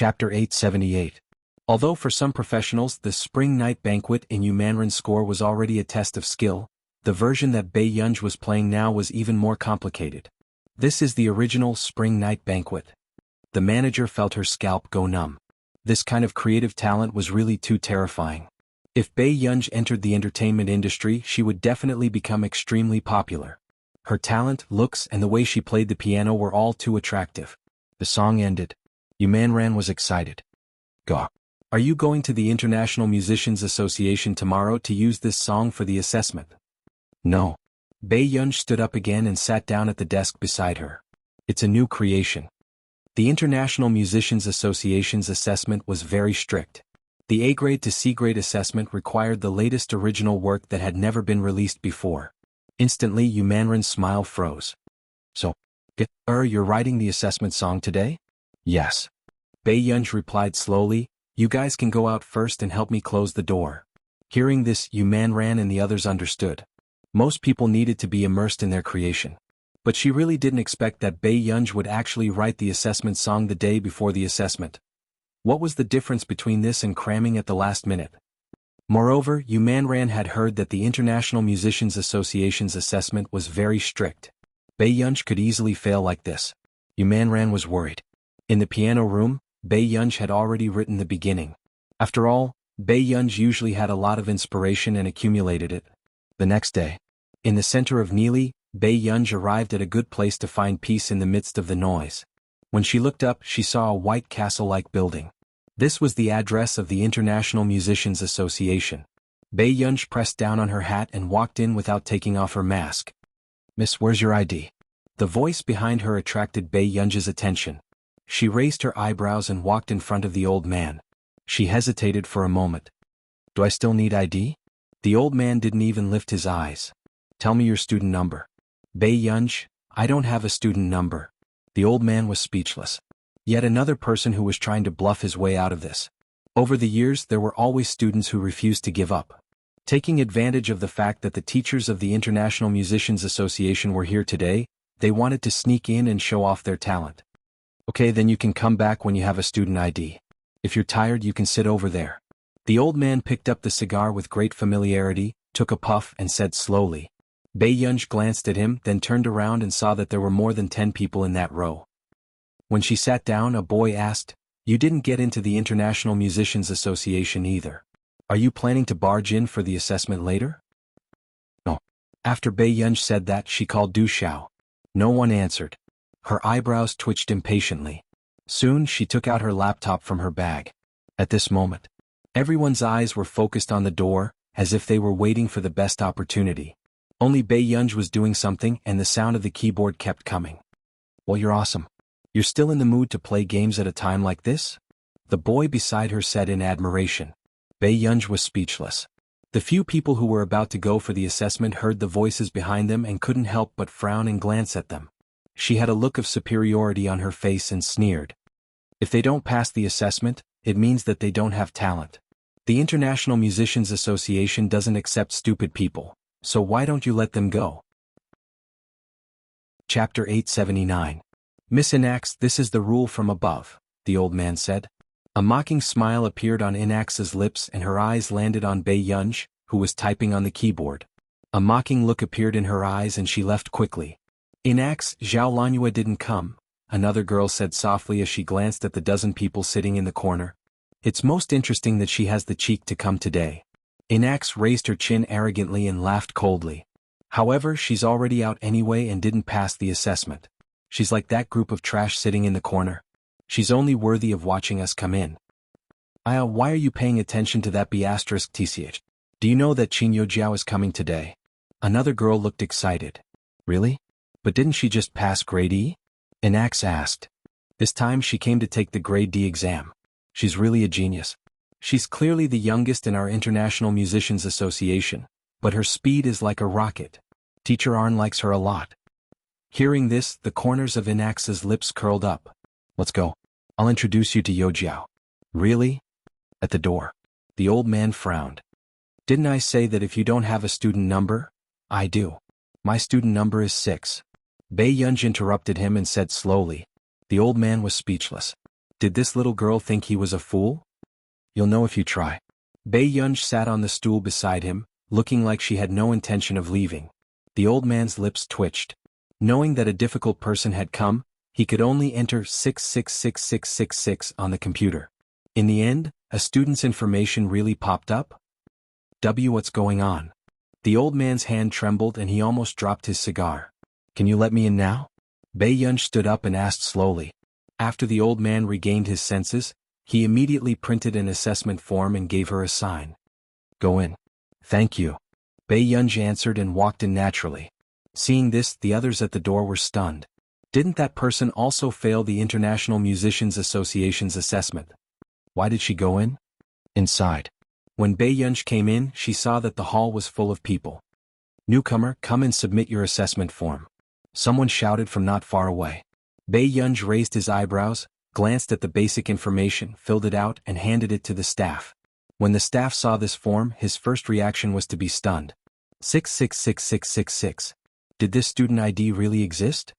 Chapter 878. Although for some professionals the spring night banquet in Yumanrin's score was already a test of skill, the version that Bei Yunj was playing now was even more complicated. This is the original spring night banquet. The manager felt her scalp go numb. This kind of creative talent was really too terrifying. If Bei Yunj entered the entertainment industry, she would definitely become extremely popular. Her talent, looks, and the way she played the piano were all too attractive. The song ended. Yumanran was excited. Go. Are you going to the International Musicians Association tomorrow to use this song for the assessment? No. Bei Yunj stood up again and sat down at the desk beside her. It's a new creation. The International Musicians Association's assessment was very strict. The A grade to C grade assessment required the latest original work that had never been released before. Instantly Yumanran's smile froze. So, you're writing the assessment song today? Yes. Bei Yunj replied slowly, you guys can go out first and help me close the door. Hearing this, Yumanran and the others understood. Most people needed to be immersed in their creation. But she really didn't expect that Bei Yunj would actually write the assessment song the day before the assessment. What was the difference between this and cramming at the last minute? Moreover, Yumanran had heard that the International Musicians Association's assessment was very strict. Bei Yunj could easily fail like this. Yumanran was worried. In the piano room, Bei Yunj had already written the beginning. After all, Bei Yunj usually had a lot of inspiration and accumulated it. The next day, in the center of Nili, Bei Yunj arrived at a good place to find peace in the midst of the noise. When she looked up, she saw a white castle-like building. This was the address of the International Musicians Association. Bei Yunj pressed down on her hat and walked in without taking off her mask. Miss, where's your ID? The voice behind her attracted Bei Yunj's attention. She raised her eyebrows and walked in front of the old man. She hesitated for a moment. Do I still need ID? The old man didn't even lift his eyes. Tell me your student number. Bei Yunj, I don't have a student number. The old man was speechless. Yet another person who was trying to bluff his way out of this. Over the years there were always students who refused to give up. Taking advantage of the fact that the teachers of the International Musicians Association were here today, they wanted to sneak in and show off their talent. Okay, then you can come back when you have a student ID. If you're tired, you can sit over there. The old man picked up the cigar with great familiarity, took a puff and said slowly. Bei Yunj glanced at him, then turned around and saw that there were more than 10 people in that row. When she sat down, a boy asked, You didn't get into the International Musicians Association either. Are you planning to barge in for the assessment later? No. After Bei Yunj said that, she called Du Xiao. No one answered. Her eyebrows twitched impatiently. Soon she took out her laptop from her bag. At this moment, everyone's eyes were focused on the door, as if they were waiting for the best opportunity. Only Bei Yunj was doing something and the sound of the keyboard kept coming. Well, you're awesome. You're still in the mood to play games at a time like this? The boy beside her said in admiration. Bei Yunj was speechless. The few people who were about to go for the assessment heard the voices behind them and couldn't help but frown and glance at them. She had a look of superiority on her face and sneered. If they don't pass the assessment, it means that they don't have talent. The International Musicians Association doesn't accept stupid people, so why don't you let them go? Chapter 879. Miss Inax, this is the rule from above, the old man said. A mocking smile appeared on Inax's lips and her eyes landed on Bei Yunj, who was typing on the keyboard. A mocking look appeared in her eyes and she left quickly. Inax, Zhao Lanhua didn't come, another girl said softly as she glanced at the dozen people sitting in the corner. It's most interesting that she has the cheek to come today. Inax raised her chin arrogantly and laughed coldly. However, she's already out anyway and didn't pass the assessment. She's like that group of trash sitting in the corner. She's only worthy of watching us come in. Why are you paying attention to that B*TCH? Do you know that Qin Youjiao is coming today? Another girl looked excited. Really? But didn't she just pass grade E? Inax asked. This time she came to take the grade D exam. She's really a genius. She's clearly the youngest in our International Musicians Association, but her speed is like a rocket. Teacher Arn likes her a lot. Hearing this, the corners of Inax's lips curled up. Let's go. I'll introduce you to Youjiao. Really? At the door. The old man frowned. Didn't I say that if you don't have a student number? I do. My student number is 6. Bei Yunj interrupted him and said slowly. The old man was speechless. Did this little girl think he was a fool? You'll know if you try. Bei Yunj sat on the stool beside him, looking like she had no intention of leaving. The old man's lips twitched. Knowing that a difficult person had come, he could only enter 666666 on the computer. In the end, a student's information really popped up? What's going on? The old man's hand trembled and he almost dropped his cigar. Can you let me in now? Bei Yunj stood up and asked slowly. After the old man regained his senses, he immediately printed an assessment form and gave her a sign. Go in. Thank you. Bei Yunj answered and walked in naturally. Seeing this, the others at the door were stunned. Didn't that person also fail the International Musicians Association's assessment? Why did she go in? Inside. When Bei Yunj came in, she saw that the hall was full of people. Newcomer, come and submit your assessment form. Someone shouted from not far away. Bei Yunj raised his eyebrows, glanced at the basic information, filled it out, and handed it to the staff. When the staff saw this form, his first reaction was to be stunned. 666666. Did this student ID really exist?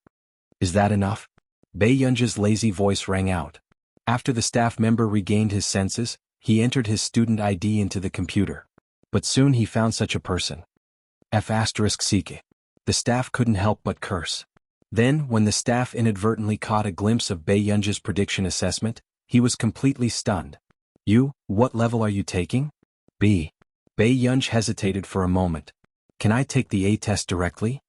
Is that enough? Bei Yunj's lazy voice rang out. After the staff member regained his senses, he entered his student ID into the computer. But soon he found such a person. F***. The staff couldn't help but curse. Then, when the staff inadvertently caught a glimpse of Bei Yunj's prediction assessment, he was completely stunned. You, what level are you taking? B. Bei Yunj hesitated for a moment. Can I take the A test directly?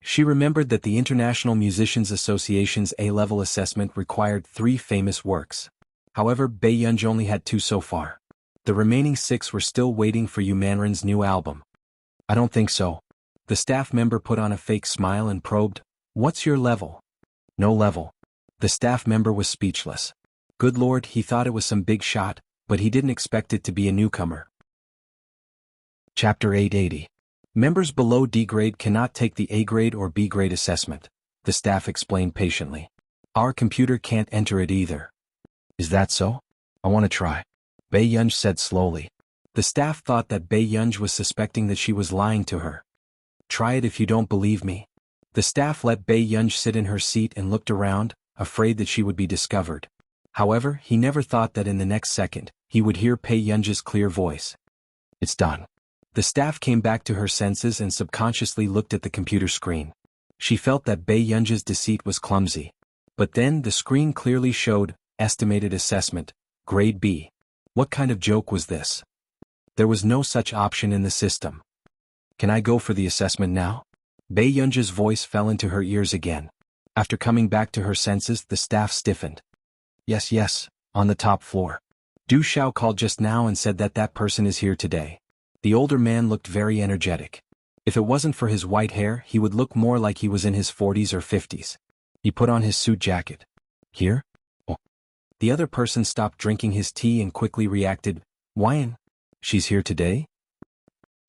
She remembered that the International Musicians Association's A-level assessment required 3 famous works. However, Bei Yunj only had 2 so far. The remaining 6 were still waiting for Yu Manrin's new album. I don't think so. The staff member put on a fake smile and probed, What's your level? No level. The staff member was speechless. Good Lord, he thought it was some big shot, but he didn't expect it to be a newcomer. Chapter 880. Members below D grade cannot take the A grade or B grade assessment, the staff explained patiently. Our computer can't enter it either. Is that so? I want to try. Bei Yunj said slowly. The staff thought that Bei Yunj was suspecting that she was lying to her. Try it if you don't believe me. The staff let Bei Yunj sit in her seat and looked around, afraid that she would be discovered. However, he never thought that in the next second, he would hear Bei Yunj's clear voice. It's done. The staff came back to her senses and subconsciously looked at the computer screen. She felt that Bei Yunj's deceit was clumsy. But then the screen clearly showed, estimated assessment, grade B. What kind of joke was this? There was no such option in the system. Can I go for the assessment now? Bei Yunj's voice fell into her ears again. After coming back to her senses, the staff stiffened. Yes, on the top floor. Du Xiao called just now and said that that person is here today. The older man looked very energetic. If it wasn't for his white hair, he would look more like he was in his 40s or 50s. He put on his suit jacket. Here? Oh. The other person stopped drinking his tea and quickly reacted, Wyan? She's here today?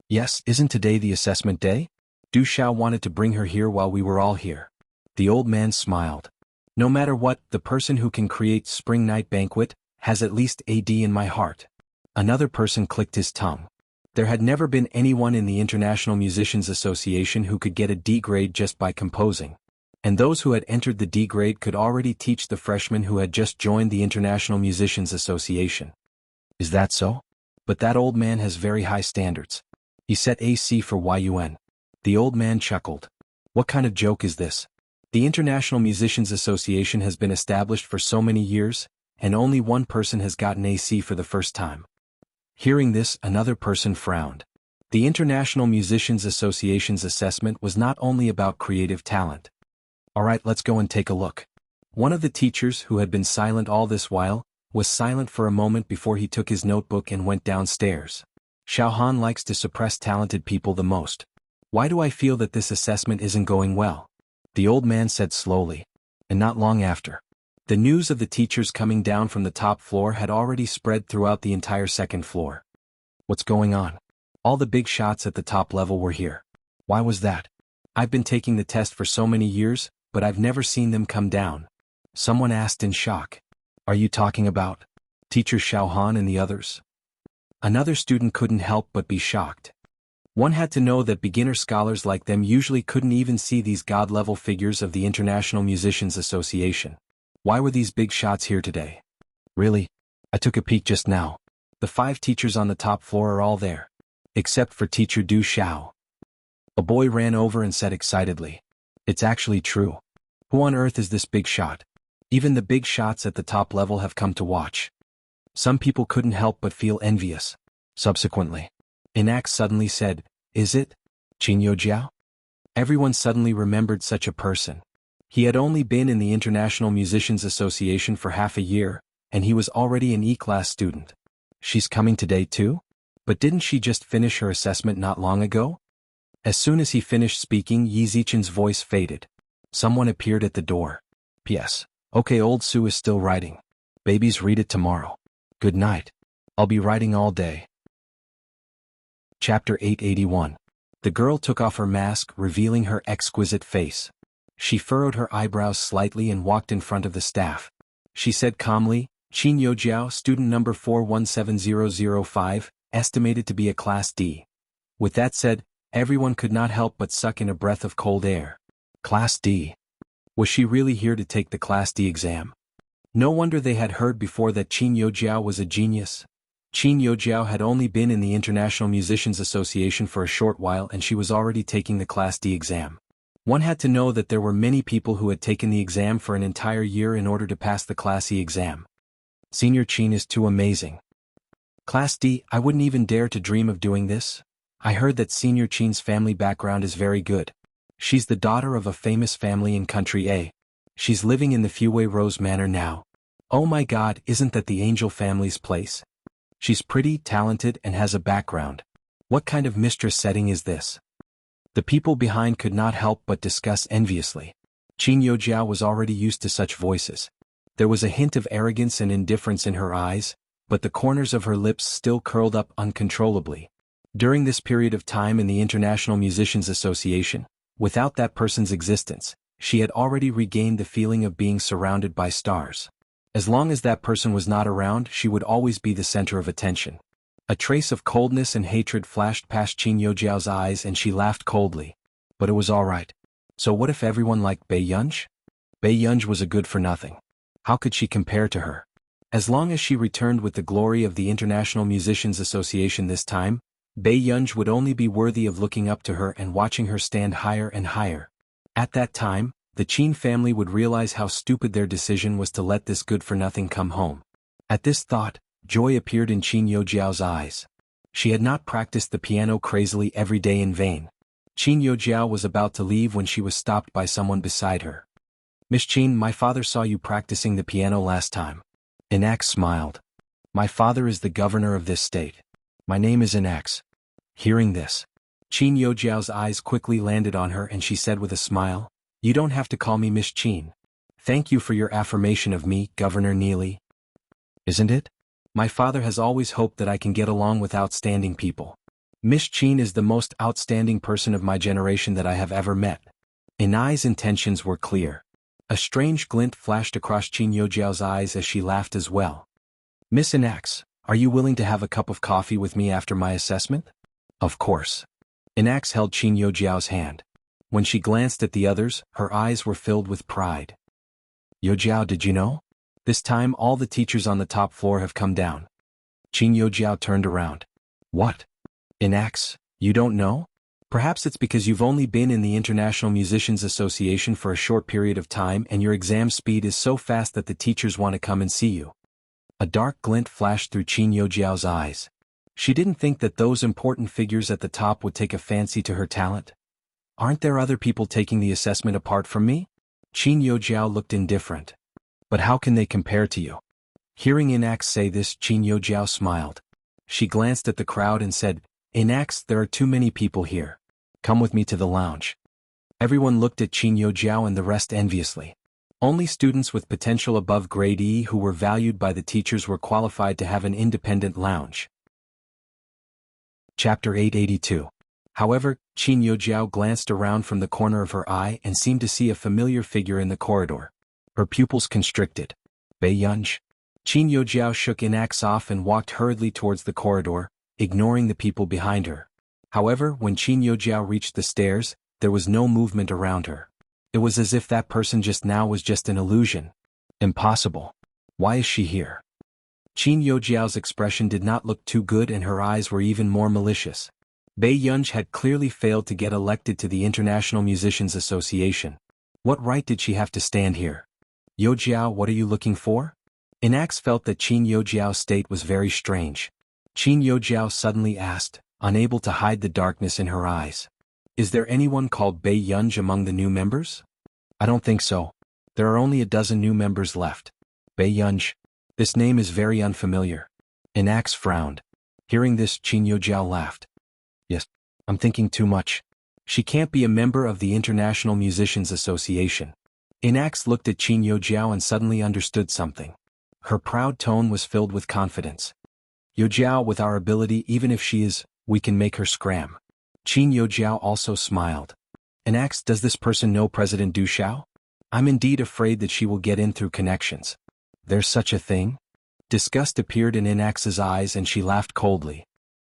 Yes, isn't today the assessment day? Du Xiao wanted to bring her here while we were all here. The old man smiled. No matter what, the person who can create Spring Night Banquet has at least AD in my heart. Another person clicked his tongue. There had never been anyone in the International Musicians Association who could get a D grade just by composing. And those who had entered the D grade could already teach the freshmen who had just joined the International Musicians Association. Is that so? But that old man has very high standards. He set AC for Yun. The old man chuckled. What kind of joke is this? The International Musicians Association has been established for so many years, and only one person has gotten AC for the first time. Hearing this, another person frowned. The International Musicians Association's assessment was not only about creative talent. Alright, let's go and take a look. One of the teachers, who had been silent all this while, was silent for a moment before he took his notebook and went downstairs. Xiaohan likes to suppress talented people the most. Why do I feel that this assessment isn't going well? The old man said slowly. And not long after. The news of the teachers coming down from the top floor had already spread throughout the entire second floor. What's going on? All the big shots at the top level were here. Why was that? I've been taking the test for so many years, but I've never seen them come down. Someone asked in shock. Are you talking about Teacher Xiaohan and the others? Another student couldn't help but be shocked. One had to know that beginner scholars like them usually couldn't even see these god-level figures of the International Musicians Association. Why were these big shots here today? Really? I took a peek just now. The 5 teachers on the top floor are all there. Except for teacher Du Xiao. A boy ran over and said excitedly. It's actually true. Who on earth is this big shot? Even the big shots at the top level have come to watch. Some people couldn't help but feel envious. Subsequently, Enax suddenly said, Is it? Qin Youjiao? Everyone suddenly remembered such a person. He had only been in the International Musicians Association for half a year, and he was already an E-class student. She's coming today too? But didn't she just finish her assessment not long ago? As soon as he finished speaking, Yi Zichen's voice faded. Someone appeared at the door. P.S. Okay, old Sue is still writing. Babies, read it tomorrow. Good night. I'll be writing all day. Chapter 881. The girl took off her mask, revealing her exquisite face. She furrowed her eyebrows slightly and walked in front of the staff. She said calmly, Qin Youjiao, student number 417005, estimated to be a Class D. With that said, everyone could not help but suck in a breath of cold air. Class D. Was she really here to take the Class D exam? No wonder they had heard before that Qin Youjiao was a genius. Qin Youjiao had only been in the International Musicians Association for a short while and she was already taking the Class D exam. One had to know that there were many people who had taken the exam for an entire year in order to pass the Class E exam. Senior Qin is too amazing. Class D, I wouldn't even dare to dream of doing this. I heard that Senior Qin's family background is very good. She's the daughter of a famous family in Country A. She's living in the Fuwei Rose Manor now. Oh my God, isn't that the Angel family's place? She's pretty, talented, and has a background. What kind of mistress setting is this? The people behind could not help but discuss enviously. Qin Youjiao was already used to such voices. There was a hint of arrogance and indifference in her eyes, but the corners of her lips still curled up uncontrollably. During this period of time in the International Musicians Association, without that person's existence, she had already regained the feeling of being surrounded by stars. As long as that person was not around, she would always be the center of attention. A trace of coldness and hatred flashed past Qin Youjiao's eyes and she laughed coldly. But it was all right. So what if everyone liked Bei Yunj? Bei Yunj was a good-for-nothing. How could she compare to her? As long as she returned with the glory of the International Musicians Association this time, Bei Yunj would only be worthy of looking up to her and watching her stand higher and higher. At that time, the Qin family would realize how stupid their decision was to let this good-for-nothing come home. At this thought, joy appeared in Qin Youjiao's eyes. She had not practiced the piano crazily every day in vain. Qin Youjiao was about to leave when she was stopped by someone beside her. Miss Qin, my father saw you practicing the piano last time. Enax smiled. My father is the governor of this state. My name is Enax. Hearing this, Qin Youjiao's eyes quickly landed on her and she said with a smile, You don't have to call me Miss Qin. Thank you for your affirmation of me, Governor Neely. Isn't it? My father has always hoped that I can get along with outstanding people. Miss Qin is the most outstanding person of my generation that I have ever met. Enai's intentions were clear. A strange glint flashed across Qin Youjiao's eyes as she laughed as well. Miss Enax, are you willing to have a cup of coffee with me after my assessment? Of course. Enax held Qin Youjiao's hand. When she glanced at the others, her eyes were filled with pride. Youjiao, did you know? This time all the teachers on the top floor have come down. Qin Youjiao turned around. What? Enax, you don't know? Perhaps it's because you've only been in the International Musicians Association for a short period of time and your exam speed is so fast that the teachers want to come and see you. A dark glint flashed through Qin Youjiao's eyes. She didn't think that those important figures at the top would take a fancy to her talent. Aren't there other people taking the assessment apart from me? Qin Youjiao looked indifferent. But how can they compare to you? Hearing Enax say this, Qin Youjiao smiled. She glanced at the crowd and said, Enax, there are too many people here. Come with me to the lounge. Everyone looked at Qin Youjiao and the rest enviously. Only students with potential above grade E who were valued by the teachers were qualified to have an independent lounge. Chapter 882. However, Qin Youjiao glanced around from the corner of her eye and seemed to see a familiar figure in the corridor. Her pupils constricted. Bei Yunj. Qin Youjiao shook Enax off and walked hurriedly towards the corridor, ignoring the people behind her. However, when Qin Youjiao reached the stairs, there was no movement around her. It was as if that person just now was just an illusion. Impossible. Why is she here? Qin Yojiao's expression did not look too good and her eyes were even more malicious. Bei Yunj had clearly failed to get elected to the International Musicians Association. What right did she have to stand here? Yojiao, what are you looking for? Inax felt that Qin Yojiao's state was very strange. Qin Yojiao suddenly asked, unable to hide the darkness in her eyes. Is there anyone called Bei Yunj among the new members? I don't think so. There are only a dozen new members left. Bei Yunj. This name is very unfamiliar. Inax frowned. Hearing this, Qin Yojiao laughed. Yes, I'm thinking too much. She can't be a member of the International Musicians Association. Inax looked at Qin Yojiao and suddenly understood something. Her proud tone was filled with confidence. Yojiao, with our ability, even if she is, we can make her scram. Qin Yojiao also smiled. Inax, does this person know President Du Xiao? I'm indeed afraid that she will get in through connections. There's such a thing? Disgust appeared in Inax's eyes and she laughed coldly.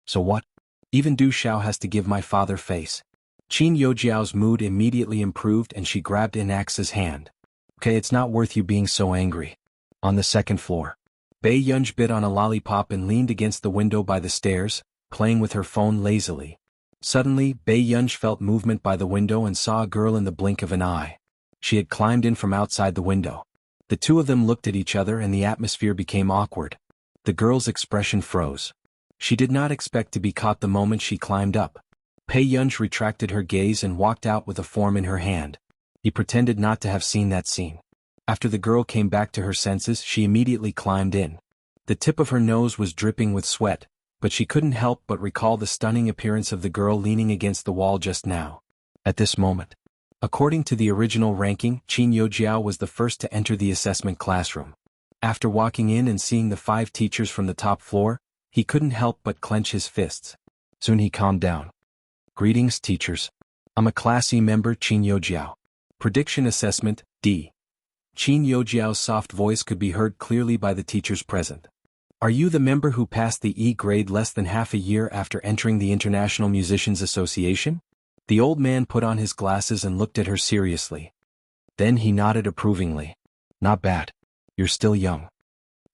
So what? Even Du Xiao has to give my father face. Qin Yojiao's mood immediately improved and she grabbed Inax's hand. Okay, it's not worth you being so angry. On the second floor. Bei Yunj bit on a lollipop and leaned against the window by the stairs, playing with her phone lazily. Suddenly, Bei Yunj felt movement by the window and saw a girl in the blink of an eye. She had climbed in from outside the window. The two of them looked at each other and the atmosphere became awkward. The girl's expression froze. She did not expect to be caught the moment she climbed up. Bei Yunj retracted her gaze and walked out with a form in her hand. He pretended not to have seen that scene. After the girl came back to her senses, she immediately climbed in. The tip of her nose was dripping with sweat, but she couldn't help but recall the stunning appearance of the girl leaning against the wall just now. At this moment, according to the original ranking, Qin Yojiao was the first to enter the assessment classroom. After walking in and seeing the 5 teachers from the top floor, he couldn't help but clench his fists. Soon he calmed down. Greetings, teachers. I'm a Class E member, Qin Yojiao. Prediction Assessment, D. Qin Yojiao's soft voice could be heard clearly by the teachers present. Are you the member who passed the E grade less than half a year after entering the International Musicians Association? The old man put on his glasses and looked at her seriously. Then he nodded approvingly. Not bad. You're still young.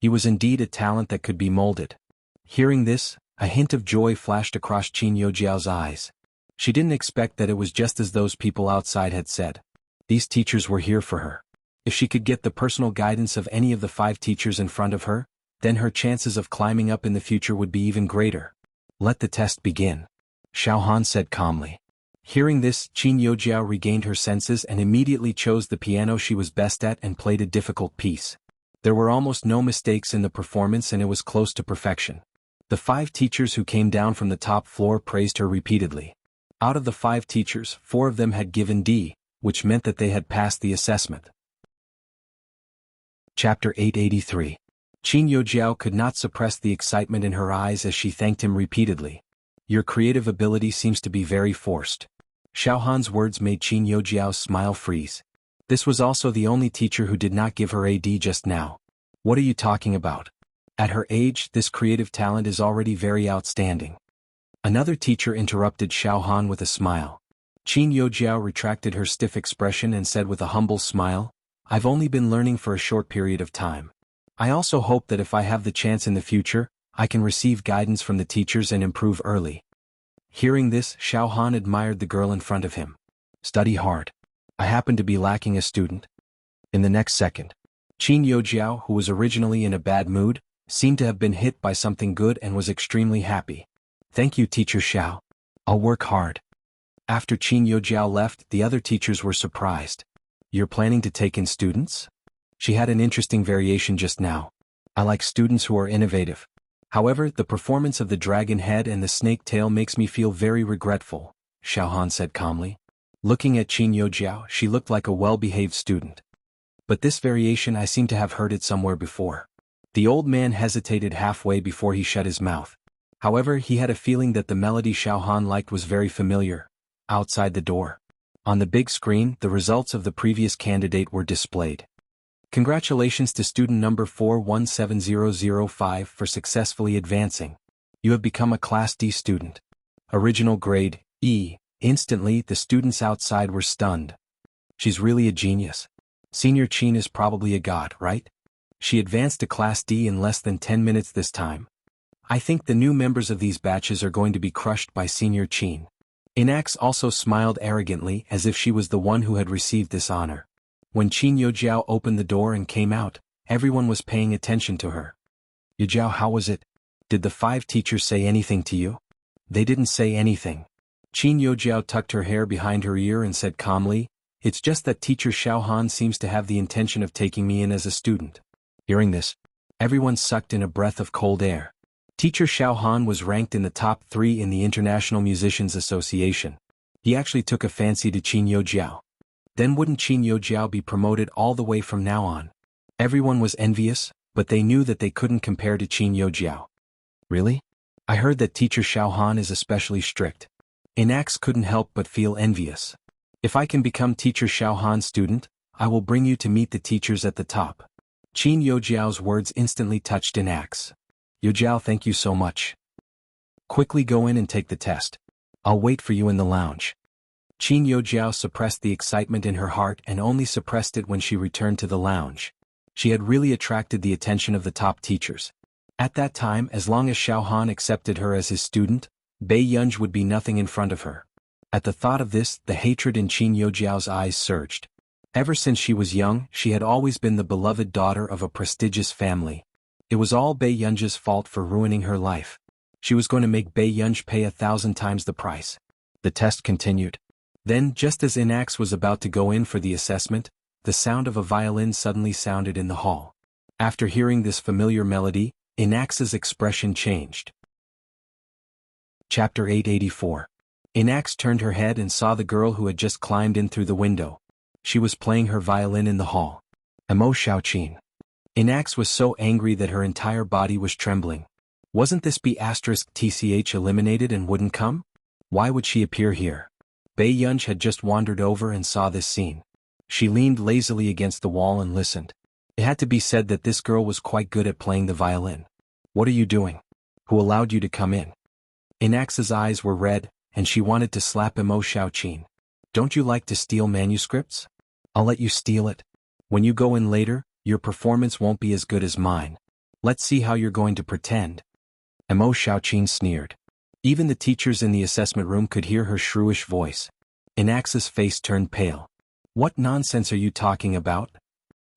He was indeed a talent that could be molded. Hearing this, a hint of joy flashed across Qin Yojiao's eyes. She didn't expect that it was just as those people outside had said. These teachers were here for her. If she could get the personal guidance of any of the 5 teachers in front of her, then her chances of climbing up in the future would be even greater. Let the test begin. Xiao Han said calmly. Hearing this, Qin Yojiao regained her senses and immediately chose the piano she was best at and played a difficult piece. There were almost no mistakes in the performance and it was close to perfection. The 5 teachers who came down from the top floor praised her repeatedly. Out of the 5 teachers, 4 of them had given D, which meant that they had passed the assessment. Chapter 883. Qin Yojiao could not suppress the excitement in her eyes as she thanked him repeatedly. Your creative ability seems to be very forced. Xiao Han's words made Qin Yojiao's smile freeze. This was also the only teacher who did not give her a D just now. What are you talking about? At her age, this creative talent is already very outstanding. Another teacher interrupted Xiao Han with a smile. Qin Yojiao retracted her stiff expression and said with a humble smile, I've only been learning for a short period of time. I also hope that if I have the chance in the future, I can receive guidance from the teachers and improve early. Hearing this, Xiao Han admired the girl in front of him. Study hard. I happen to be lacking a student. In the next second, Qin Yojiao, who was originally in a bad mood, seemed to have been hit by something good and was extremely happy. Thank you, Teacher Xiao. I'll work hard. After Qin Yojiao left, the other teachers were surprised. You're planning to take in students? She had an interesting variation just now. I like students who are innovative. However, the performance of the dragon head and the snake tail makes me feel very regretful, Xiao Han said calmly. Looking at Qin Yojiao, she looked like a well-behaved student. But this variation I seem to have heard it somewhere before. The old man hesitated halfway before he shut his mouth. However, he had a feeling that the melody Xiao Han liked was very familiar. Outside the door. On the big screen, the results of the previous candidate were displayed. Congratulations to student number 417005 for successfully advancing. You have become a Class D student. Original grade, E. Instantly, the students outside were stunned. She's really a genius. Senior Qin is probably a god, right? She advanced to Class D in less than 10 minutes this time. I think the new members of these batches are going to be crushed by Senior Qin. Inax also smiled arrogantly as if she was the one who had received this honor. When Qin Yojiao opened the door and came out, everyone was paying attention to her. Yojiao, how was it? Did the 5 teachers say anything to you? They didn't say anything. Qin Yojiao tucked her hair behind her ear and said calmly, it's just that Teacher Xiaohan seems to have the intention of taking me in as a student. Hearing this, everyone sucked in a breath of cold air. Teacher Xiaohan was ranked in the top 3 in the International Musicians Association. He actually took a fancy to Qin Yojiao. Then wouldn't Qin Yojiao be promoted all the way from now on? Everyone was envious, but they knew that they couldn't compare to Qin Yojiao. Really? I heard that Teacher Xiaohan is especially strict. Inax couldn't help but feel envious. If I can become Teacher Xiaohan's student, I will bring you to meet the teachers at the top. Qin Yojiao's words instantly touched Inax. Yojiao, thank you so much. Quickly go in and take the test. I'll wait for you in the lounge. Qin Yojiao suppressed the excitement in her heart and only suppressed it when she returned to the lounge. She had really attracted the attention of the top teachers. At that time, as long as Xiaohan accepted her as his student, Bei Yunj would be nothing in front of her. At the thought of this, the hatred in Qin Yojiao's eyes surged. Ever since she was young, she had always been the beloved daughter of a prestigious family. It was all Bei Yunj's fault for ruining her life. She was going to make Bei Yunj pay 1,000 times the price. The test continued. Then, just as Inax was about to go in for the assessment, the sound of a violin suddenly sounded in the hall. After hearing this familiar melody, Inax's expression changed. Chapter 884. Inax turned her head and saw the girl who had just climbed in through the window. She was playing her violin in the hall. Emo Xiaoqin. Inax was so angry that her entire body was trembling. Wasn't this B***TCH eliminated and wouldn't come? Why would she appear here? Bei Yunj had just wandered over and saw this scene. She leaned lazily against the wall and listened. It had to be said that this girl was quite good at playing the violin. What are you doing? Who allowed you to come in? Inax's eyes were red, and she wanted to slap Emo Xiaoqin. Don't you like to steal manuscripts? I'll let you steal it. When you go in later, your performance won't be as good as mine. Let's see how you're going to pretend. Emo Xiaoqin sneered. Even the teachers in the assessment room could hear her shrewish voice. Inax's face turned pale. What nonsense are you talking about?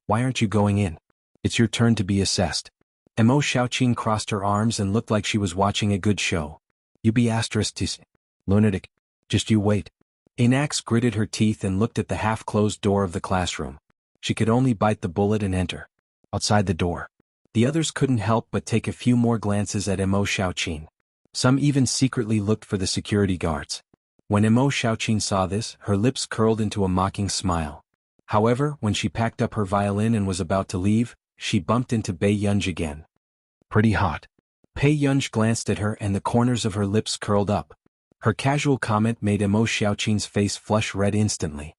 Why aren't you going in? It's your turn to be assessed. Emo Xiaoqin crossed her arms and looked like she was watching a good show. You be ***TC. Lunatic. Just you wait. Inax gritted her teeth and looked at the half-closed door of the classroom. She could only bite the bullet and enter. Outside the door. The others couldn't help but take a few more glances at Emo Xiaoqin. Some even secretly looked for the security guards. When Emo Xiaoqin saw this, her lips curled into a mocking smile. However, when she packed up her violin and was about to leave, she bumped into Bei Yunj again. Pretty hot. Bei Yunj glanced at her and the corners of her lips curled up. Her casual comment made Emo Xiaoqin's face flush red instantly.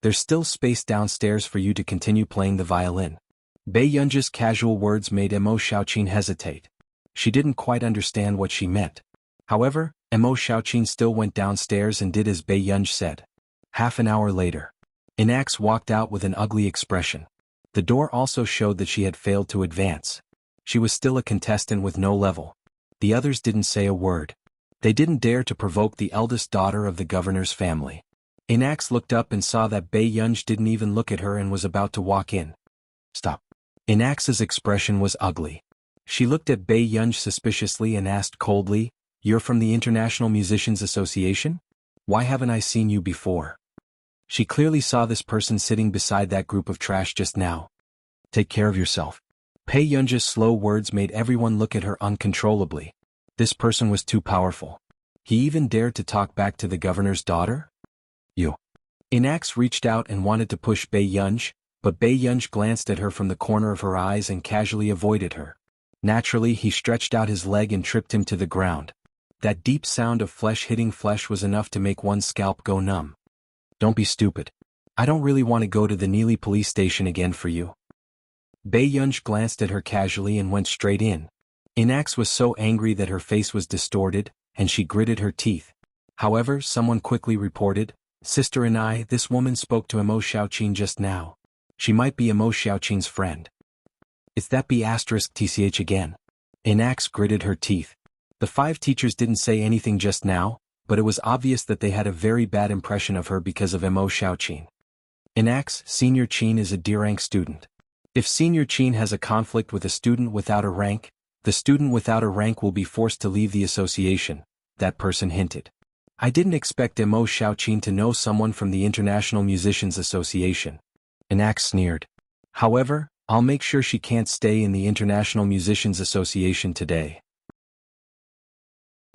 There's still space downstairs for you to continue playing the violin. Bei Yunj's casual words made Emo Xiaoqin hesitate. She didn't quite understand what she meant. However, Emo Xiaoqin still went downstairs and did as Bei Yunj said. Half an hour later. Inax walked out with an ugly expression. The door also showed that she had failed to advance. She was still a contestant with no level. The others didn't say a word. They didn't dare to provoke the eldest daughter of the governor's family. Inax looked up and saw that Bei Yunj didn't even look at her and was about to walk in. Stop. Inax's expression was ugly. She looked at Bei Yunj suspiciously and asked coldly, You're from the International Musicians Association? Why haven't I seen you before? She clearly saw this person sitting beside that group of trash just now. Take care of yourself. Bei Yunj's slow words made everyone look at her uncontrollably. This person was too powerful. He even dared to talk back to the governor's daughter? You. Inax reached out and wanted to push Bei Yunj, but Bei Yunj glanced at her from the corner of her eyes and casually avoided her. Naturally, he stretched out his leg and tripped him to the ground. That deep sound of flesh hitting flesh was enough to make one's scalp go numb. Don't be stupid. I don't really want to go to the Neely police station again for you. Bei Yunj glanced at her casually and went straight in. Inax was so angry that her face was distorted, and she gritted her teeth. However, someone quickly reported, Sister and I, this woman spoke to Emo Xiaoqin just now. She might be Emo Xiaoqin's friend. It's that B***tch again. Inax gritted her teeth. The 5 teachers didn't say anything just now, but it was obvious that they had a very bad impression of her because of Mo Xiaoqin. Inax, Senior Qin is a D-rank student. If Senior Qin has a conflict with a student without a rank, the student without a rank will be forced to leave the association, that person hinted. I didn't expect Mo Xiaoqin to know someone from the International Musicians Association. Inax sneered. However, I'll make sure she can't stay in the International Musicians Association today.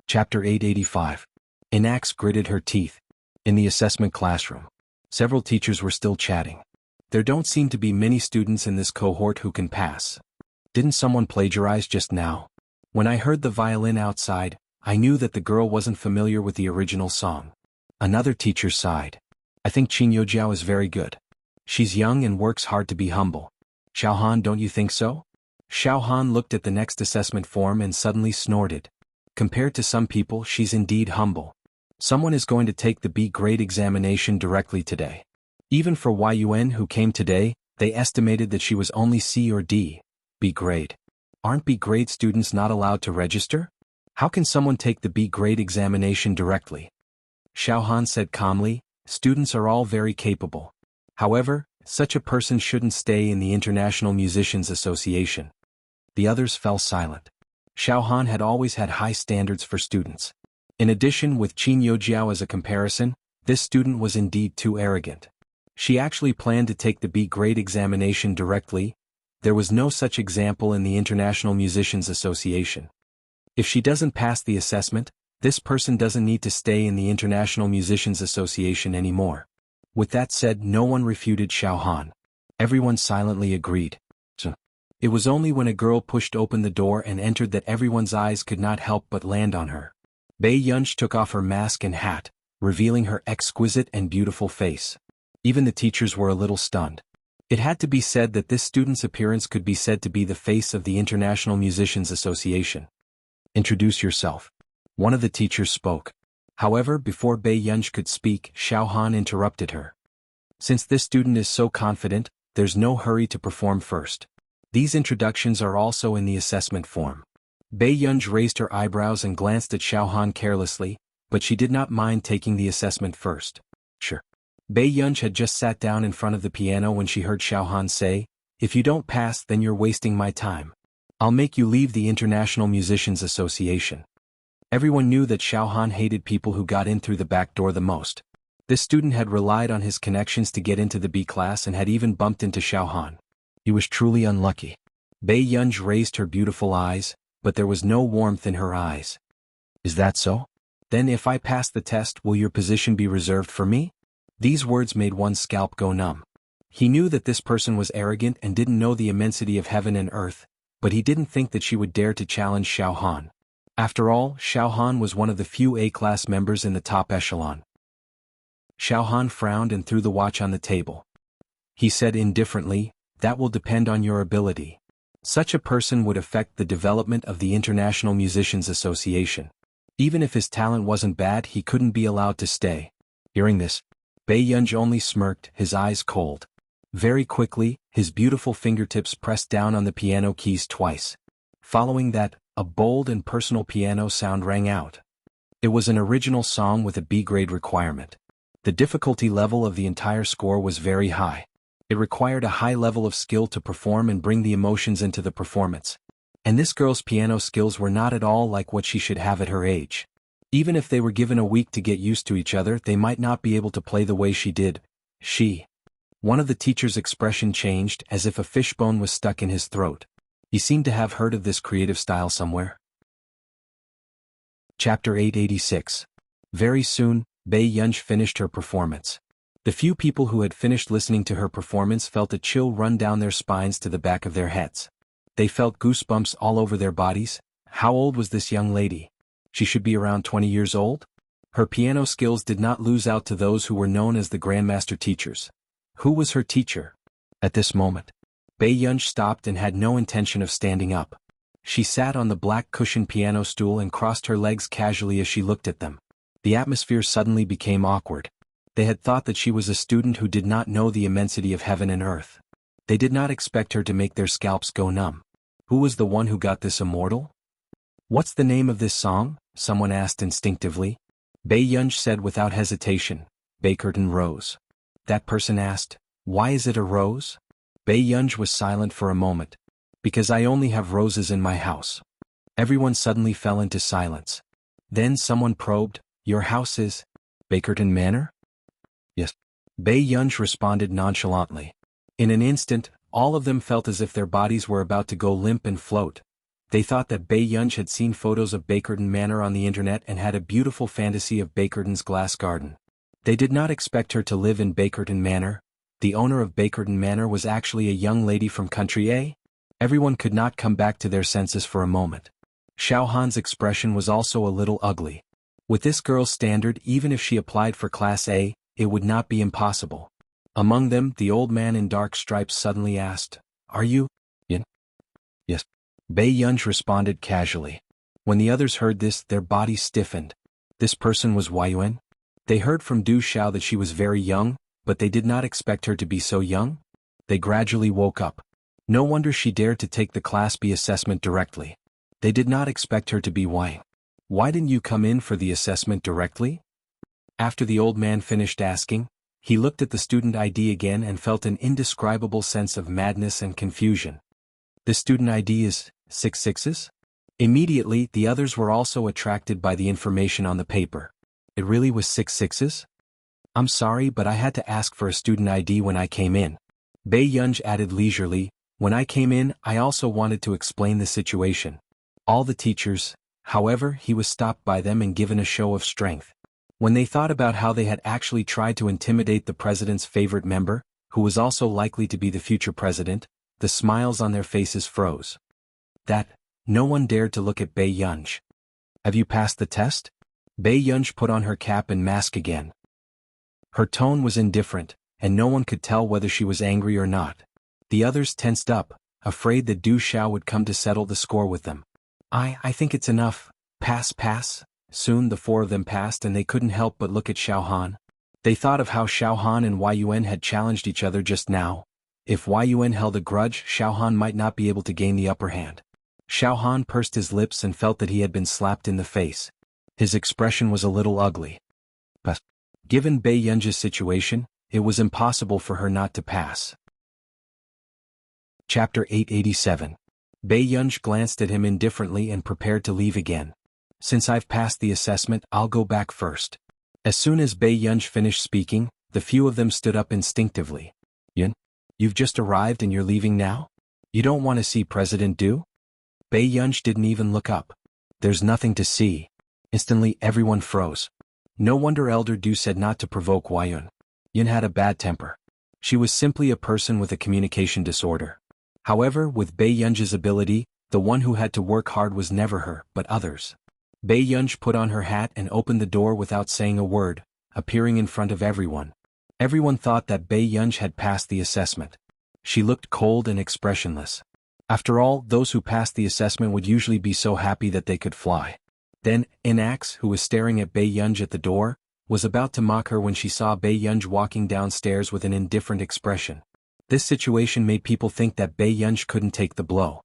Chapter 885. Inax gritted her teeth. In the assessment classroom, several teachers were still chatting. There don't seem to be many students in this cohort who can pass. Didn't someone plagiarize just now? When I heard the violin outside, I knew that the girl wasn't familiar with the original song. Another teacher sighed. I think Qin Youjiao is very good. She's young and works hard to be humble. Xiaohan, don't you think so? Xiaohan looked at the next assessment form and suddenly snorted. Compared to some people, she's indeed humble. Someone is going to take the B grade examination directly today. Even for Yun who came today, they estimated that she was only C or D. B grade. Aren't B grade students not allowed to register? How can someone take the B grade examination directly? Xiaohan said calmly, students are all very capable. However, such a person shouldn't stay in the International Musicians Association. The others fell silent. Xiaohan had always had high standards for students. In addition, with Qin Youjiao as a comparison, this student was indeed too arrogant. She actually planned to take the B grade examination directly. There was no such example in the International Musicians Association. If she doesn't pass the assessment, this person doesn't need to stay in the International Musicians Association anymore. With that said, no one refuted Xiaohan. Everyone silently agreed. It was only when a girl pushed open the door and entered that everyone's eyes could not help but land on her. Bei Yunch took off her mask and hat, revealing her exquisite and beautiful face. Even the teachers were a little stunned. It had to be said that this student's appearance could be said to be the face of the International Musicians Association. Introduce yourself. One of the teachers spoke. However, before Bei Yunch could speak, Xiaohan interrupted her. Since this student is so confident, there's no hurry to perform first. These introductions are also in the assessment form. Bei Yunch raised her eyebrows and glanced at Xiaohan carelessly, but she did not mind taking the assessment first. Sure. Bei Yunch had just sat down in front of the piano when she heard Xiaohan say, "If you don't pass, then you're wasting my time. I'll make you leave the International Musicians Association." Everyone knew that Xiaohan hated people who got in through the back door the most. This student had relied on his connections to get into the B class and had even bumped into Xiaohan. He was truly unlucky. Bei Yunj raised her beautiful eyes, but there was no warmth in her eyes. Is that so? Then if I pass the test, will your position be reserved for me? These words made one's scalp go numb. He knew that this person was arrogant and didn't know the immensity of heaven and earth, but he didn't think that she would dare to challenge Xiaohan. After all, Xiaohan was one of the few A-class members in the top echelon. Xiaohan frowned and threw the watch on the table. He said indifferently, "That will depend on your ability." Such a person would affect the development of the International Musicians Association. Even if his talent wasn't bad, he couldn't be allowed to stay. Hearing this, Bei Yunj only smirked, his eyes cold. Very quickly, his beautiful fingertips pressed down on the piano keys twice. Following that, a bold and personal piano sound rang out. It was an original song with a B-grade requirement. The difficulty level of the entire score was very high. It required a high level of skill to perform and bring the emotions into the performance. And this girl's piano skills were not at all like what she should have at her age. Even if they were given a week to get used to each other, they might not be able to play the way she did. One of the teacher's expression changed, as if a fishbone was stuck in his throat. He seemed to have heard of this creative style somewhere. Chapter 886. Very soon, Bei Yunj finished her performance. The few people who had finished listening to her performance felt a chill run down their spines to the back of their heads. They felt goosebumps all over their bodies. How old was this young lady? She should be around 20 years old? Her piano skills did not lose out to those who were known as the Grandmaster teachers. Who was her teacher? At this moment, Bei Yunj stopped and had no intention of standing up. She sat on the black cushioned piano stool and crossed her legs casually as she looked at them. The atmosphere suddenly became awkward. They had thought that she was a student who did not know the immensity of heaven and earth. They did not expect her to make their scalps go numb. Who was the one who got this immortal? What's the name of this song? Someone asked instinctively. Bei Yunj said without hesitation, Bakerton Rose. That person asked, why is it a rose? Bei Yunj was silent for a moment. Because I only have roses in my house. Everyone suddenly fell into silence. Then someone probed, your house is Bakerton Manor? Yes. Bei Yunj responded nonchalantly. In an instant, all of them felt as if their bodies were about to go limp and float. They thought that Bei Yunj had seen photos of Bakerton Manor on the internet and had a beautiful fantasy of Bakerton's glass garden. They did not expect her to live in Bakerton Manor. The owner of Bakerton Manor was actually a young lady from Country A. Everyone could not come back to their senses for a moment. Xiao Han's expression was also a little ugly. With this girl's standard, even if she applied for Class A, it would not be impossible. Among them, the old man in dark stripes suddenly asked, are you Yin? Yes. Bei Yunj responded casually. When the others heard this, their bodies stiffened. This person was Yuan. They heard from Du Xiao that she was very young, but they did not expect her to be so young. They gradually woke up. No wonder she dared to take the Class B assessment directly. They did not expect her to be Wang. Why didn't you come in for the assessment directly? After the old man finished asking, he looked at the student ID again and felt an indescribable sense of madness and confusion. The student ID is 6 6s? Immediately, the others were also attracted by the information on the paper. It really was 6 6s? I'm sorry, but I had to ask for a student ID when I came in. Bei Yunj added leisurely, when I came in, I also wanted to explain the situation. All the teachers, however, he was stopped by them and given a show of strength. When they thought about how they had actually tried to intimidate the president's favorite member, who was also likely to be the future president, the smiles on their faces froze. No one dared to look at Bei Yunj. Have you passed the test? Bei Yunj put on her cap and mask again. Her tone was indifferent, and no one could tell whether she was angry or not. The others tensed up, afraid that Du Xiao would come to settle the score with them. I think it's enough. Pass. Soon the four of them passed and they couldn't help but look at Xiao Han. They thought of how Xiao Han and Yuan had challenged each other just now. If Yuan held a grudge, Xiao Han might not be able to gain the upper hand. Xiao Han pursed his lips and felt that he had been slapped in the face. His expression was a little ugly. But, given Bei Yunj's situation, it was impossible for her not to pass. Chapter 887. Bei Yunj glanced at him indifferently and prepared to leave again. Since I've passed the assessment, I'll go back first. As soon as Bei Yunj finished speaking, the few of them stood up instinctively. Yun? You've just arrived and you're leaving now? You don't want to see President Du? Bei Yunj didn't even look up. There's nothing to see. Instantly everyone froze. No wonder Elder Du said not to provoke Yun. Yun had a bad temper. She was simply a person with a communication disorder. However, with Bei Yunj's ability, the one who had to work hard was never her, but others. Bei Yunj put on her hat and opened the door without saying a word, appearing in front of everyone. Everyone thought that Bei Yunj had passed the assessment. She looked cold and expressionless. After all, those who passed the assessment would usually be so happy that they could fly. Then, Inax, who was staring at Bei Yunj at the door, was about to mock her when she saw Bei Yunj walking downstairs with an indifferent expression. This situation made people think that Bei Yunj couldn't take the blow.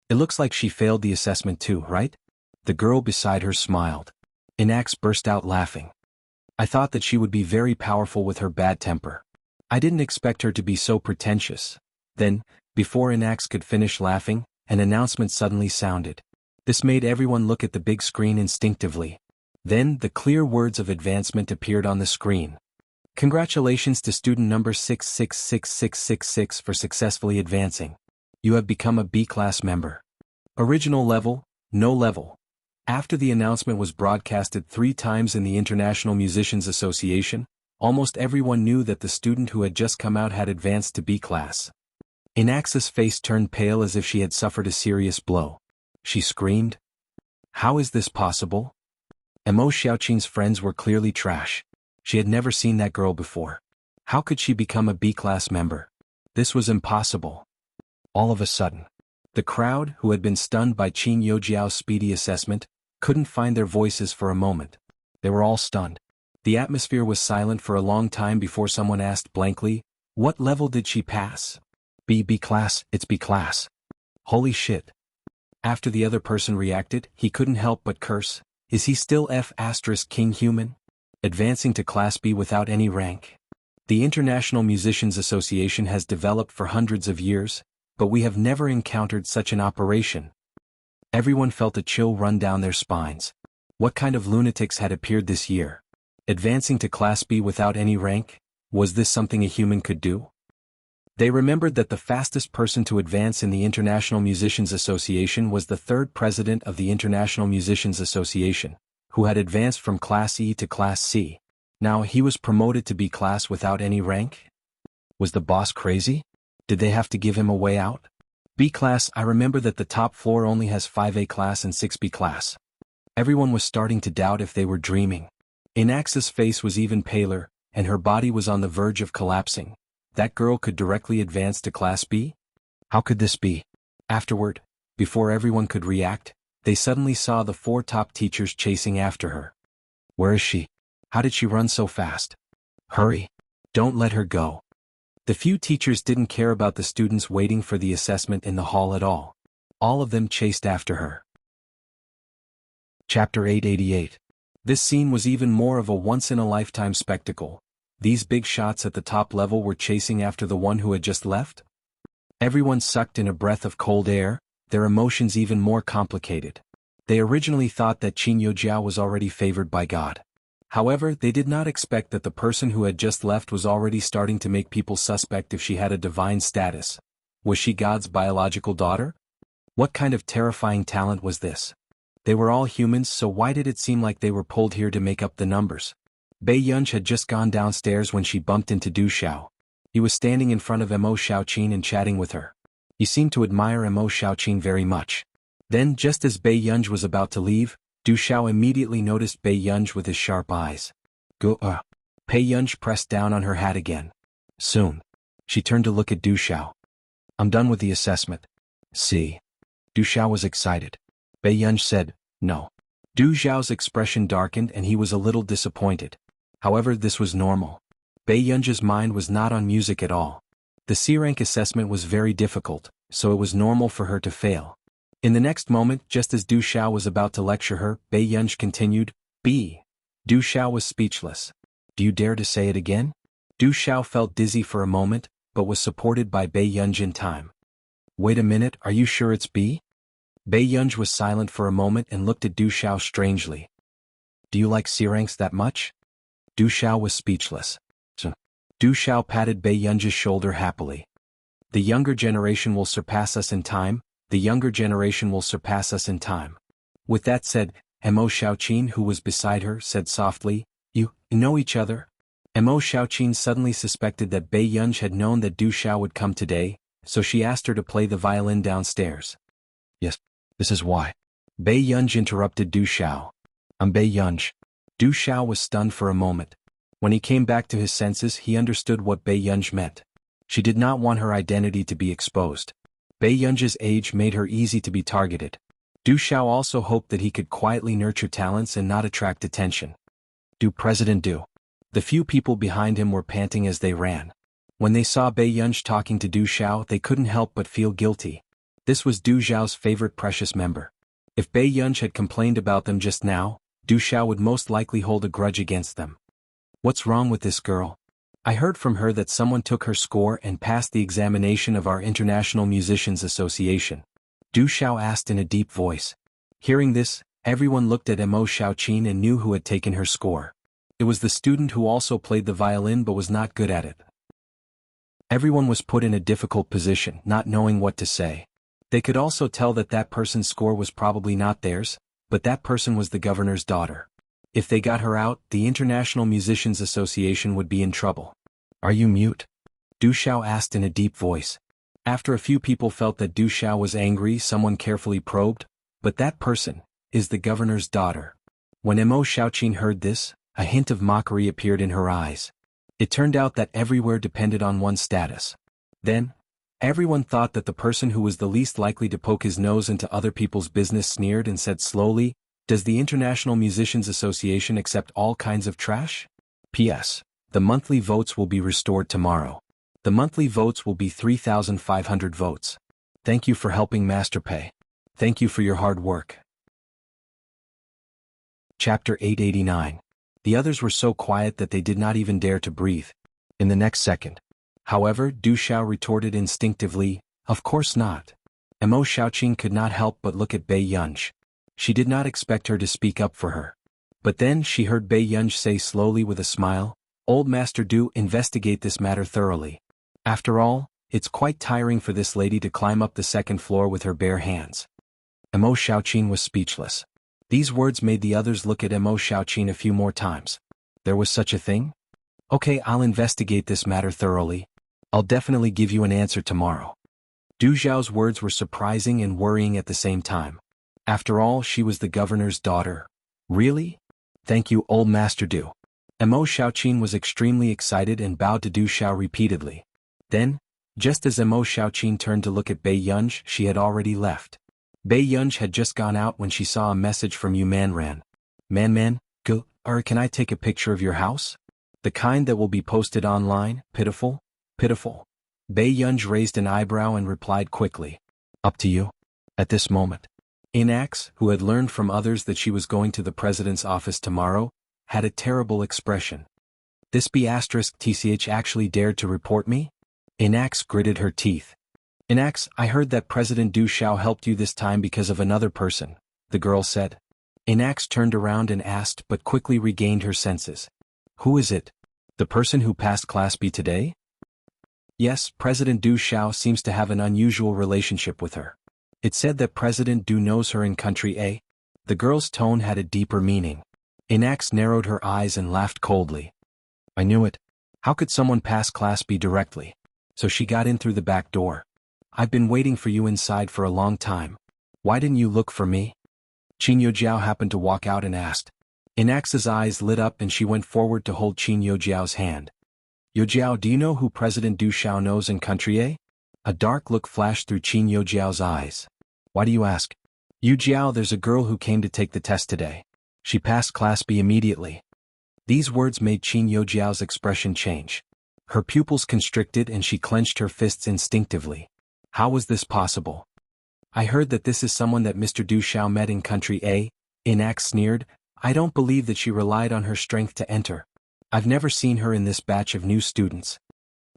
It looks like she failed the assessment too, right? The girl beside her smiled. Inax burst out laughing. I thought that she would be very powerful with her bad temper. I didn't expect her to be so pretentious. Then, before Inax could finish laughing, an announcement suddenly sounded. This made everyone look at the big screen instinctively. Then, the clear words of advancement appeared on the screen. Congratulations to student number 666666 for successfully advancing. You have become a B-class member. Original level, no level. After the announcement was broadcasted 3 times in the International Musicians Association, almost everyone knew that the student who had just come out had advanced to B-class. Inax's face turned pale as if she had suffered a serious blow. She screamed. How is this possible? Mo Xiaoqing's friends were clearly trash. She had never seen that girl before. How could she become a B-class member? This was impossible. All of a sudden, the crowd, who had been stunned by Qin Youjiao's speedy assessment, couldn't find their voices for a moment. They were all stunned. The atmosphere was silent for a long time before someone asked blankly, what level did she pass? B class, it's B class. Holy shit. After the other person reacted, he couldn't help but curse. Is he still King human? Advancing to Class B without any rank. The International Musicians Association has developed for hundreds of years, but we have never encountered such an operation. Everyone felt a chill run down their spines. What kind of lunatics had appeared this year? Advancing to Class B without any rank? Was this something a human could do? They remembered that the fastest person to advance in the International Musicians Association was the third president of the International Musicians Association, who had advanced from Class E to Class C. Now he was promoted to B class without any rank? Was the boss crazy? Did they have to give him a way out? B class, I remember that the top floor only has 5A class and 6B class. Everyone was starting to doubt if they were dreaming. Inaxa's face was even paler, and her body was on the verge of collapsing. That girl could directly advance to Class B? How could this be? Afterward, before everyone could react, they suddenly saw the 4 top teachers chasing after her. Where is she? How did she run so fast? Hurry! Don't let her go. The few teachers didn't care about the students waiting for the assessment in the hall at all. All of them chased after her. Chapter 888. This scene was even more of a once-in-a-lifetime spectacle. These big shots at the top level were chasing after the one who had just left? Everyone sucked in a breath of cold air, their emotions even more complicated. They originally thought that Qin Youjiao was already favored by God. However, they did not expect that the person who had just left was already starting to make people suspect if she had a divine status. Was she God's biological daughter? What kind of terrifying talent was this? They were all humans, so why did it seem like they were pulled here to make up the numbers? Bei Yunj had just gone downstairs when she bumped into Du Xiao. He was standing in front of Mo Xiaoqin and chatting with her. He seemed to admire Mo Xiaoqin very much. Then, just as Bei Yunj was about to leave, Du Xiao immediately noticed Bei Yunj with his sharp eyes. Bei Yunj pressed down on her hat again. Soon. She turned to look at Du Xiao. I'm done with the assessment. See. Du Xiao was excited. Bei Yunj said, no. Du Xiao's expression darkened and he was a little disappointed. However, this was normal. Bei Yunj's mind was not on music at all. The C-rank assessment was very difficult, so it was normal for her to fail. In the next moment, just as Du Xiao was about to lecture her, Bei Yunj continued, B. Du Xiao was speechless. Do you dare to say it again? Du Xiao felt dizzy for a moment, but was supported by Bei Yunj in time. Wait a minute, are you sure it's B? Bei Yunj was silent for a moment and looked at Du Xiao strangely. Do you like C-ranks that much? Du Xiao was speechless. Du Xiao patted Bei Yunj's shoulder happily. The younger generation will surpass us in time, the younger generation will surpass us in time. With that said, Mo Xiaoqin, who was beside her, said softly, You know each other? Mo Xiaoqin suddenly suspected that Bei Yunj had known that Du Xiao would come today, so she asked her to play the violin downstairs. Yes, this is why. Bei Yunj interrupted Du Xiao. I'm Bei Yunj. Du Xiao was stunned for a moment. When he came back to his senses, he understood what Bei Yunj meant. She did not want her identity to be exposed. Bei Yunj's age made her easy to be targeted. Du Xiao also hoped that he could quietly nurture talents and not attract attention. Do President do. The few people behind him were panting as they ran. When they saw Bei Yunj talking to Du Xiao, they couldn't help but feel guilty. This was Du Xiao's favorite precious member. If Bei Yunj had complained about them just now, Du Xiao would most likely hold a grudge against them. What's wrong with this girl? I heard from her that someone took her score and passed the examination of our International Musicians Association. Du Xiao asked in a deep voice. Hearing this, everyone looked at Mo Xiaoqin and knew who had taken her score. It was the student who also played the violin but was not good at it. Everyone was put in a difficult position, not knowing what to say. They could also tell that that person's score was probably not theirs, but that person was the governor's daughter. If they got her out, the International Musicians Association would be in trouble. Are you mute? Du Xiao asked in a deep voice. After a few people felt that Du Xiao was angry, someone carefully probed, but that person is the governor's daughter. When Mo Xiaoqin heard this, a hint of mockery appeared in her eyes. It turned out that everywhere depended on one's status. Then, everyone thought that the person who was the least likely to poke his nose into other people's business sneered and said slowly, Does the International Musicians Association accept all kinds of trash? P.S. The monthly votes will be restored tomorrow. The monthly votes will be 3,500 votes. Thank you for helping Master Pei. Thank you for your hard work. Chapter 889. The others were so quiet that they did not even dare to breathe. In the next second, however, Du Xiao retorted instinctively, "Of course not." Mo Xiaoqing could not help but look at Bai Yunj. She did not expect her to speak up for her. But then she heard Bai Yunj say slowly with a smile, "Old Master Du, investigate this matter thoroughly. After all, it's quite tiring for this lady to climb up the second floor with her bare hands." Mo Xiaoqing was speechless. These words made the others look at Mo Xiaoqing a few more times. There was such a thing? Okay, I'll investigate this matter thoroughly. I'll definitely give you an answer tomorrow. Du Xiao's words were surprising and worrying at the same time. After all, she was the governor's daughter. Really? Thank you, Old Master Du. Mo Xiaoqing was extremely excited and bowed to Du Xiao repeatedly. Then, just as Mo Xiaoqing turned to look at Bai Yunj, she had already left. Bai Yunj had just gone out when she saw a message from Yu Manran. Man, can I take a picture of your house? The kind that will be posted online, pitiful. Bai Yunj raised an eyebrow and replied quickly. Up to you. At this moment. Inax, who had learned from others that she was going to the president's office tomorrow, had a terrible expression. This B*TCH actually dared to report me? Inax gritted her teeth. Inax, I heard that President Du Xiao helped you this time because of another person, the girl said. Inax turned around and asked but quickly regained her senses. Who is it? The person who passed Class B today? Yes, President Du Xiao seems to have an unusual relationship with her. It's said that President Du knows her in country A. The girl's tone had a deeper meaning. Inax narrowed her eyes and laughed coldly. I knew it. How could someone pass Class B directly? So she got in through the back door. I've been waiting for you inside for a long time. Why didn't you look for me? Qin Youjiao happened to walk out and asked. Inax's eyes lit up and she went forward to hold Qin Youjiao's hand. Youjiao, do you know who President Du Xiao knows in country A? A dark look flashed through Qin Youjiao's eyes. Why do you ask? Youjiao, there's a girl who came to take the test today. She passed Class B immediately. These words made Qin Youjiao's expression change. Her pupils constricted and she clenched her fists instinctively. How was this possible? I heard that this is someone that Mr. Du Xiao met in country A. Inax sneered. I don't believe that she relied on her strength to enter. I've never seen her in this batch of new students.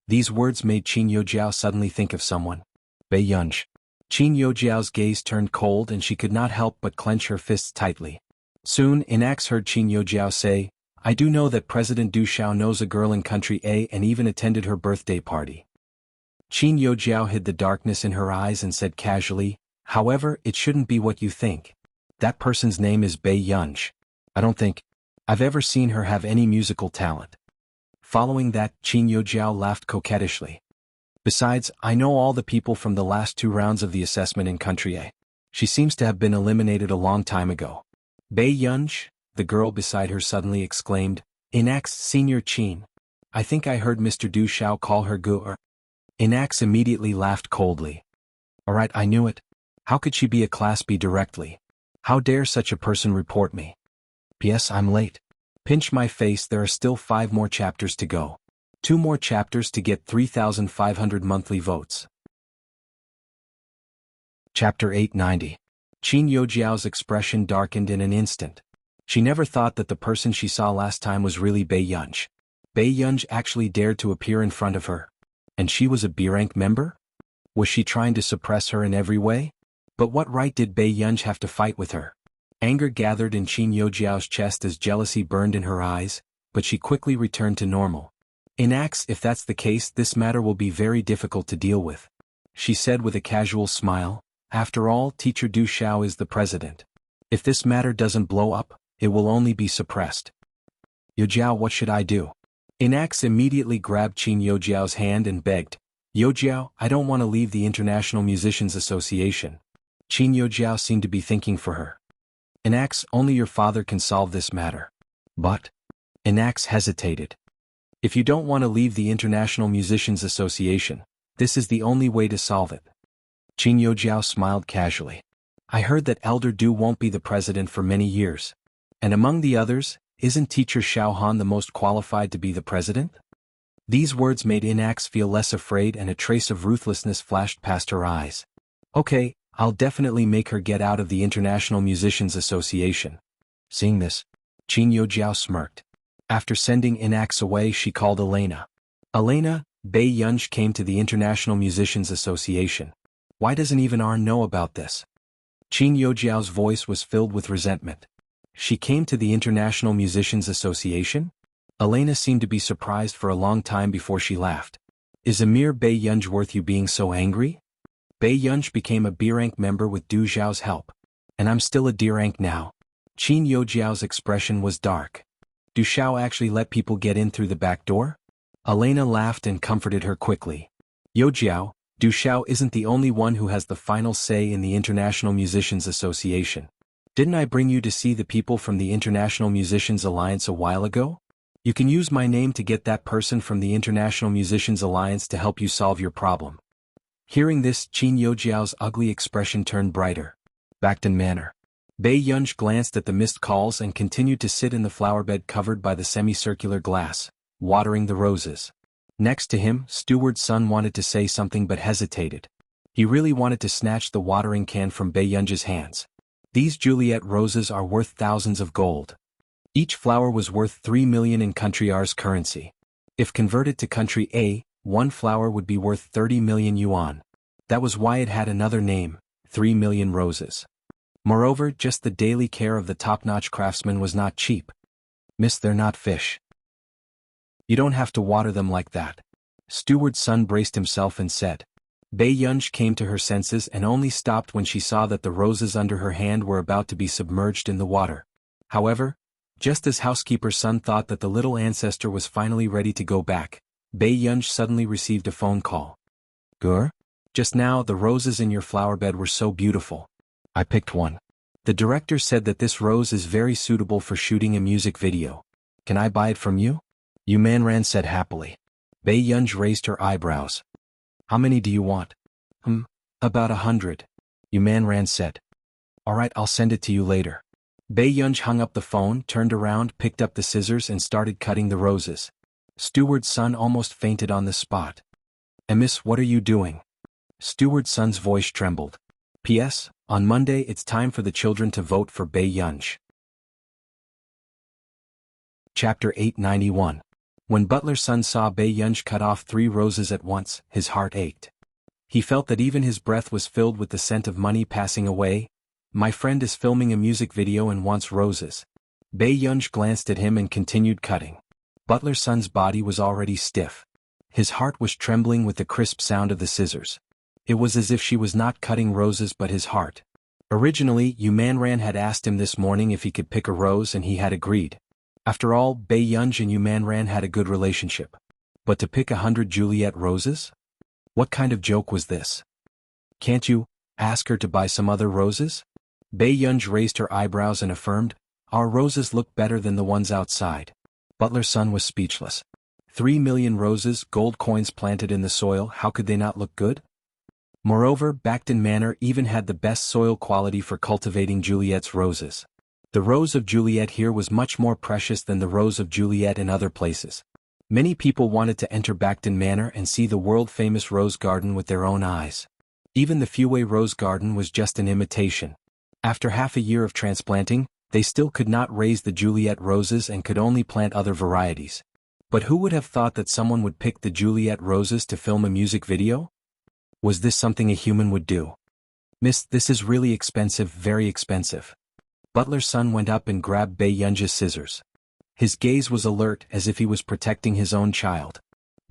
These words made Qin Youjiao suddenly think of someone. Bai Yunj. Qin Youjiao's gaze turned cold and she could not help but clench her fists tightly. Soon, Inax heard Qin Youjiao say, I do know that President Du Xiao knows a girl in country A and even attended her birthday party. Qin Youjiao hid the darkness in her eyes and said casually, however, it shouldn't be what you think. That person's name is Bai Yunj. I don't think I've ever seen her have any musical talent. Following that, Qin Youjiao laughed coquettishly. Besides, I know all the people from the last 2 rounds of the assessment in country A. She seems to have been eliminated a long time ago. Bai Yunj, the girl beside her suddenly exclaimed, Inax, Senior Qin. I think I heard Mr. Du Xiao call her Gu. Inax immediately laughed coldly. Alright, I knew it. How could she be a Class B directly? How dare such a person report me? P.S. I'm late. Pinch my face, there are still 5 more chapters to go. 2 more chapters to get 3,500 monthly votes. Chapter 890. Qin Youjiao's expression darkened in an instant. She never thought that the person she saw last time was really Bai Yunj. Bai Yunj actually dared to appear in front of her. And she was a B-rank member? Was she trying to suppress her in every way? But what right did Bai Yunj have to fight with her? Anger gathered in Qin Youjiao's chest as jealousy burned in her eyes, but she quickly returned to normal. Inax, if that's the case, this matter will be very difficult to deal with, she said with a casual smile. After all, Teacher Du Xiao is the president. If this matter doesn't blow up, it will only be suppressed. Youjiao, what should I do? Inax immediately grabbed Qin Youjiao's hand and begged, Youjiao, I don't want to leave the International Musicians Association. Qin Youjiao seemed to be thinking for her. Inax, only your father can solve this matter. But? Inax hesitated. If you don't want to leave the International Musicians Association, this is the only way to solve it. Qin Youjiao smiled casually. I heard that Elder Du won't be the president for many years. And among the others, isn't Teacher Xiao Han the most qualified to be the president? These words made Inax feel less afraid and a trace of ruthlessness flashed past her eyes. Okay, I'll definitely make her get out of the International Musicians Association. Seeing this, Qin Yojiao smirked. After sending Inax away, she called Elena. Elena, Bei Yunj came to the International Musicians Association. Why doesn't even Arn know about this? Qin Yojiao's voice was filled with resentment. She came to the International Musicians Association? Elena seemed to be surprised for a long time before she laughed. Is a mere Bei Yunj worth you being so angry? Bei Yunj became a B-rank member with Du Zhao's help. And I'm still a D-rank now. Qin Yojiao's expression was dark. Du Zhao actually let people get in through the back door? Elena laughed and comforted her quickly. Yojiao, Du Zhao isn't the only one who has the final say in the International Musicians Association. Didn't I bring you to see the people from the International Musicians Alliance a while ago? You can use my name to get that person from the International Musicians Alliance to help you solve your problem. Hearing this, Qin Yojiao's ugly expression turned brighter. Backton Manor. Bei Yunj glanced at the missed calls and continued to sit in the flowerbed covered by the semicircular glass, watering the roses. Next to him, Steward's son wanted to say something but hesitated. He really wanted to snatch the watering can from Bei Yunj's hands. These Juliet roses are worth thousands of gold. Each flower was worth 3 million in country R's currency. If converted to country A, one flower would be worth 30 million yuan. That was why it had another name, 3 million roses. Moreover, just the daily care of the top-notch craftsman was not cheap. Miss, they're not fish. You don't have to water them like that. Steward's son braced himself and said. Bei Yunj came to her senses and only stopped when she saw that the roses under her hand were about to be submerged in the water. However, just as housekeeper's son thought that the little ancestor was finally ready to go back, Bei Yunj suddenly received a phone call. Gur? Just now the roses in your flowerbed were so beautiful. I picked one. The director said that this rose is very suitable for shooting a music video. Can I buy it from you? Yu Manran said happily. Bei Yunj raised her eyebrows. How many do you want? About 100. Yu Manran said. Alright, I'll send it to you later. Bei Yunj hung up the phone, turned around, picked up the scissors and started cutting the roses. Steward's son almost fainted on the spot. Miss, what are you doing? Steward's son's voice trembled. P.S. On Monday it's time for the children to vote for Bei Yunj. Chapter 891. When Butler's son saw Bei Yunj cut off 3 roses at once, his heart ached. He felt that even his breath was filled with the scent of money passing away. My friend is filming a music video and wants roses. Bei Yunj glanced at him and continued cutting. Butler's son's body was already stiff. His heart was trembling with the crisp sound of the scissors. It was as if she was not cutting roses but his heart. Originally, Yu Manran had asked him this morning if he could pick a rose and he had agreed. After all, Bei Yunj and Yu Manran had a good relationship. But to pick 100 Juliet roses? What kind of joke was this? Can't you ask her to buy some other roses? Bei Yunj raised her eyebrows and affirmed, our roses look better than the ones outside. Butler's son was speechless. 3 million roses, gold coins planted in the soil, how could they not look good? Moreover, Backton Manor even had the best soil quality for cultivating Juliet's roses. The rose of Juliet here was much more precious than the rose of Juliet in other places. Many people wanted to enter Backton Manor and see the world-famous rose garden with their own eyes. Even the Fuwei rose garden was just an imitation. After half a year of transplanting, they still could not raise the Juliet roses and could only plant other varieties. But who would have thought that someone would pick the Juliet roses to film a music video? Was this something a human would do? Miss, this is really expensive, very expensive. Butler's son went up and grabbed Bei Yunj's scissors. His gaze was alert as if he was protecting his own child.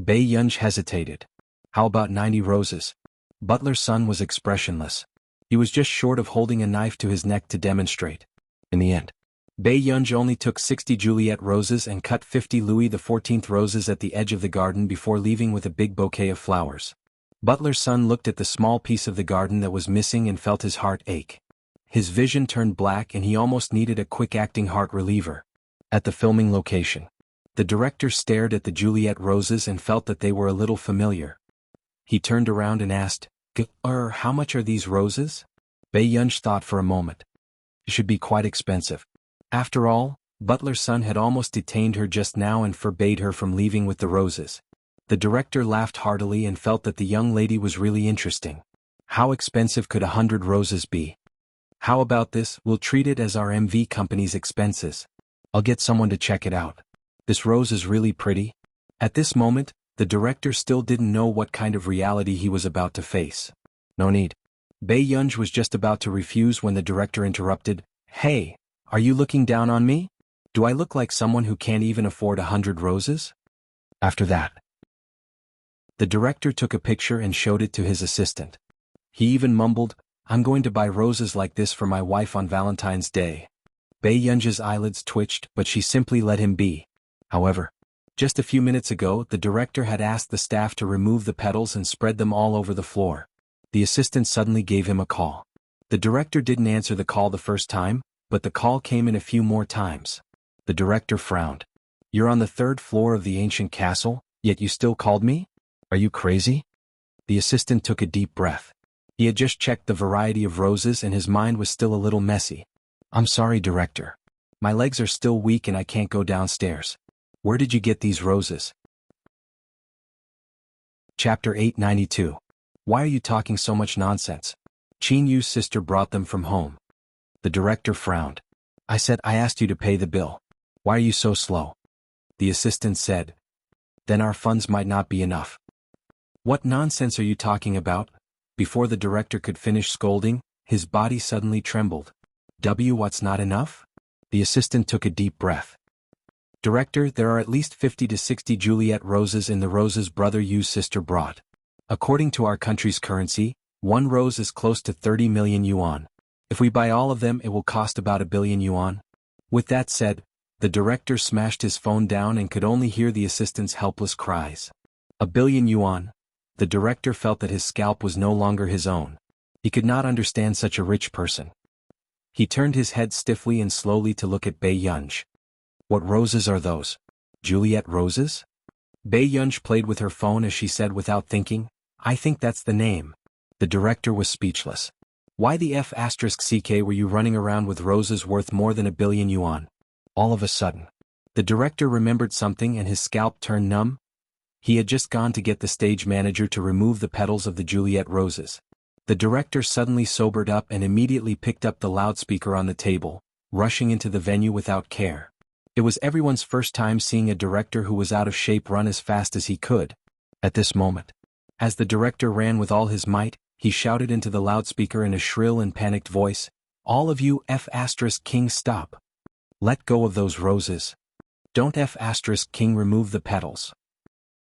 Bei Yunj hesitated. How about 90 roses? Butler's son was expressionless. He was just short of holding a knife to his neck to demonstrate. In the end, Bei Yunj only took 60 Juliet roses and cut 50 Louis XIV roses at the edge of the garden before leaving with a big bouquet of flowers. Butler's son looked at the small piece of the garden that was missing and felt his heart ache. His vision turned black and he almost needed a quick-acting heart reliever. At the filming location, the director stared at the Juliet roses and felt that they were a little familiar. He turned around and asked, how much are these roses? Bei Yunj thought for a moment. It should be quite expensive. After all, Butler's son had almost detained her just now and forbade her from leaving with the roses. The director laughed heartily and felt that the young lady was really interesting. How expensive could 100 roses be? How about this? We'll treat it as our MV company's expenses. I'll get someone to check it out. This rose is really pretty. At this moment, the director still didn't know what kind of reality he was about to face. No need. Bei Yunj was just about to refuse when the director interrupted. Hey, are you looking down on me? Do I look like someone who can't even afford 100 roses? After that, the director took a picture and showed it to his assistant. He even mumbled, I'm going to buy roses like this for my wife on Valentine's Day. Bei Yunj's eyelids twitched, but she simply let him be. However, just a few minutes ago, the director had asked the staff to remove the petals and spread them all over the floor. The assistant suddenly gave him a call. The director didn't answer the call the first time, but the call came in a few more times. The director frowned. You're on the 3rd floor of the ancient castle, yet you still called me? Are you crazy? The assistant took a deep breath. He had just checked the variety of roses and his mind was still a little messy. I'm sorry, director. My legs are still weak and I can't go downstairs. Where did you get these roses? Chapter 892. Why are you talking so much nonsense? Qin Yu's sister brought them from home. The director frowned. I asked you to pay the bill. Why are you so slow? The assistant said. Then our funds might not be enough. What nonsense are you talking about? Before the director could finish scolding, his body suddenly trembled. What's not enough? The assistant took a deep breath. Director, there are at least 50 to 60 Juliet roses in the roses brother Yu's sister brought. According to our country's currency, one rose is close to 30 million yuan. If we buy all of them, it will cost about 1 billion yuan. With that said, the director smashed his phone down and could only hear the assistant's helpless cries. 1 billion yuan. The director felt that his scalp was no longer his own. He could not understand such a rich person. He turned his head stiffly and slowly to look at Bei Yunj. What roses are those? Juliet roses? Bei Yunj played with her phone as she said without thinking, I think that's the name. The director was speechless. Why the F***ck were you running around with roses worth more than 1 billion yuan? All of a sudden, the director remembered something and his scalp turned numb. He had just gone to get the stage manager to remove the petals of the Juliet roses. The director suddenly sobered up and immediately picked up the loudspeaker on the table, rushing into the venue without care. It was everyone's first time seeing a director who was out of shape run as fast as he could. At this moment, as the director ran with all his might, he shouted into the loudspeaker in a shrill and panicked voice, All of you F***king stop. Let go of those roses. Don't F***king remove the petals.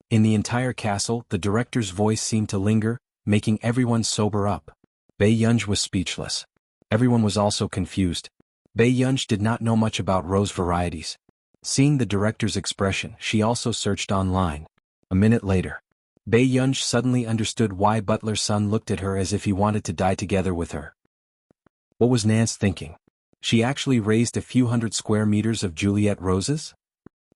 In the entire castle, the director's voice seemed to linger, making everyone sober up. Bei Yunj was speechless. Everyone was also confused. Bei Yunj did not know much about rose varieties. Seeing the director's expression, she also searched online. A minute later, Bei Yunj suddenly understood why Butler's son looked at her as if he wanted to die together with her. What was Nance thinking? She actually raised a few hundred square meters of Juliet roses?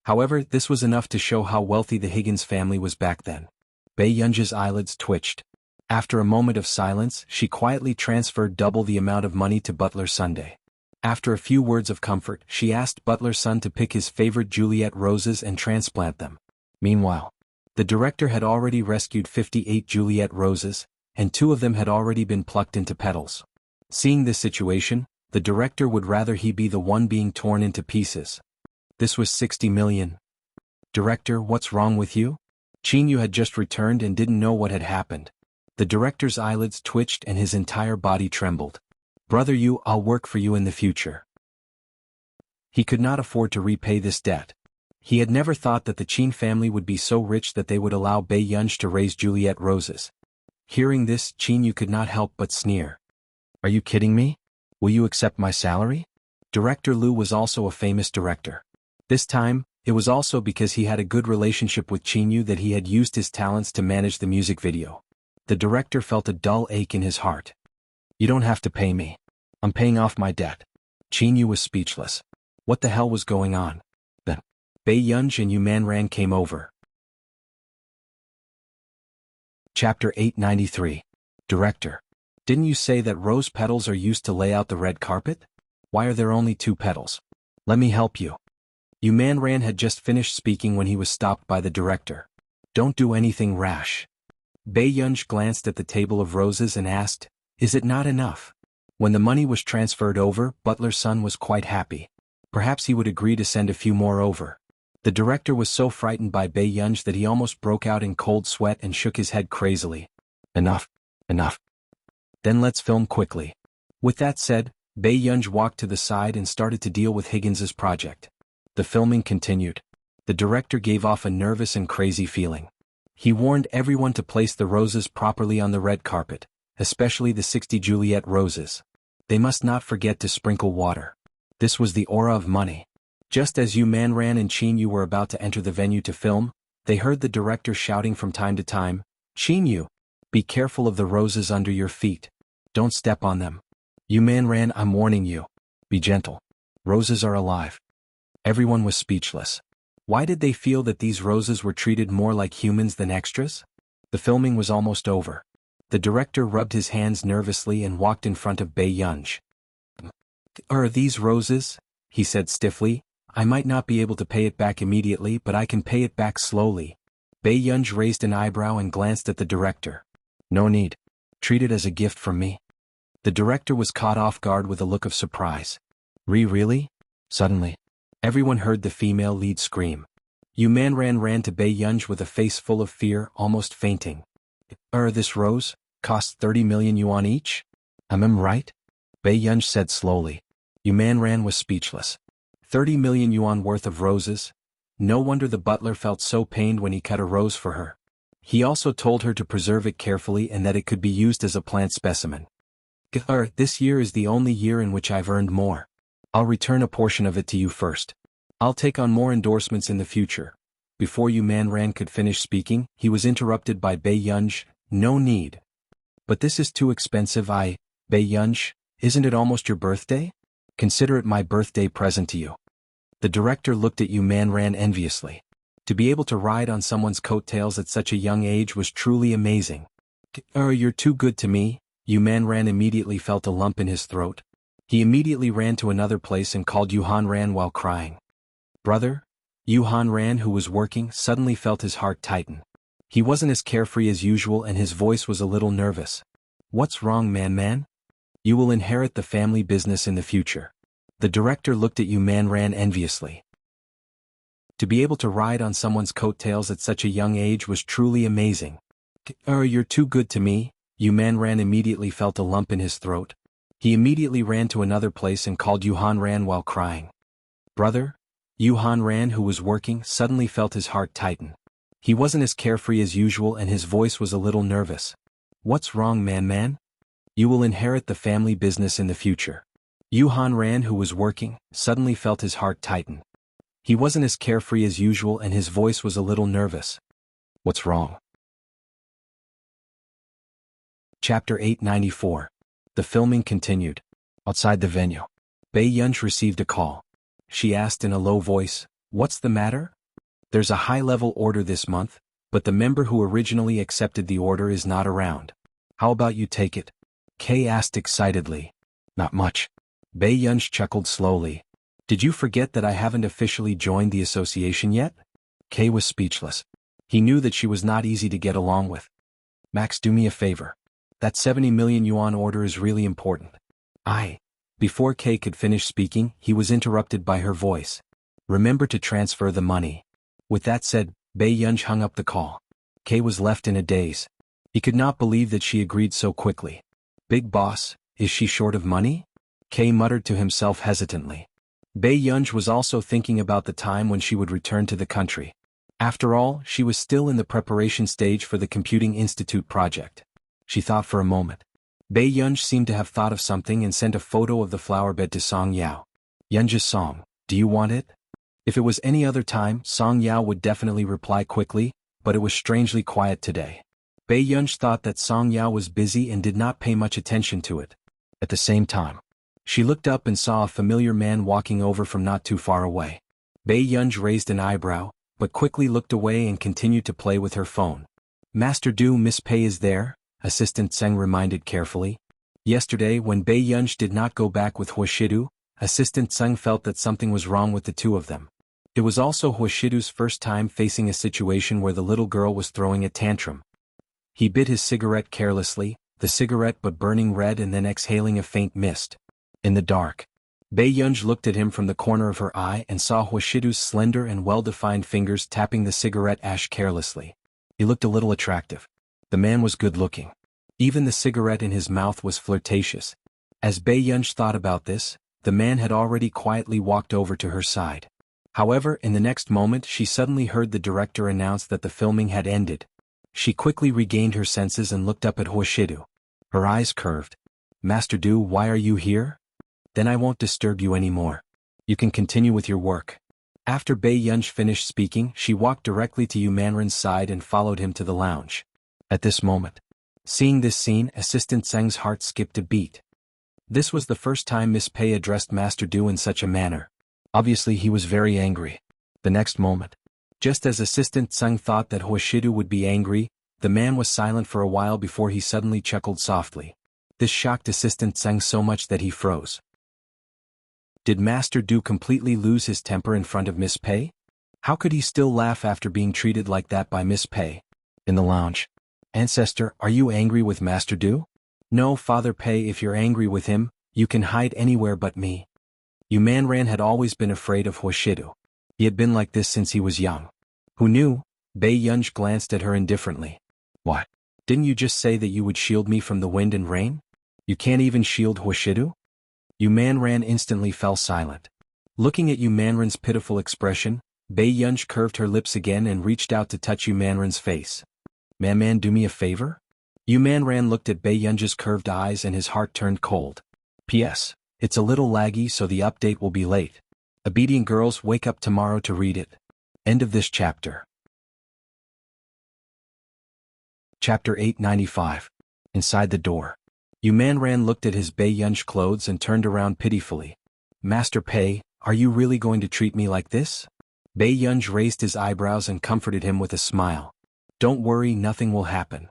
However, this was enough to show how wealthy the Higgins family was back then. Bei Yunj's eyelids twitched. After a moment of silence, she quietly transferred double the amount of money to Butler's Sunday. After a few words of comfort, she asked Butler's son to pick his favorite Juliet roses and transplant them. Meanwhile, the director had already rescued 58 Juliet roses, and 2 of them had already been plucked into petals. Seeing this situation, the director would rather he be the one being torn into pieces. This was 60 million. Director, what's wrong with you? Qin Yu had just returned and didn't know what had happened. The director's eyelids twitched and his entire body trembled. Brother Yu, I'll work for you in the future. He could not afford to repay this debt. He had never thought that the Qin family would be so rich that they would allow Bei Yunj to raise Juliet roses. Hearing this, Qin Yu could not help but sneer. Are you kidding me? Will you accept my salary? Director Liu was also a famous director. This time, it was also because he had a good relationship with Qin Yu that he had used his talents to manage the music video. The director felt a dull ache in his heart. You don't have to pay me. I'm paying off my debt. Qin Yu was speechless. What the hell was going on? Then, Bei Yunj and Yu Manran came over. Chapter 893. Director. Didn't you say that rose petals are used to lay out the red carpet? Why are there only 2 petals? Let me help you. Yu Manran had just finished speaking when he was stopped by the director. Don't do anything rash. Bei Yunj glanced at the table of roses and asked, is it not enough? When the money was transferred over, Butler's son was quite happy. Perhaps he would agree to send a few more over. The director was so frightened by Bei Yunj that he almost broke out in cold sweat and shook his head crazily. Enough. Enough. Then let's film quickly. With that said, Bei Yunj walked to the side and started to deal with Higgins's project. The filming continued. The director gave off a nervous and crazy feeling. He warned everyone to place the roses properly on the red carpet, especially the 60 Juliet roses. They must not forget to sprinkle water. This was the aura of money. Just as Yu Manran and Qin Yu were about to enter the venue to film, they heard the director shouting from time to time, Qin Yu, be careful of the roses under your feet. Don't step on them. Yu Manran, I'm warning you. Be gentle. Roses are alive. Everyone was speechless. Why did they feel that these roses were treated more like humans than extras? The filming was almost over. The director rubbed his hands nervously and walked in front of Bei Yunj. Are these roses? He said stiffly. I might not be able to pay it back immediately, but I can pay it back slowly. Bei Yunj raised an eyebrow and glanced at the director. No need. Treat it as a gift from me. The director was caught off guard with a look of surprise. Really? Suddenly, everyone heard the female lead scream. Yu Manran ran to Bei Yunj with a face full of fear, almost fainting. This rose costs 30 million yuan each? Am I right? Bei Yunj said slowly. Yu Manran was speechless. 30 million yuan worth of roses? No wonder the butler felt so pained when he cut a rose for her. He also told her to preserve it carefully and that it could be used as a plant specimen. This year is the only year in which I've earned more. I'll return a portion of it to you first. I'll take on more endorsements in the future. Before Yu Manran could finish speaking, he was interrupted by Bei Yunj. No need. But this is too expensive. Bei Yunj, isn't it almost your birthday? Consider it my birthday present to you. The director looked at Yu Manran enviously. To be able to ride on someone's coattails at such a young age was truly amazing. You're too good to me. Yu Manran immediately felt a lump in his throat. He immediately ran to another place and called Yu Hanran while crying. Brother? Yu Hanran, who was working, suddenly felt his heart tighten. He wasn't as carefree as usual and his voice was a little nervous. What's wrong, man? You will inherit the family business in the future. The director looked at Yu Manran enviously. To be able to ride on someone's coattails at such a young age was truly amazing. You're too good to me. Yu Manran immediately felt a lump in his throat. He immediately ran to another place and called Yu Hanran while crying. Brother? Yu Hanran, who was working, suddenly felt his heart tighten. He wasn't as carefree as usual and his voice was a little nervous. What's wrong, man? You will inherit the family business in the future. Yu Hanran, who was working, suddenly felt his heart tighten. He wasn't as carefree as usual and his voice was a little nervous. What's wrong? Chapter 894. The filming continued. Outside the venue, Bei Yunj received a call. She asked in a low voice, "What's the matter?" "There's a high-level order this month, but the member who originally accepted the order is not around. How about you take it?" Kay asked excitedly. "Not much." Bei Yunj chuckled slowly. "Did you forget that I haven't officially joined the association yet?" Kay was speechless. He knew that she was not easy to get along with. "Max, do me a favor. That 70 million yuan order is really important." Before Kay could finish speaking, he was interrupted by her voice. "Remember to transfer the money." With that said, Bei Yunj hung up the call. Kay was left in a daze. He could not believe that she agreed so quickly. "Big boss, is she short of money?" Kay muttered to himself hesitantly. Bei Yunj was also thinking about the time when she would return to the country. After all, she was still in the preparation stage for the Computing Institute project. She thought for a moment. Bei Yunj seemed to have thought of something and sent a photo of the flower bed to Song Yao. "Yunja's song, do you want it?" If it was any other time, Song Yao would definitely reply quickly, but it was strangely quiet today. Bei Yunj thought that Song Yao was busy and did not pay much attention to it. At the same time, she looked up and saw a familiar man walking over from not too far away. Bei Yunj raised an eyebrow, but quickly looked away and continued to play with her phone. "Master Du, Miss Pei is there?" Assistant Tseng reminded carefully. Yesterday, when Bei Yunj did not go back with Huashidu, Assistant Tseng felt that something was wrong with the two of them. It was also Huashidu's first time facing a situation where the little girl was throwing a tantrum. He bit his cigarette carelessly, the cigarette but burning red and then exhaling a faint mist. In the dark, Bei Yunj looked at him from the corner of her eye and saw Huashidu's slender and well-defined fingers tapping the cigarette ash carelessly. He looked a little attractive. The man was good-looking. Even the cigarette in his mouth was flirtatious. As Bei Yunj thought about this, the man had already quietly walked over to her side. However, in the next moment she suddenly heard the director announce that the filming had ended. She quickly regained her senses and looked up at Huashidu. Her eyes curved. "Master Du, why are you here? Then I won't disturb you anymore. You can continue with your work." After Bei Yunj finished speaking, she walked directly to Yu Manrin's side and followed him to the lounge. At this moment, seeing this scene, Assistant Zheng's heart skipped a beat. This was the first time Miss Pei addressed Master Du in such a manner. Obviously he was very angry. The next moment, just as Assistant Zheng thought that Huashidu would be angry, the man was silent for a while before he suddenly chuckled softly. This shocked Assistant Zheng so much that he froze. Did Master Du completely lose his temper in front of Miss Pei? How could he still laugh after being treated like that by Miss Pei? In the lounge. "Ancestor, are you angry with Master Du?" "No, Father Pei, if you're angry with him, you can hide anywhere but me." Yu Manran had always been afraid of Huashidu. He had been like this since he was young. Who knew? Bei Yunj glanced at her indifferently. "What? Didn't you just say that you would shield me from the wind and rain? You can't even shield Huashidu?" Yu Manran instantly fell silent. Looking at Yu Manran's pitiful expression, Bei Yunj curved her lips again and reached out to touch Yu Manran's face. Man, do me a favor?" Yu Manran looked at Bei Yunj's curved eyes and his heart turned cold. "P.S. It's a little laggy, so the update will be late. Obedient girls, wake up tomorrow to read it." End of this chapter. Chapter 895. Inside the door. Yu Manran looked at his Bei Yunj clothes and turned around pitifully. "Master Pei, are you really going to treat me like this?" Bei Yunj raised his eyebrows and comforted him with a smile. "Don't worry, nothing will happen.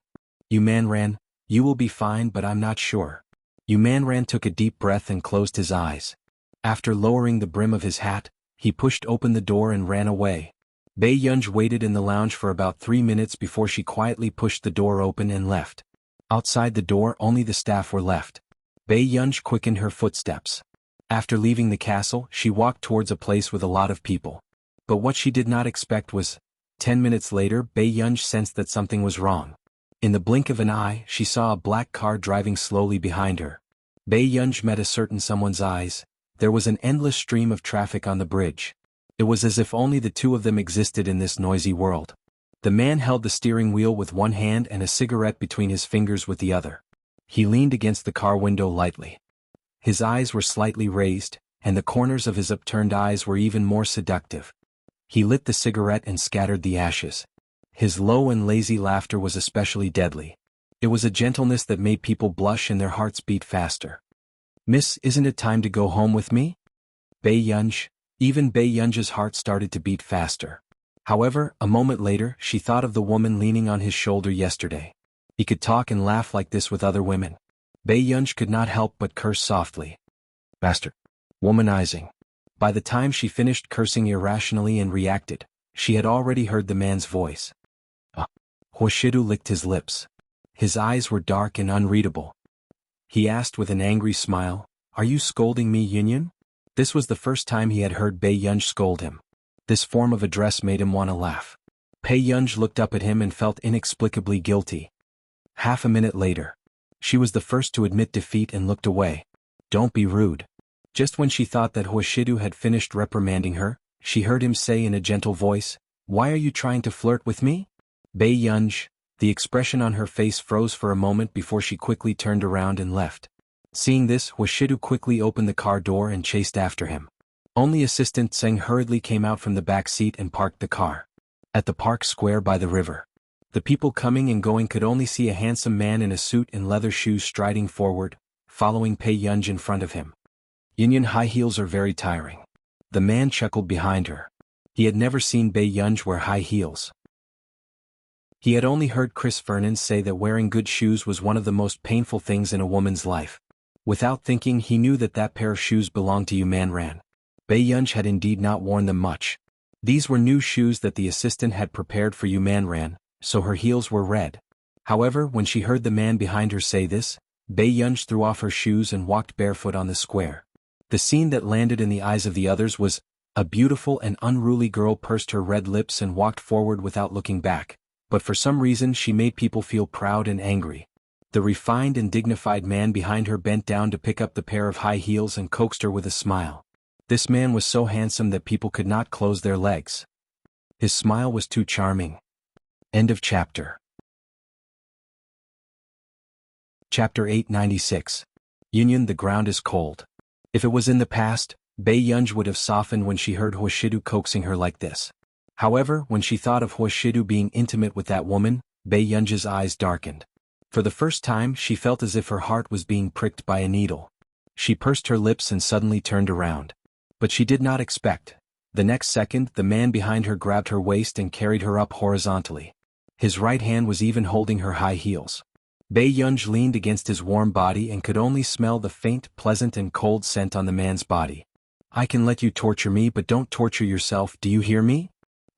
Yu Manran, you will be fine, but I'm not sure." Yu Manran took a deep breath and closed his eyes. After lowering the brim of his hat, he pushed open the door and ran away. Bei Yunj waited in the lounge for about 3 minutes before she quietly pushed the door open and left. Outside the door, only the staff were left. Bei Yunj quickened her footsteps. After leaving the castle, she walked towards a place with a lot of people. But what she did not expect was, 10 minutes later, Bei Yunj sensed that something was wrong. In the blink of an eye, she saw a black car driving slowly behind her. Bei Yunj met a certain someone's eyes. There was an endless stream of traffic on the bridge. It was as if only the two of them existed in this noisy world. The man held the steering wheel with one hand and a cigarette between his fingers with the other. He leaned against the car window lightly. His eyes were slightly raised, and the corners of his upturned eyes were even more seductive. He lit the cigarette and scattered the ashes. His low and lazy laughter was especially deadly. It was a gentleness that made people blush and their hearts beat faster. "Miss, isn't it time to go home with me?" Bei Yunj. Even Bei Yunj's heart started to beat faster. However, a moment later, she thought of the woman leaning on his shoulder yesterday. He could talk and laugh like this with other women. Bei Yunj could not help but curse softly. "Master." Womanizing. By the time she finished cursing irrationally and reacted, she had already heard the man's voice. Huashidu licked his lips. His eyes were dark and unreadable. He asked with an angry smile, "Are you scolding me, Yunyan?" This was the first time he had heard Bei Yunj scold him. This form of address made him want to laugh. Bei Yunj looked up at him and felt inexplicably guilty. Half a minute later, she was the first to admit defeat and looked away. "Don't be rude." Just when she thought that Huashidu had finished reprimanding her, she heard him say in a gentle voice, "Why are you trying to flirt with me?" Bei Yunj. The expression on her face froze for a moment before she quickly turned around and left. Seeing this, Huashidu quickly opened the car door and chased after him. Only Assistant Zheng hurriedly came out from the back seat and parked the car. At the park square by the river, the people coming and going could only see a handsome man in a suit and leather shoes striding forward, following Bei Yunj in front of him. "Yunyan, high heels are very tiring." The man chuckled behind her. He had never seen Bei Yunj wear high heels. He had only heard Chris Vernon say that wearing good shoes was one of the most painful things in a woman's life. Without thinking, he knew that that pair of shoes belonged to Yu Manran. Bei Yunj had indeed not worn them much. These were new shoes that the assistant had prepared for Yu Manran, so her heels were red. However, when she heard the man behind her say this, Bei Yunj threw off her shoes and walked barefoot on the square. The scene that landed in the eyes of the others was, a beautiful and unruly girl pursed her red lips and walked forward without looking back, but for some reason she made people feel proud and angry. The refined and dignified man behind her bent down to pick up the pair of high heels and coaxed her with a smile. This man was so handsome that people could not close their legs. His smile was too charming. End of chapter. Chapter 896. Yunyan, the ground is cold. If it was in the past, Bei Yunj would have softened when she heard Huashidu coaxing her like this. However, when she thought of Huashidu being intimate with that woman, Bei Yunj's eyes darkened. For the first time she felt as if her heart was being pricked by a needle. She pursed her lips and suddenly turned around. But she did not expect. The next second, the man behind her grabbed her waist and carried her up horizontally. His right hand was even holding her high heels. Bei Yunj leaned against his warm body and could only smell the faint, pleasant and cold scent on the man's body. I can let you torture me, but don't torture yourself, do you hear me?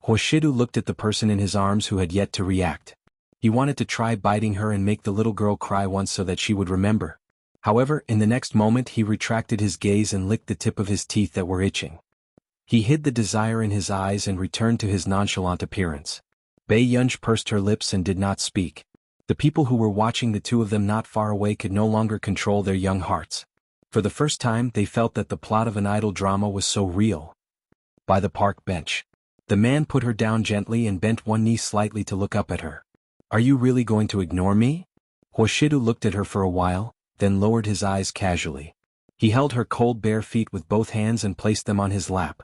Huashidu looked at the person in his arms who had yet to react. He wanted to try biting her and make the little girl cry once so that she would remember. However, in the next moment he retracted his gaze and licked the tip of his teeth that were itching. He hid the desire in his eyes and returned to his nonchalant appearance. Bei Yunj pursed her lips and did not speak. The people who were watching the two of them not far away could no longer control their young hearts. For the first time they felt that the plot of an idle drama was so real. By the park bench. The man put her down gently and bent one knee slightly to look up at her. Are you really going to ignore me? Huashidu looked at her for a while, then lowered his eyes casually. He held her cold bare feet with both hands and placed them on his lap.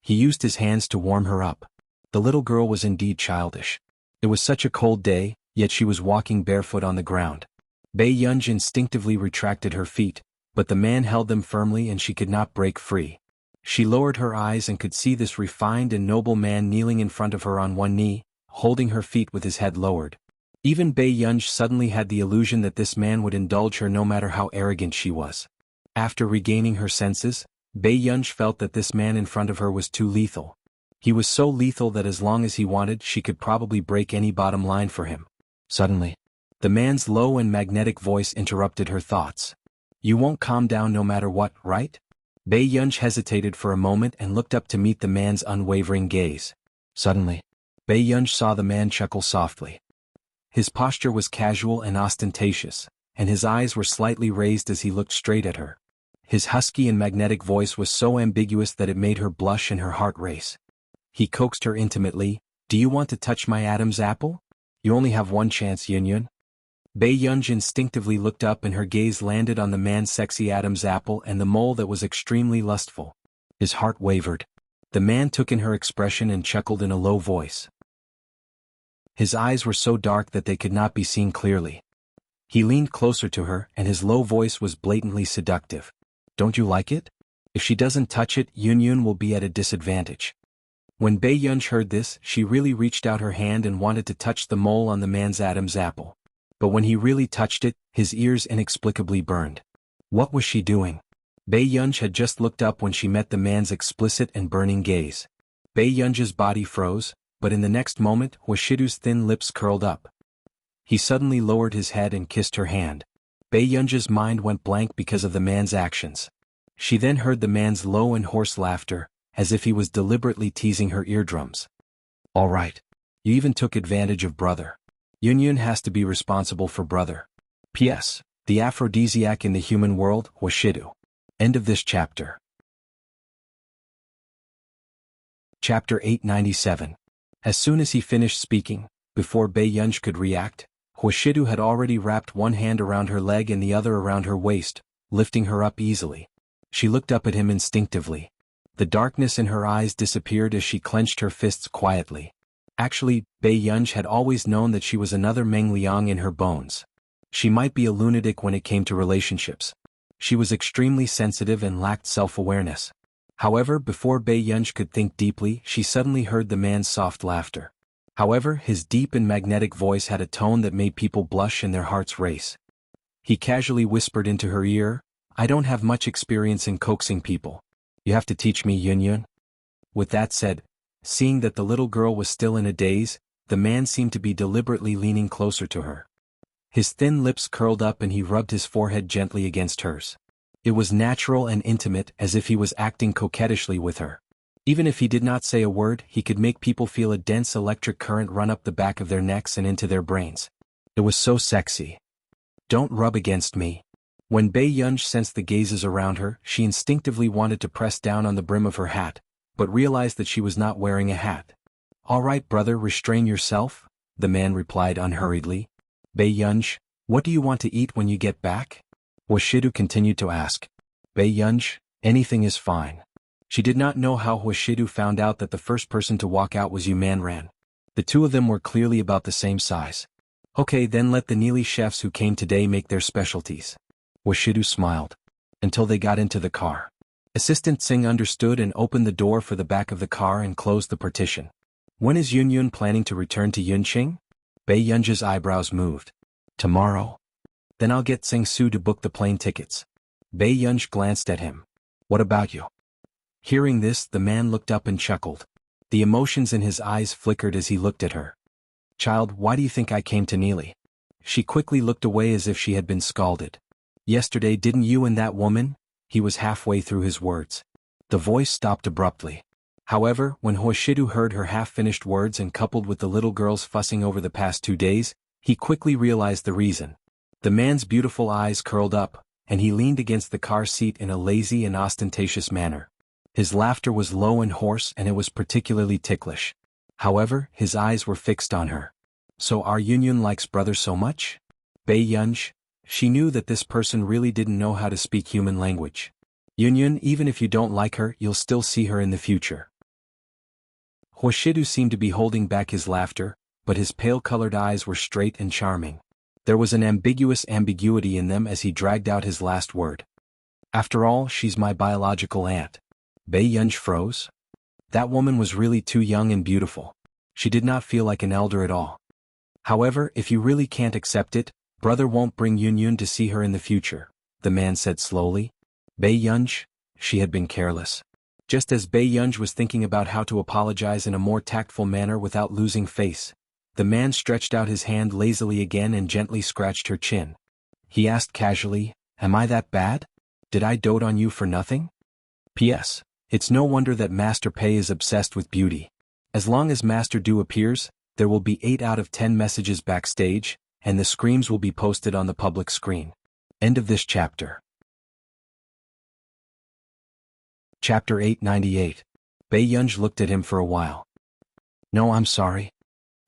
He used his hands to warm her up. The little girl was indeed childish. It was such a cold day, yet she was walking barefoot on the ground. Bei Yunj instinctively retracted her feet, but the man held them firmly and she could not break free. She lowered her eyes and could see this refined and noble man kneeling in front of her on one knee, holding her feet with his head lowered. Even Bei Yunj suddenly had the illusion that this man would indulge her no matter how arrogant she was. After regaining her senses, Bei Yunj felt that this man in front of her was too lethal. He was so lethal that as long as he wanted she could probably break any bottom line for him. Suddenly, the man's low and magnetic voice interrupted her thoughts. You won't calm down no matter what, right? Bei Yunj hesitated for a moment and looked up to meet the man's unwavering gaze. Suddenly, Bei Yunj saw the man chuckle softly. His posture was casual and ostentatious, and his eyes were slightly raised as he looked straight at her. His husky and magnetic voice was so ambiguous that it made her blush and her heart race. He coaxed her intimately, Do you want to touch my Adam's apple? You only have one chance, Yunyun. Bei Yunj instinctively looked up and her gaze landed on the man's sexy Adam's apple and the mole that was extremely lustful. His heart wavered. The man took in her expression and chuckled in a low voice. His eyes were so dark that they could not be seen clearly. He leaned closer to her and his low voice was blatantly seductive. Don't you like it? If she doesn't touch it, Yunyun will be at a disadvantage. When Bei Yunj heard this, she really reached out her hand and wanted to touch the mole on the man's Adam's apple. But when he really touched it, his ears inexplicably burned. What was she doing? Bei Yunj had just looked up when she met the man's explicit and burning gaze. Bei Yunj's body froze, but in the next moment, Huashidu's thin lips curled up. He suddenly lowered his head and kissed her hand. Bei Yunj's mind went blank because of the man's actions. She then heard the man's low and hoarse laughter, as if he was deliberately teasing her eardrums. All right. You even took advantage of brother. Yunyun has to be responsible for brother. P.S. The aphrodisiac in the human world, Huashidu. End of this chapter. Chapter 897. As soon as he finished speaking, before Bei Yunj could react, Huashidu had already wrapped one hand around her leg and the other around her waist, lifting her up easily. She looked up at him instinctively. The darkness in her eyes disappeared as she clenched her fists quietly. Actually, Bei Yunj had always known that she was another Meng Liang in her bones. She might be a lunatic when it came to relationships. She was extremely sensitive and lacked self-awareness. However, before Bei Yunj could think deeply, she suddenly heard the man's soft laughter. However, his deep and magnetic voice had a tone that made people blush and their hearts race. He casually whispered into her ear, I don't have much experience in coaxing people. You have to teach me, Yunyun. With that said, Seeing that the little girl was still in a daze, the man seemed to be deliberately leaning closer to her. His thin lips curled up and he rubbed his forehead gently against hers. It was natural and intimate, as if he was acting coquettishly with her. Even if he did not say a word, he could make people feel a dense electric current run up the back of their necks and into their brains. It was so sexy. Don't rub against me. When Bei Yunj sensed the gazes around her, she instinctively wanted to press down on the brim of her hat, but realized that she was not wearing a hat. All right, brother, restrain yourself, the man replied unhurriedly. Bei Yunj, what do you want to eat when you get back? Huashidu continued to ask. Bei Yunj, anything is fine. She did not know how Huashidu found out that the first person to walk out was Yu Manran. The two of them were clearly about the same size. Okay, then let the Neely chefs who came today make their specialties. Huashidu smiled. Until they got into the car. Assistant Singh understood and opened the door for the back of the car and closed the partition. When is Yun planning to return to Yunqing? Bei Yunj's eyebrows moved. Tomorrow. Then I'll get Sing Su to book the plane tickets. Bei Yunj glanced at him. What about you? Hearing this, the man looked up and chuckled. The emotions in his eyes flickered as he looked at her. Child, why do you think I came to Neely? She quickly looked away as if she had been scalded. Yesterday, didn't you and that woman? He was halfway through his words. The voice stopped abruptly. However, when Huashidu heard her half-finished words and coupled with the little girl's fussing over the past 2 days, he quickly realized the reason. The man's beautiful eyes curled up, and he leaned against the car seat in a lazy and ostentatious manner. His laughter was low and hoarse, and it was particularly ticklish. However, his eyes were fixed on her. So our Yun likes brother so much? Bei Yunj, she knew that this person really didn't know how to speak human language. Yun, even if you don't like her, you'll still see her in the future. Huashidu seemed to be holding back his laughter, but his pale-colored eyes were straight and charming. There was an ambiguous ambiguity in them as he dragged out his last word. After all, she's my biological aunt. Bei Yunj froze. That woman was really too young and beautiful. She did not feel like an elder at all. However, if you really can't accept it, brother won't bring Yun to see her in the future, the man said slowly. Bei Yunj, she had been careless. Just as Bei Yunj was thinking about how to apologize in a more tactful manner without losing face, the man stretched out his hand lazily again and gently scratched her chin. He asked casually, Am I that bad? Did I dote on you for nothing? P.S. It's no wonder that Master Pei is obsessed with beauty. As long as Master Du appears, there will be 8 out of 10 messages backstage, and the screams will be posted on the public screen. End of this chapter. Chapter 898. Bei Yunj looked at him for a while. No, I'm sorry.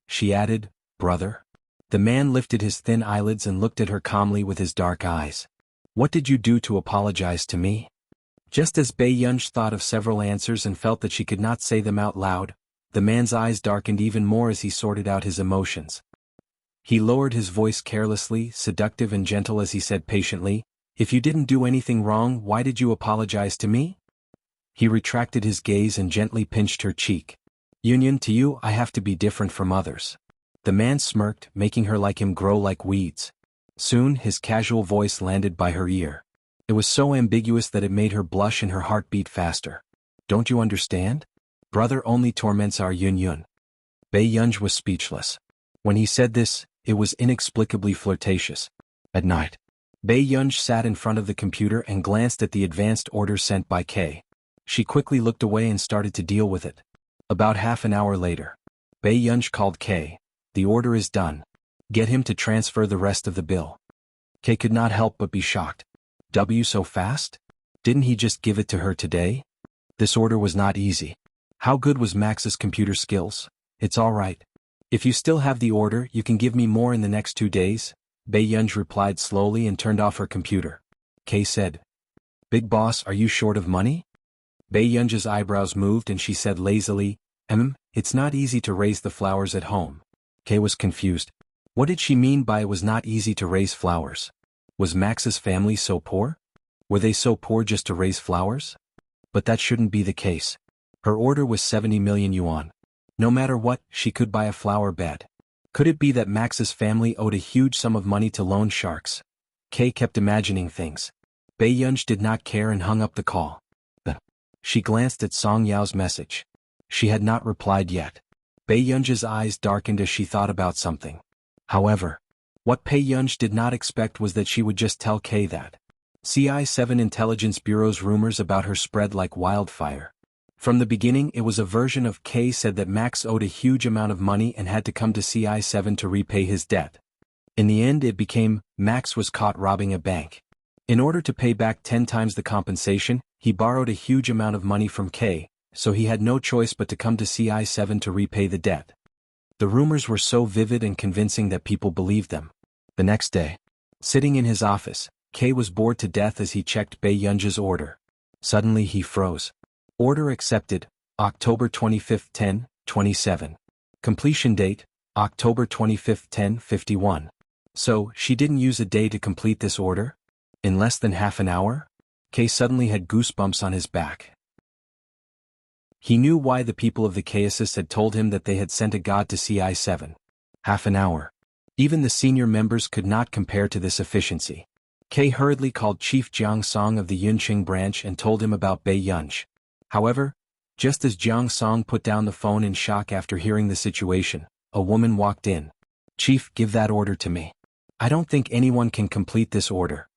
She added, brother. The man lifted his thin eyelids and looked at her calmly with his dark eyes. What did you do to apologize to me? Just as Bei Yunj thought of several answers and felt that she could not say them out loud, the man's eyes darkened even more as he sorted out his emotions. He lowered his voice carelessly, seductive and gentle as he said patiently, If you didn't do anything wrong, why did you apologize to me? He retracted his gaze and gently pinched her cheek. Yun, to you I have to be different from others. The man smirked, making her like him grow like weeds. Soon his casual voice landed by her ear. It was so ambiguous that it made her blush and her heart beat faster. Don't you understand? Brother only torments our Yun. Bei Yunj was speechless. When he said this, it was inexplicably flirtatious. At night, Bei Yunj sat in front of the computer and glanced at the advanced order sent by K. She quickly looked away and started to deal with it. About half an hour later, Bei Yunj called K. The order is done. Get him to transfer the rest of the bill. K could not help but be shocked. So fast? Didn't he just give it to her today? This order was not easy. How good was Max's computer skills? It's all right. If you still have the order, you can give me more in the next 2 days, Bei Yunj replied slowly and turned off her computer. Kay said, Big boss, are you short of money? Bei Yunj's eyebrows moved and she said lazily, It's not easy to raise the flowers at home. Kay was confused. What did she mean by it was not easy to raise flowers? Was Max's family so poor? Were they so poor just to raise flowers? But that shouldn't be the case. Her order was 70 million yuan. No matter what, she could buy a flower bed. Could it be that Max's family owed a huge sum of money to loan sharks? Kay kept imagining things. Bei Yunj did not care and hung up the call. She glanced at Song Yao's message. She had not replied yet. Bei Yunj's eyes darkened as she thought about something. However, what Bei Yunj did not expect was that she would just tell Kay that. CI7 Intelligence Bureau's rumors about her spread like wildfire. From the beginning, it was a version of Kay said that Max owed a huge amount of money and had to come to CI7 to repay his debt. In the end, it became, Max was caught robbing a bank. In order to pay back 10 times the compensation, he borrowed a huge amount of money from Kay, so he had no choice but to come to CI7 to repay the debt. The rumors were so vivid and convincing that people believed them. The next day, sitting in his office, Kay was bored to death as he checked Bei Yunj's order. Suddenly he froze. Order accepted, October 25, 10:27. Completion date, October 25, 10:51. So, she didn't use a day to complete this order? In less than half an hour? Kay suddenly had goosebumps on his back. He knew why the people of the Chaosis had told him that they had sent a god to CI7. Half an hour. Even the senior members could not compare to this efficiency. Kay hurriedly called Chief Jiang Song of the Yunqing branch and told him about Bei Yunj. However, just as Jiang Song put down the phone in shock after hearing the situation, a woman walked in. "Chief, give that order to me. I don't think anyone can complete this order."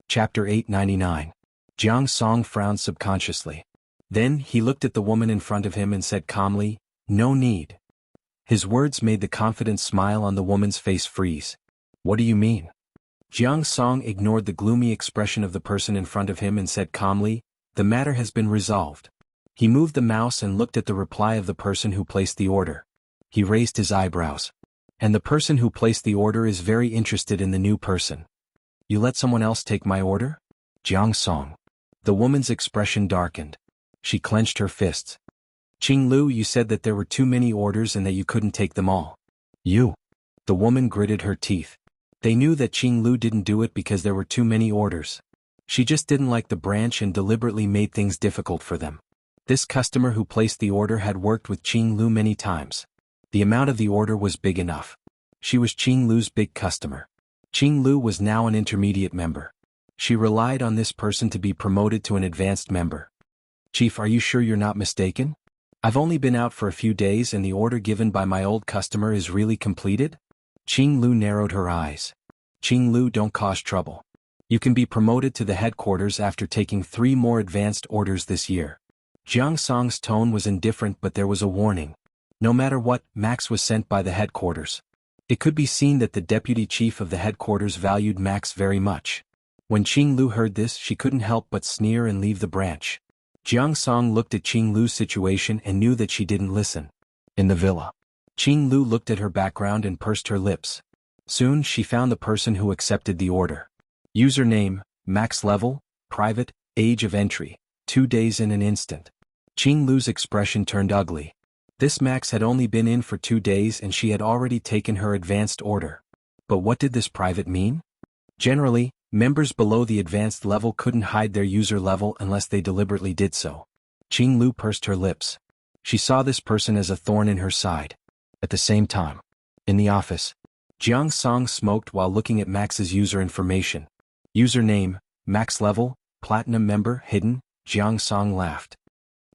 Chapter 899. Jiang Song frowned subconsciously. Then he looked at the woman in front of him and said calmly, "No need." His words made the confident smile on the woman's face freeze. "What do you mean?" Jiang Song ignored the gloomy expression of the person in front of him and said calmly, "The matter has been resolved." He moved the mouse and looked at the reply of the person who placed the order. He raised his eyebrows. "And the person who placed the order is very interested in the new person. You let someone else take my order?" Jiang Song. The woman's expression darkened. She clenched her fists. "Qing Lu, you said that there were too many orders and that you couldn't take them all." "You." The woman gritted her teeth. They knew that Qing Lu didn't do it because there were too many orders. She just didn't like the branch and deliberately made things difficult for them. This customer who placed the order had worked with Qing Lu many times. The amount of the order was big enough. She was Qing Lu's big customer. Qing Lu was now an intermediate member. She relied on this person to be promoted to an advanced member. "Chief, are you sure you're not mistaken? I've only been out for a few days and the order given by my old customer is really completed?" Qing Lu narrowed her eyes. "Qing Lu, don't cause trouble. You can be promoted to the headquarters after taking 3 more advanced orders this year." Jiang Song's tone was indifferent, but there was a warning. No matter what, Max was sent by the headquarters. It could be seen that the deputy chief of the headquarters valued Max very much. When Qing Lu heard this, she couldn't help but sneer and leave the branch. Jiang Song looked at Qing Lu's situation and knew that she didn't listen. In the villa, Qing Lu looked at her background and pursed her lips. Soon she found the person who accepted the order. Username, max level, private, age of entry, 2 days in an instant. Qing Lu's expression turned ugly. This Max had only been in for 2 days and she had already taken her advanced order. But what did this private mean? Generally, members below the advanced level couldn't hide their user level unless they deliberately did so. Qing Lu pursed her lips. She saw this person as a thorn in her side. At the same time, in the office, Jiang Song smoked while looking at Max's user information. Username, max level, platinum member, hidden. Jiang Song laughed.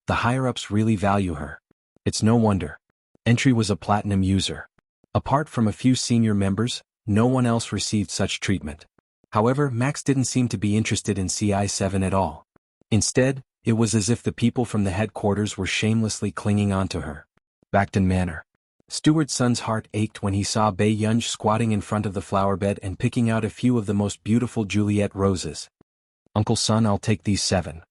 The higher-ups really value her. It's no wonder. Entry was a platinum user. Apart from a few senior members, no one else received such treatment. However, Max didn't seem to be interested in CI7 at all. Instead, it was as if the people from the headquarters were shamelessly clinging on to her. Backton Manor. Stewart Sun's heart ached when he saw Bei Yunj squatting in front of the flower bed and picking out a few of the most beautiful Juliet roses. "Uncle Sun, I'll take these 7.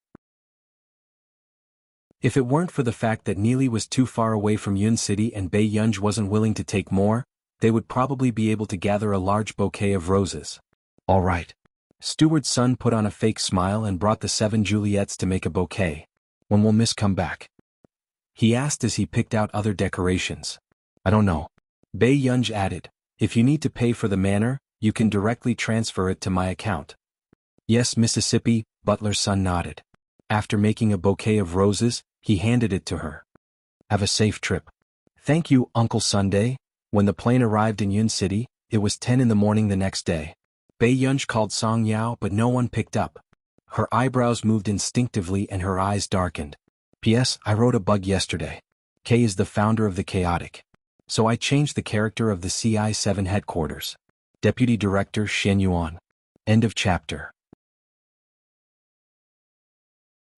If it weren't for the fact that Neely was too far away from Yun City and Bei Yunj wasn't willing to take more, they would probably be able to gather a large bouquet of roses. "All right." Steward's son put on a fake smile and brought the 7 Juliets to make a bouquet. "When will Miss come back?" he asked as he picked out other decorations. "I don't know." Bei Yunj added, "If you need to pay for the manor, you can directly transfer it to my account." "Yes, Mississippi," Butler's son nodded. After making a bouquet of roses, he handed it to her. "Have a safe trip." "Thank you, Uncle Sunday." When the plane arrived in Yun City, it was 10 in the morning the next day. Bei Yunj called Song Yao but no one picked up. Her eyebrows moved instinctively and her eyes darkened. P.S. I wrote a bug yesterday. K is the founder of the chaotic. So I changed the character of the CI7 headquarters. Deputy Director Shen Yuan. End of chapter.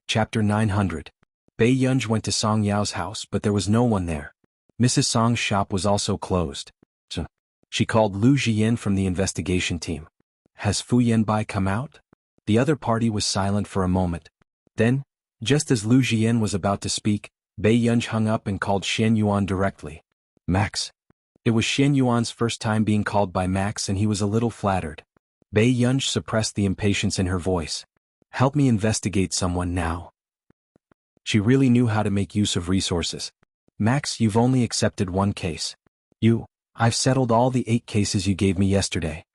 Chapter 900. Bei Yunj went to Song Yao's house but there was no one there. Mrs. Song's shop was also closed. She called Lu Jian from the investigation team. Has Fu Yanbai come out? The other party was silent for a moment. Then, just as Lu Jian was about to speak, Bei Yunj hung up and called Shen Yuan directly. Max. It was Shen Yuan's first time being called by Max and he was a little flattered. Bei Yunj suppressed the impatience in her voice. Help me investigate someone now. She really knew how to make use of resources. Max, you've only accepted one case. I've settled all the 8 cases you gave me yesterday.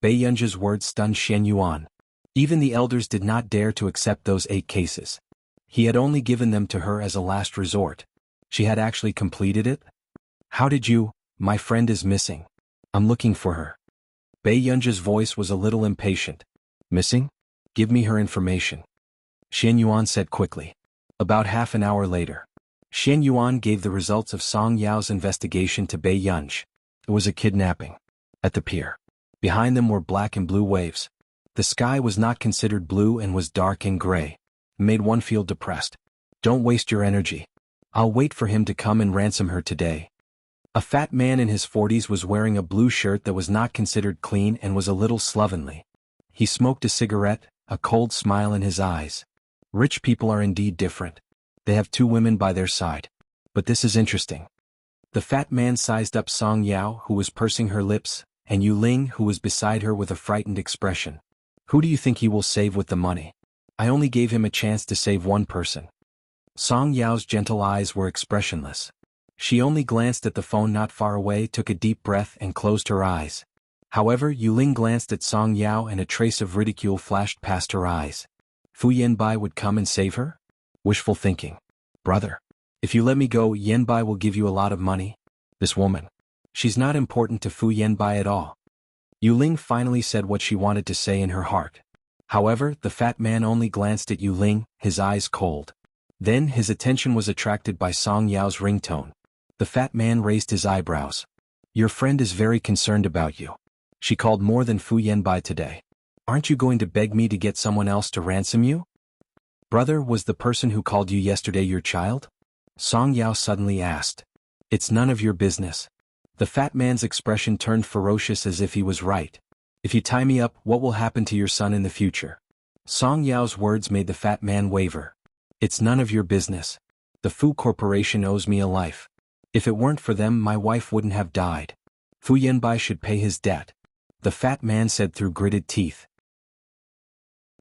Bei Yunj's words stunned Shen Yuan. Even the elders did not dare to accept those 8 cases. He had only given them to her as a last resort. She had actually completed it? How did you? My friend is missing. I'm looking for her. Bei Yunj's voice was a little impatient. Missing? Give me her information. Shen Yuan said quickly. About half an hour later. Shen Yuan gave the results of Song Yao's investigation to Bei Yunj. It was a kidnapping. At the pier. Behind them were black and blue waves. The sky was not considered blue and was dark and gray. It made one feel depressed. Don't waste your energy. I'll wait for him to come and ransom her today. A fat man in his 40s was wearing a blue shirt that was not considered clean and was a little slovenly. He smoked a cigarette, a cold smile in his eyes. Rich people are indeed different. They have 2 women by their side. But this is interesting. The fat man sized up Song Yao, who was pursing her lips, and Yu Ling, who was beside her with a frightened expression. Who do you think he will save with the money? I only gave him a chance to save one person. Song Yao's gentle eyes were expressionless. She only glanced at the phone not far away, took a deep breath and closed her eyes. However, Yu Ling glanced at Song Yao and a trace of ridicule flashed past her eyes. Fu Yanbai would come and save her? Wishful thinking. Brother. If you let me go, Yanbai will give you a lot of money. This woman. She's not important to Fu Yanbai at all. Yu Ling finally said what she wanted to say in her heart. However, the fat man only glanced at Yu Ling, his eyes cold. Then his attention was attracted by Song Yao's ringtone. The fat man raised his eyebrows. Your friend is very concerned about you. She called more than Fu Yanbai today. Aren't you going to beg me to get someone else to ransom you? Brother, was the person who called you yesterday your child? Song Yao suddenly asked. It's none of your business. The fat man's expression turned ferocious as if he was right. If you tie me up, what will happen to your son in the future? Song Yao's words made the fat man waver. It's none of your business. The Fu Corporation owes me a life. If it weren't for them, my wife wouldn't have died. Fu Yanbai should pay his debt. The fat man said through gritted teeth.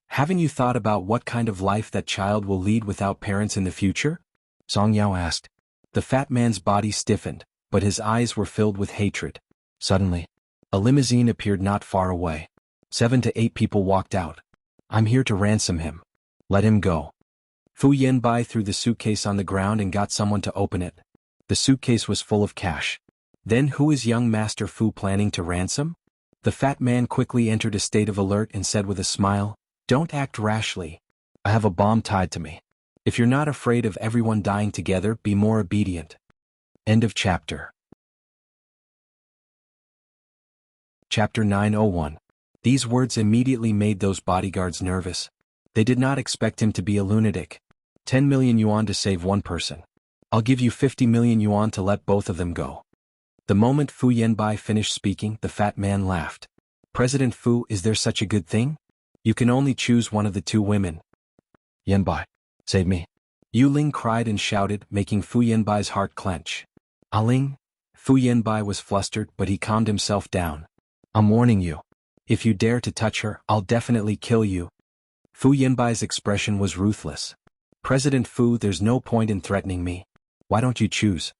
Haven't you thought about what kind of life that child will lead without parents in the future? Song Yao asked. The fat man's body stiffened, but his eyes were filled with hatred. Suddenly, a limousine appeared not far away. 7 to 8 people walked out. I'm here to ransom him. Let him go. Fu Yanbai threw the suitcase on the ground and got someone to open it. The suitcase was full of cash. Then who is young Master Fu planning to ransom? The fat man quickly entered a state of alert and said with a smile, Don't act rashly. I have a bomb tied to me. If you're not afraid of everyone dying together, be more obedient. End of chapter. Chapter 901. These words immediately made those bodyguards nervous. They did not expect him to be a lunatic. 10 million yuan to save one person. I'll give you 50 million yuan to let both of them go. The moment Fu Yanbai finished speaking, the fat man laughed. President Fu, is there such a good thing? You can only choose one of the 2 women. Yanbai, save me. Yu Ling cried and shouted, making Fu Yanbai's heart clench. Ling? Fu Yanbai was flustered, but he calmed himself down. I'm warning you. If you dare to touch her, I'll definitely kill you. Fu Yanbai's expression was ruthless. President Fu, there's no point in threatening me. Why don't you choose?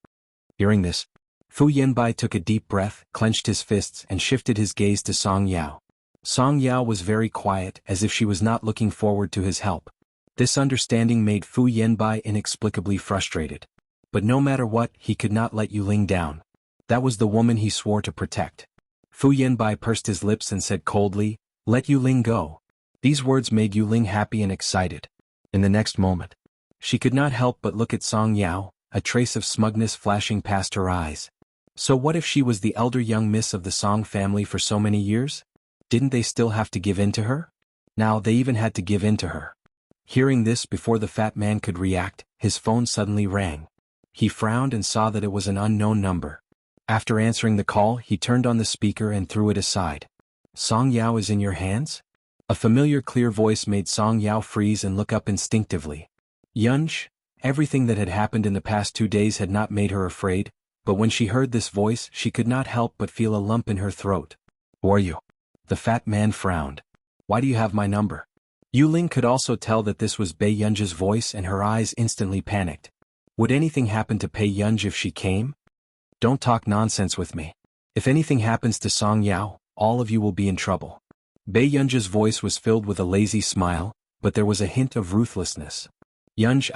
Hearing this, Fu Yanbai took a deep breath, clenched his fists and shifted his gaze to Song Yao. Song Yao was very quiet, as if she was not looking forward to his help. This understanding made Fu Yanbai inexplicably frustrated. But no matter what, he could not let Yu Ling down. That was the woman he swore to protect. Fu Yanbai pursed his lips and said coldly, Let Yu Ling go. These words made Yu Ling happy and excited. In the next moment, she could not help but look at Song Yao, a trace of smugness flashing past her eyes. So what if she was the elder young miss of the Song family for so many years? Didn't they still have to give in to her? Now they even had to give in to her. Hearing this before the fat man could react, his phone suddenly rang. He frowned and saw that it was an unknown number. After answering the call, he turned on the speaker and threw it aside. Song Yao is in your hands? A familiar clear voice made Song Yao freeze and look up instinctively. Yunj, everything that had happened in the past 2 days had not made her afraid, but when she heard this voice she could not help but feel a lump in her throat. Who are you? The fat man frowned. Why do you have my number? Yu Ling could also tell that this was Bei Yunj's voice and her eyes instantly panicked. Would anything happen to Bei Yunj if she came? Don't talk nonsense with me. If anything happens to Song Yao, all of you will be in trouble. Bei Yunj's voice was filled with a lazy smile, but there was a hint of ruthlessness. Yunj,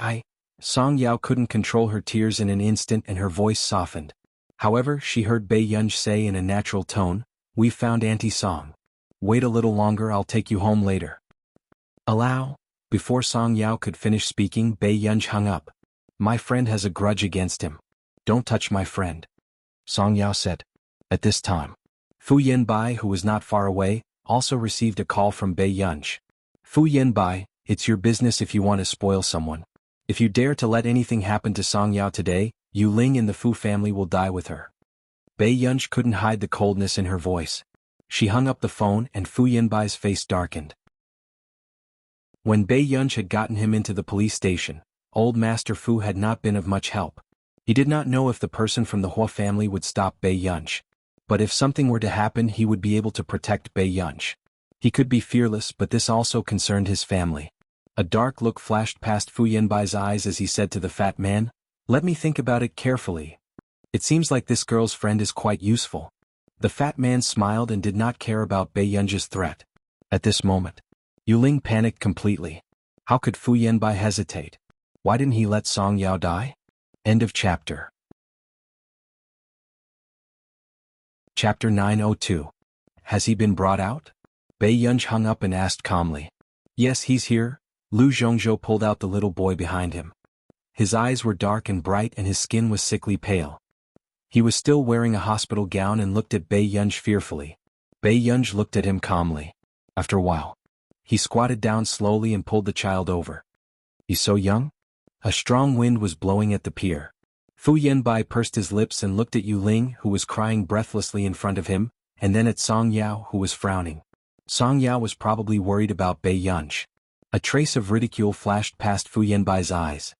Song Yao couldn't control her tears in an instant and her voice softened. However, she heard Bei Yunj say in a natural tone, "We've found Auntie Song. Wait a little longer, I'll take you home later." Allow? Before Song Yao could finish speaking, Bei Yunj hung up. My friend has a grudge against him. Don't touch my friend, Song Yao said. At this time, Fu Yanbai, who was not far away, also received a call from Bei Yunj. Fu Yanbai, it's your business if you want to spoil someone. If you dare to let anything happen to Song Yao today, Yu Ling and the Fu family will die with her. Bei Yunj couldn't hide the coldness in her voice. She hung up the phone and Fu Yanbai's face darkened. When Bei Yunj had gotten him into the police station, old Master Fu had not been of much help. He did not know if the person from the Hua family would stop Bei Yunj. But if something were to happen, he would be able to protect Bei Yunj. He could be fearless, but this also concerned his family. A dark look flashed past Fu Yanbai's eyes as he said to the fat man, "Let me think about it carefully. It seems like this girl's friend is quite useful." The fat man smiled and did not care about Bei Yunj's threat. At this moment, Yu Ling panicked completely. How could Fu Yanbai hesitate? Why didn't he let Song Yao die? End of chapter. Chapter 902. Has he been brought out? Bei Yunj hung up and asked calmly. Yes, he's here. Lu Zhongzhou pulled out the little boy behind him. His eyes were dark and bright and his skin was sickly pale. He was still wearing a hospital gown and looked at Bei Yunj fearfully. Bei Yunj looked at him calmly. After a while, he squatted down slowly and pulled the child over. He's so young? A strong wind was blowing at the pier. Fu Yanbai pursed his lips and looked at Yu Ling, who was crying breathlessly in front of him, and then at Song Yao, who was frowning. Song Yao was probably worried about Bei Yunj. A trace of ridicule flashed past Fu Yanbai's eyes.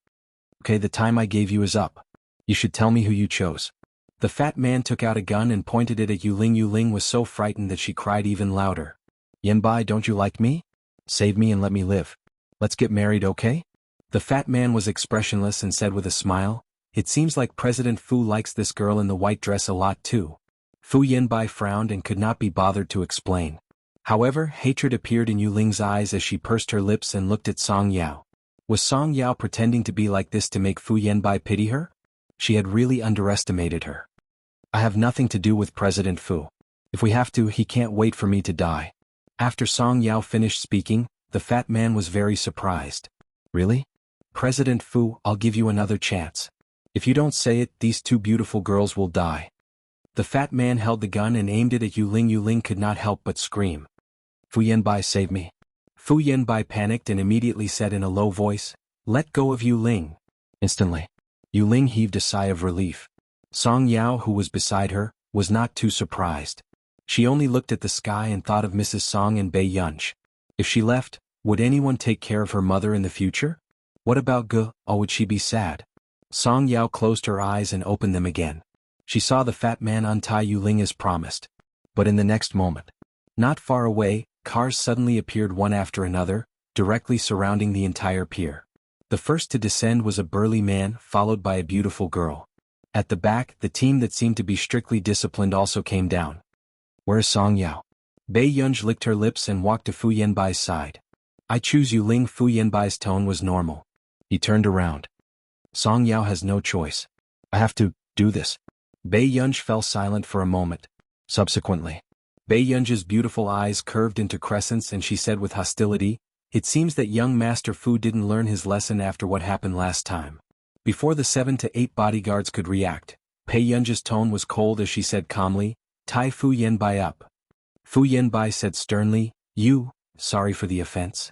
Okay, the time I gave you is up. You should tell me who you chose. The fat man took out a gun and pointed it at Yu Ling. Yu Ling was so frightened that she cried even louder. Yanbai, don't you like me? Save me and let me live. Let's get married, okay? The fat man was expressionless and said with a smile, It seems like President Fu likes this girl in the white dress a lot too. Fu Yanbai frowned and could not be bothered to explain. However, hatred appeared in Yu Ling's eyes as she pursed her lips and looked at Song Yao. Was Song Yao pretending to be like this to make Fu Yanbai pity her? She had really underestimated her. I have nothing to do with President Fu. If we have to, he can't wait for me to die. After Song Yao finished speaking, the fat man was very surprised. Really? President Fu, I'll give you another chance. If you don't say it, these two beautiful girls will die. The fat man held the gun and aimed it at Yu Ling. Yu Ling could not help but scream. Fu Yanbai, save me. Fu Yanbai panicked and immediately said in a low voice, Let go of Yu Ling. Instantly, Yu Ling heaved a sigh of relief. Song Yao, who was beside her, was not too surprised. She only looked at the sky and thought of Mrs. Song and Bei Yunj. If she left, would anyone take care of her mother in the future? What about Ge, or would she be sad? Song Yao closed her eyes and opened them again. She saw the fat man untie Yu Ling as promised. But in the next moment, not far away, cars suddenly appeared one after another, directly surrounding the entire pier. The first to descend was a burly man, followed by a beautiful girl. At the back, the team that seemed to be strictly disciplined also came down. Where's Song Yao? Bei Yunj licked her lips and walked to Fu Yanbai's side. I choose Yu Ling. Fu Yanbai's tone was normal. He turned around. Song Yao has no choice. I have to do this. Bei Yunj fell silent for a moment. Subsequently, Bei Yunji's beautiful eyes curved into crescents and she said with hostility, "It seems that young Master Fu didn't learn his lesson after what happened last time." Before the 7 to 8 bodyguards could react, Bei Yunji's tone was cold as she said calmly, "Tie Fu Yanbai up." Fu Yanbai said sternly, Sorry for the offense."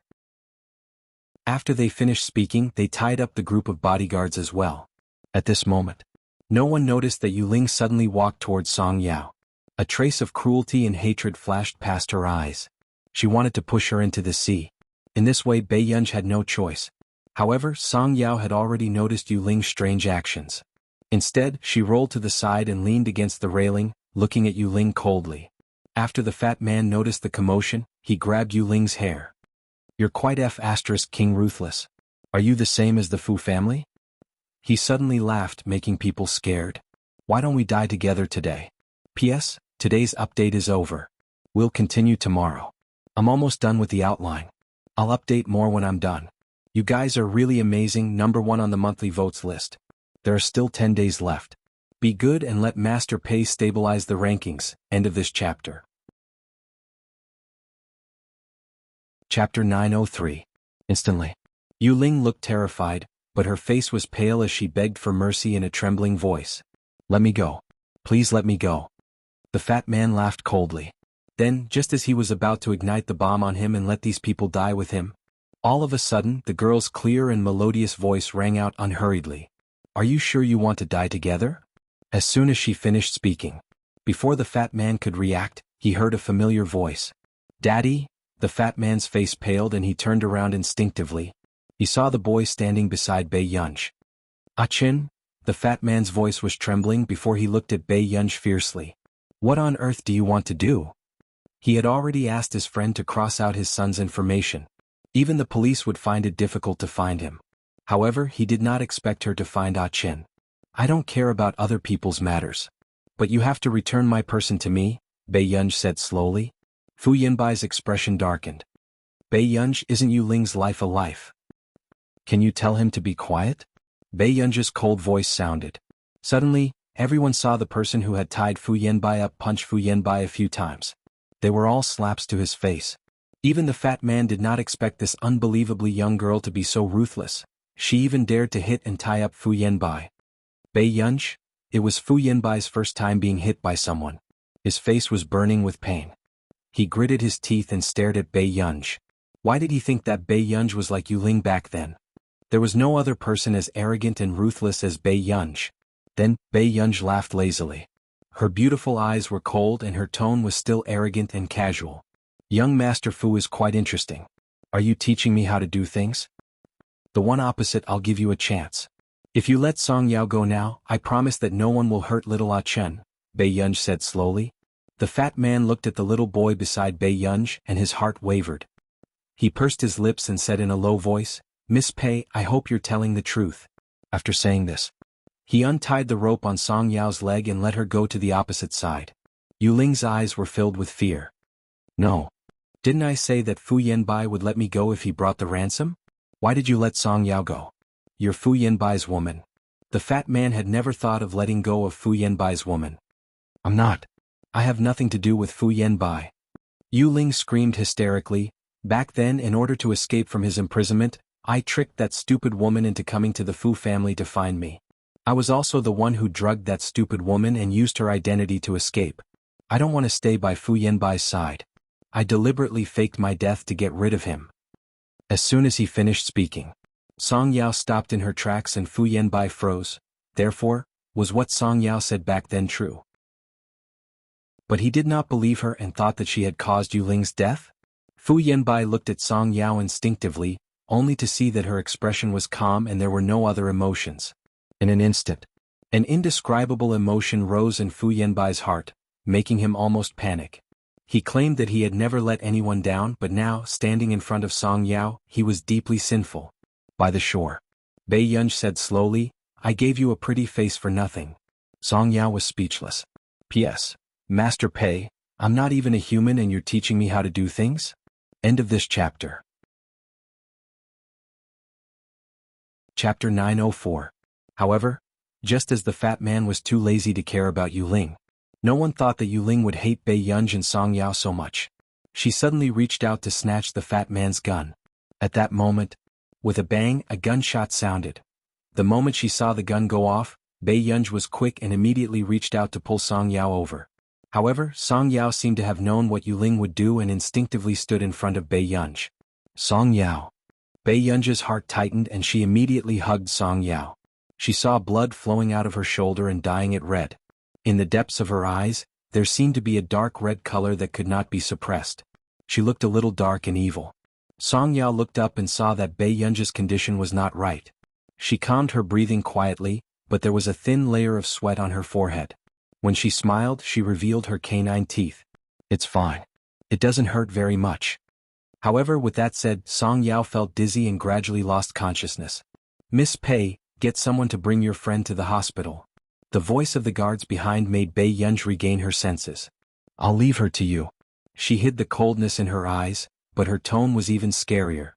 After they finished speaking, they tied up the group of bodyguards as well. At this moment, no one noticed that Yuling suddenly walked towards Song Yao. A trace of cruelty and hatred flashed past her eyes. She wanted to push her into the sea. In this way Bei Yunji had no choice. However, Song Yao had already noticed Yuling's strange actions. Instead, she rolled to the side and leaned against the railing, looking at Yuling coldly. After the fat man noticed the commotion, he grabbed Yuling's hair. "You're quite King ruthless. Are you the same as the Fu family?" He suddenly laughed, making people scared. "Why don't we die together today? P.S. Today's update is over. We'll continue tomorrow. I'm almost done with the outline. I'll update more when I'm done. You guys are really amazing, #1 on the monthly votes list. There are still 10 days left. Be good and let Master Pei stabilize the rankings." End of this chapter. Chapter 903. Instantly, Yuling looked terrified, but her face was pale as she begged for mercy in a trembling voice. "Let me go. Please let me go." The fat man laughed coldly. Then, just as he was about to ignite the bomb on him and let these people die with him, all of a sudden the girl's clear and melodious voice rang out unhurriedly. "Are you sure you want to die together?" As soon as she finished speaking, before the fat man could react, he heard a familiar voice. "Daddy?" The fat man's face paled and he turned around instinctively. He saw the boy standing beside Bei Yunji. "Achin?" The fat man's voice was trembling before he looked at Bei Yunji fiercely. "What on earth do you want to do?" He had already asked his friend to cross out his son's information. Even the police would find it difficult to find him. However, he did not expect her to find Achin. "I don't care about other people's matters. But you have to return my person to me," Bei Yunji said slowly. Fu Yanbai's expression darkened. "Bei Yunji, isn't Yuling's life a life? Can you tell him to be quiet?" Bei Yunji's cold voice sounded. Suddenly, everyone saw the person who had tied Fu Yanbai up punch Fu Yanbai a few times. They were all slaps to his face. Even the fat man did not expect this unbelievably young girl to be so ruthless. She even dared to hit and tie up Fu Yanbai. Bei Yunji? It was Fu Yanbai's first time being hit by someone. His face was burning with pain. He gritted his teeth and stared at Bei Yunji. Why did he think that Bei Yunji was like Yuling back then? There was no other person as arrogant and ruthless as Bei Yunji. Then, Bei Yunji laughed lazily. Her beautiful eyes were cold and her tone was still arrogant and casual. "Young Master Fu is quite interesting. Are you teaching me how to do things?" "The one opposite. I'll give you a chance. If you let Song Yao go now, I promise that no one will hurt little Chen," Bei Yunji said slowly. The fat man looked at the little boy beside Bei Yunji and his heart wavered. He pursed his lips and said in a low voice, "Miss Pei, I hope you're telling the truth." After saying this, he untied the rope on Song Yao's leg and let her go to the opposite side. Yuling's eyes were filled with fear. "No. Didn't I say that Fu Yanbai would let me go if he brought the ransom? Why did you let Song Yao go? You're Fu Yanbai's woman." The fat man had never thought of letting go of Fu Yanbai's woman. "I'm not. I have nothing to do with Fu Yanbai." Yuling screamed hysterically. "Back then, in order to escape from his imprisonment, I tricked that stupid woman into coming to the Fu family to find me. I was also the one who drugged that stupid woman and used her identity to escape. I don't want to stay by Fu Yanbai's side. I deliberately faked my death to get rid of him." As soon as he finished speaking, Song Yao stopped in her tracks and Fu Yanbai froze. Therefore, was what Song Yao said back then true? But he did not believe her and thought that she had caused Yuling's death? Fu Yanbai looked at Song Yao instinctively, only to see that her expression was calm and there were no other emotions. In an instant, an indescribable emotion rose in Fu Yanbai's heart, making him almost panic. He claimed that he had never let anyone down, but now, standing in front of Song Yao, he was deeply sinful. By the shore, Bei Yunji said slowly, "I gave you a pretty face for nothing." Song Yao was speechless. "P.S. Master Pei, I'm not even a human and you're teaching me how to do things?" End of this chapter. Chapter 904. However, just as the fat man was too lazy to care about Yuling, No one thought that Yuling would hate Bei Yunj and Song Yao so much. She suddenly reached out to snatch the fat man's gun. At that moment, with a bang, a gunshot sounded. The moment she saw the gun go off, Bei Yunj was quick and immediately reached out to pull Song Yao over. However, Song Yao seemed to have known what Yuling would do and instinctively stood in front of Bei Yunj. Song Yao. Bei Yunj's heart tightened and she immediately hugged Song Yao. She saw blood flowing out of her shoulder and dyeing it red. In the depths of her eyes, there seemed to be a dark red color that could not be suppressed. She looked a little dark and evil. Song Yao looked up and saw that Bei Yunj's condition was not right. She calmed her breathing quietly, but there was a thin layer of sweat on her forehead. When she smiled, she revealed her canine teeth. It's fine. It doesn't hurt very much. However, with that said, Song Yao felt dizzy and gradually lost consciousness. Miss Pei, get someone to bring your friend to the hospital. The voice of the guards behind made Bei Yunj regain her senses. I'll leave her to you. She hid the coldness in her eyes, but her tone was even scarier.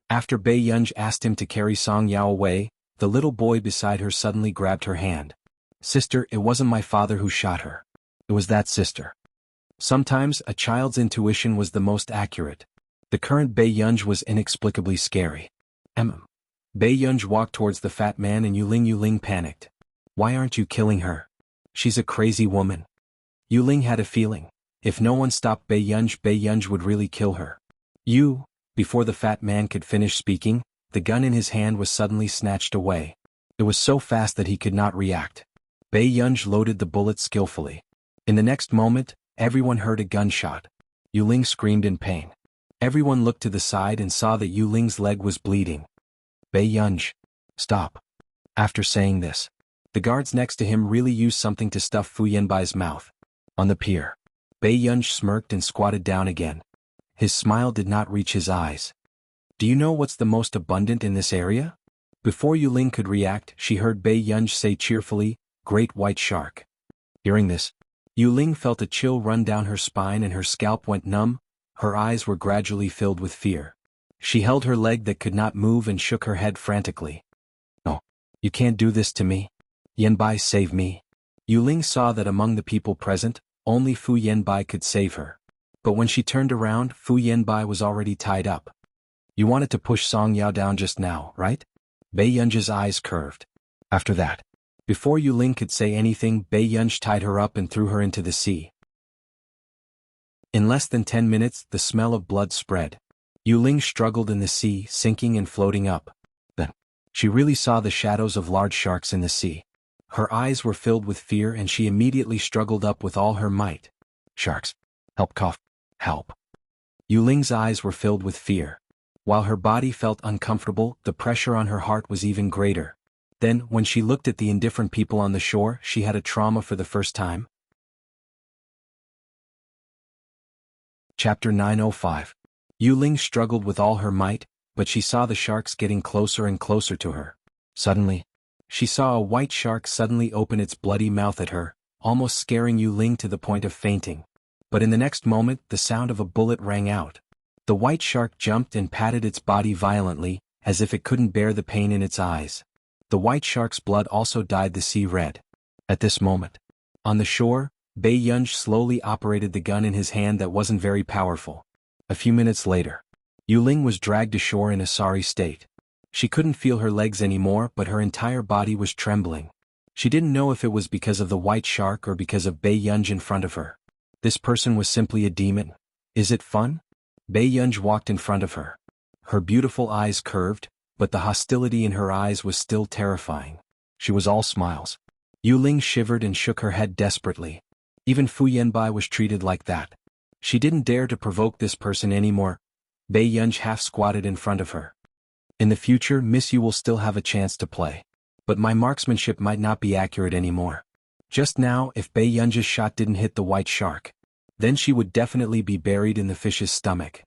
After Bei Yunj asked him to carry Song Yao away, the little boy beside her suddenly grabbed her hand. Sister, it wasn't my father who shot her. It was that sister. Sometimes a child's intuition was the most accurate. The current Bei Yunj was inexplicably scary. Bei Yunj walked towards the fat man and Yuling panicked. Why aren't you killing her? She's a crazy woman. Yuling had a feeling. If no one stopped Bei Yunj would really kill her. Before the fat man could finish speaking, the gun in his hand was suddenly snatched away. It was so fast that he could not react. Bei Yunj loaded the bullet skillfully. In the next moment, everyone heard a gunshot. Yuling screamed in pain. Everyone looked to the side and saw that Yuling's leg was bleeding. Bei Yunj, stop. After saying this, the guards next to him really used something to stuff Fu Yanbai's mouth. On the pier, Bei Yunj smirked and squatted down again. His smile did not reach his eyes. Do you know what's the most abundant in this area? Before Yuling could react, she heard Bei Yunj say cheerfully, Great white shark. Hearing this, Yuling felt a chill run down her spine and her scalp went numb. Her eyes were gradually filled with fear. She held her leg that could not move and shook her head frantically. No, you can't do this to me. Yanbai, save me. Yuling saw that among the people present, only Fu Yanbai could save her. But when she turned around, Fu Yanbai was already tied up. You wanted to push Song Yao down just now, right? Bei Yunj's eyes curved. After that, before Yuling could say anything, Bei Yunj tied her up and threw her into the sea. In less than 10 minutes, the smell of blood spread. Yuling struggled in the sea, sinking and floating up. Then, she really saw the shadows of large sharks in the sea. Her eyes were filled with fear and she immediately struggled up with all her might. Sharks. Help, cough. Help. Yuling's eyes were filled with fear. While her body felt uncomfortable, the pressure on her heart was even greater. Then, when she looked at the indifferent people on the shore, she had a trauma for the first time. Chapter 905. Yuling struggled with all her might, but she saw the sharks getting closer and closer to her. Suddenly, she saw a white shark suddenly open its bloody mouth at her, almost scaring Yuling to the point of fainting. But in the next moment, the sound of a bullet rang out. The white shark jumped and patted its body violently, as if it couldn't bear the pain in its eyes. The white shark's blood also dyed the sea red. At this moment, on the shore, Bei Yunj slowly operated the gun in his hand that wasn't very powerful. A few minutes later, Yuling was dragged ashore in a sorry state. She couldn't feel her legs anymore, but her entire body was trembling. She didn't know if it was because of the white shark or because of Bei Yunj in front of her. This person was simply a demon. Is it fun? Bei Yunj walked in front of her. Her beautiful eyes curved, but the hostility in her eyes was still terrifying. She was all smiles. Yuling shivered and shook her head desperately. Even Fu Yanbai was treated like that. She didn't dare to provoke this person anymore. Bei Yunj half squatted in front of her. In the future, Miss You will still have a chance to play. But my marksmanship might not be accurate anymore. Just now, if Bei Yunj's shot didn't hit the white shark, then she would definitely be buried in the fish's stomach.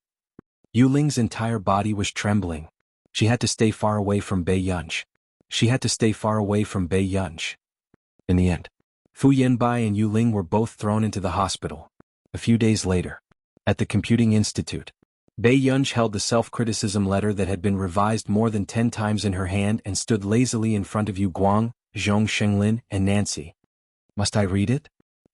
Yuling's entire body was trembling. She had to stay far away from Bei Yunj. She had to stay far away from Bei Yunj. In the end, Fu Yanbai and Yuling were both thrown into the hospital. A few days later, at the Computing Institute, Bei Yunj held the self-criticism letter that had been revised more than 10 times in her hand and stood lazily in front of Yu Guang, Zhong Shenglin, and Nancy. Must I read it?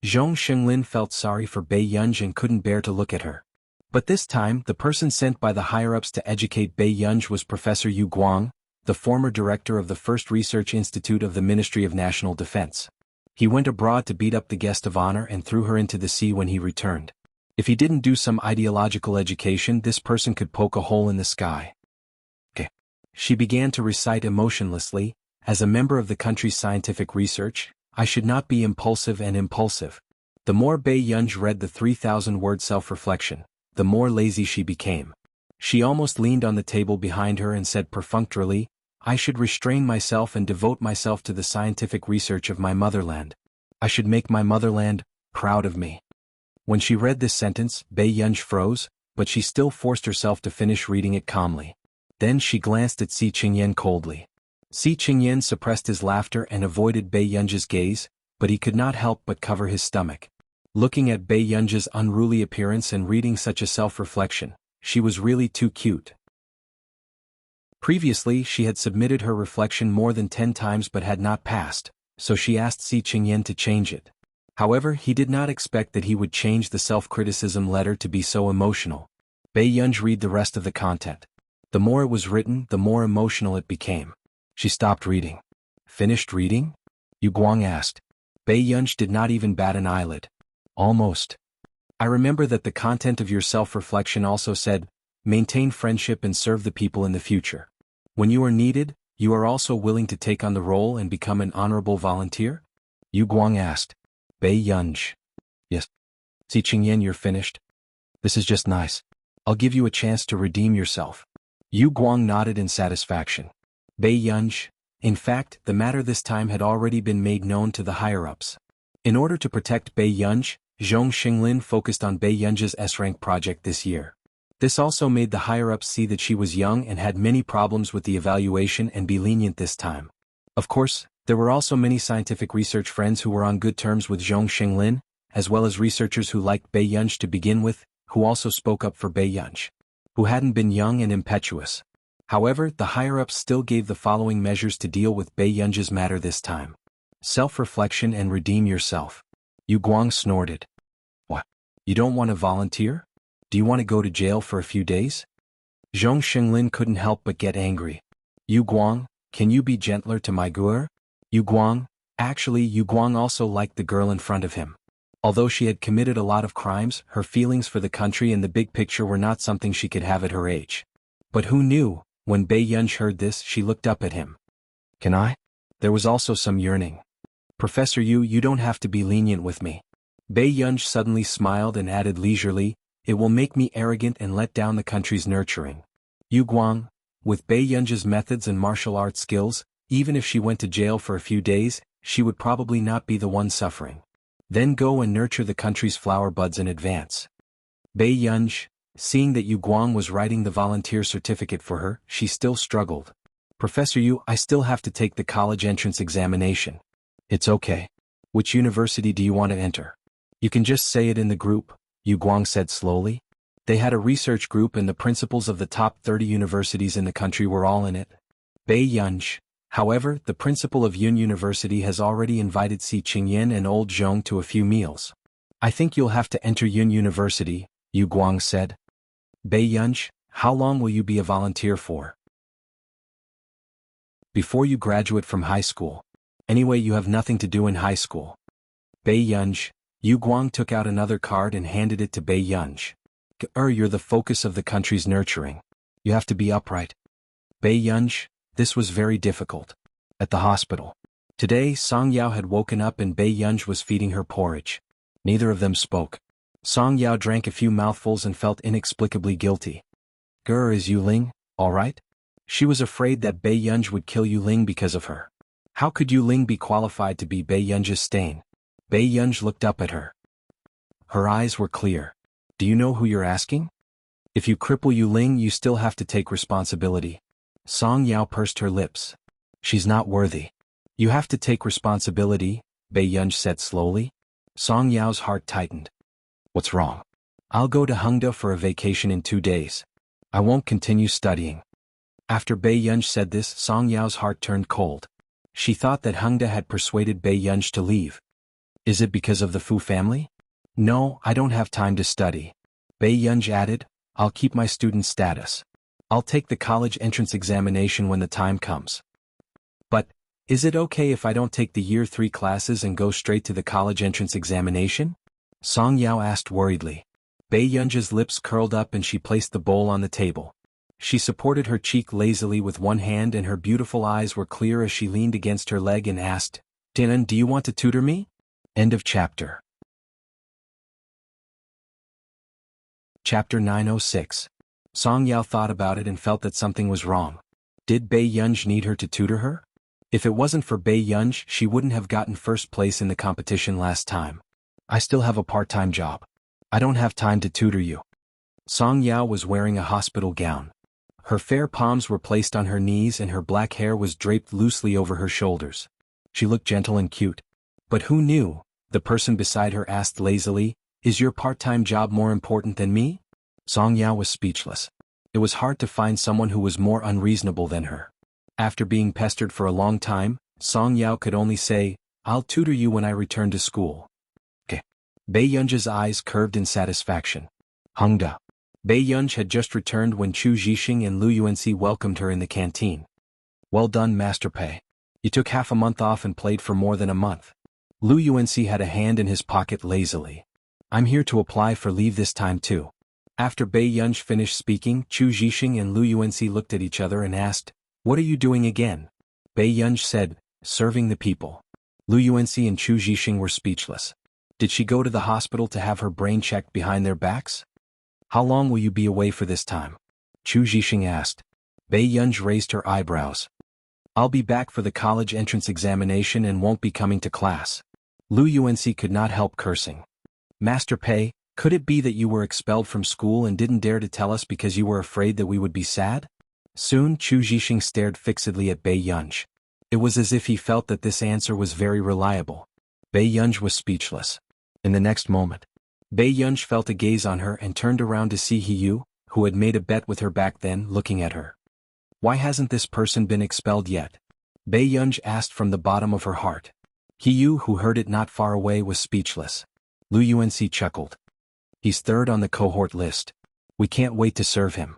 Zhong Xinglin felt sorry for Bei Yunj and couldn't bear to look at her. But this time, the person sent by the higher-ups to educate Bei Yunj was Professor Yu Guang, the former director of the First Research Institute of the Ministry of National Defense. He went abroad to beat up the guest of honor and threw her into the sea when he returned. If he didn't do some ideological education, this person could poke a hole in the sky. Okay. She began to recite emotionlessly, as a member of the country's scientific research, I should not be impulsive and impulsive. The more Bei Yunj read the 3,000-word self-reflection, the more lazy she became. She almost leaned on the table behind her and said perfunctorily, I should restrain myself and devote myself to the scientific research of my motherland. I should make my motherland proud of me. When she read this sentence, Bei Yunj froze, but she still forced herself to finish reading it calmly. Then she glanced at Si Qingyan coldly. Si Qingyan suppressed his laughter and avoided Bei Yunj's gaze, but he could not help but cover his stomach. Looking at Bei Yunj's unruly appearance and reading such a self-reflection, she was really too cute. Previously she had submitted her reflection more than 10 times but had not passed, so she asked Si Qingyan to change it. However, he did not expect that he would change the self-criticism letter to be so emotional. Bei Yunj read the rest of the content. The more it was written, the more emotional it became. She stopped reading. Finished reading? Yu Guang asked. Bei Yunj did not even bat an eyelid. Almost. I remember that the content of your self-reflection also said, maintain friendship and serve the people in the future. When you are needed, you are also willing to take on the role and become an honorable volunteer? Yu Guang asked. Bei Yunj. Yes. Si Qingyan, you're finished? This is just nice. I'll give you a chance to redeem yourself. Yu Guang nodded in satisfaction. Bei Yunj. In fact, the matter this time had already been made known to the higher-ups. In order to protect Bei Yunj, Zhong Xinglin focused on Bei Yunj's S-rank project this year. This also made the higher-ups see that she was young and had many problems with the evaluation and be lenient this time. Of course, there were also many scientific research friends who were on good terms with Zhong Xinglin, as well as researchers who liked Bei Yunj to begin with, who also spoke up for Bei Yunj, who hadn't been young and impetuous. However, the higher-ups still gave the following measures to deal with Bei Yunj's matter this time. Self-reflection and redeem yourself. Yu Guang snorted. What? You don't want to volunteer? Do you want to go to jail for a few days? Zhong Xinglin couldn't help but get angry. Yu Guang, can you be gentler to my girl? Yu Guang. Actually, Yu Guang also liked the girl in front of him. Although she had committed a lot of crimes, her feelings for the country and the big picture were not something she could have at her age. But who knew, when Bei Yunj heard this, she looked up at him. Can I? There was also some yearning. Professor Yu, you don't have to be lenient with me. Bei Yunj suddenly smiled and added leisurely, it will make me arrogant and let down the country's nurturing. Yu Guang, with Bei Yunj's methods and martial arts skills, even if she went to jail for a few days, she would probably not be the one suffering. Then go and nurture the country's flower buds in advance. Bei Yunj, seeing that Yu Guang was writing the volunteer certificate for her, she still struggled. Professor Yu, I still have to take the college entrance examination. It's okay. Which university do you want to enter? You can just say it in the group, Yu Guang said slowly. They had a research group and the principals of the top 30 universities in the country were all in it. Bei Yunj. However, the principal of Yun University has already invited Si Qingyan and old Zhong to a few meals. I think you'll have to enter Yun University, Yu Guang said. Bei Yunj, how long will you be a volunteer for? Before you graduate from high school. Anyway, you have nothing to do in high school. Bei Yunj. Yu Guang took out another card and handed it to Bei Yunj. You're the focus of the country's nurturing. You have to be upright. Bei Yunj. This was very difficult. At the hospital. Today, Song Yao had woken up and Bei Yunj was feeding her porridge. Neither of them spoke. Song Yao drank a few mouthfuls and felt inexplicably guilty. Is Yu Ling all right? She was afraid that Bei Yunj would kill Yu Ling because of her. How could Yu Ling be qualified to be Bei Yunj's stain? Bei Yunj looked up at her. Her eyes were clear. Do you know who you're asking? If you cripple Yu Ling, you still have to take responsibility. Song Yao pursed her lips. She's not worthy. You have to take responsibility, Bei Yunj said slowly. Song Yao's heart tightened. What's wrong? I'll go to Hengda for a vacation in 2 days. I won't continue studying. After Bei Yunj said this, Song Yao's heart turned cold. She thought that Hengda had persuaded Bei Yunj to leave. Is it because of the Fu family? No, I don't have time to study. Bei Yunj added, I'll keep my student status. I'll take the college entrance examination when the time comes. But, is it okay if I don't take the year 3 classes and go straight to the college entrance examination? Song Yao asked worriedly. Bei Yunj's lips curled up and she placed the bowl on the table. She supported her cheek lazily with one hand and her beautiful eyes were clear as she leaned against her leg and asked, Dinan, do you want to tutor me? End of chapter. Chapter 906. Song Yao thought about it and felt that something was wrong. Did Bei Yunj need her to tutor her? If it wasn't for Bei Yunj, she wouldn't have gotten first place in the competition last time. I still have a part-time job. I don't have time to tutor you. Song Yao was wearing a hospital gown. Her fair palms were placed on her knees and her black hair was draped loosely over her shoulders. She looked gentle and cute. But who knew? The person beside her asked lazily, Is your part-time job more important than me? Song Yao was speechless. It was hard to find someone who was more unreasonable than her. After being pestered for a long time, Song Yao could only say, I'll tutor you when I return to school. Okay. Bei Yunj's eyes curved in satisfaction. Hungda. Bei Yunj had just returned when Chu Zhixing and Lu Yuanxi welcomed her in the canteen. Well done, Master Pei. You took half a month off and played for more than a month. Lu Yuanxi had a hand in his pocket lazily. I'm here to apply for leave this time too. After Bei Yunj finished speaking, Chu Zhixing and Lu Yuanxi looked at each other and asked, What are you doing again? Bei Yunj said, Serving the people. Lu Yuanxi and Chu Zhixing were speechless. Did she go to the hospital to have her brain checked behind their backs? How long will you be away for this time? Chu Zhixing asked. Bei Yunj raised her eyebrows. I'll be back for the college entrance examination and won't be coming to class. Lu Yuanxi could not help cursing. Master Pei, could it be that you were expelled from school and didn't dare to tell us because you were afraid that we would be sad? Soon Chu Zhixing stared fixedly at Bei Yunj. It was as if he felt that this answer was very reliable. Bei Yunj was speechless. In the next moment, Bei Yunj felt a gaze on her and turned around to see Hiyu, who had made a bet with her back then, looking at her. Why hasn't this person been expelled yet? Bei Yunj asked from the bottom of her heart. Hiyu, who heard it not far away, was speechless. Lu Yuanxi chuckled. He's third on the cohort list. We can't wait to serve him.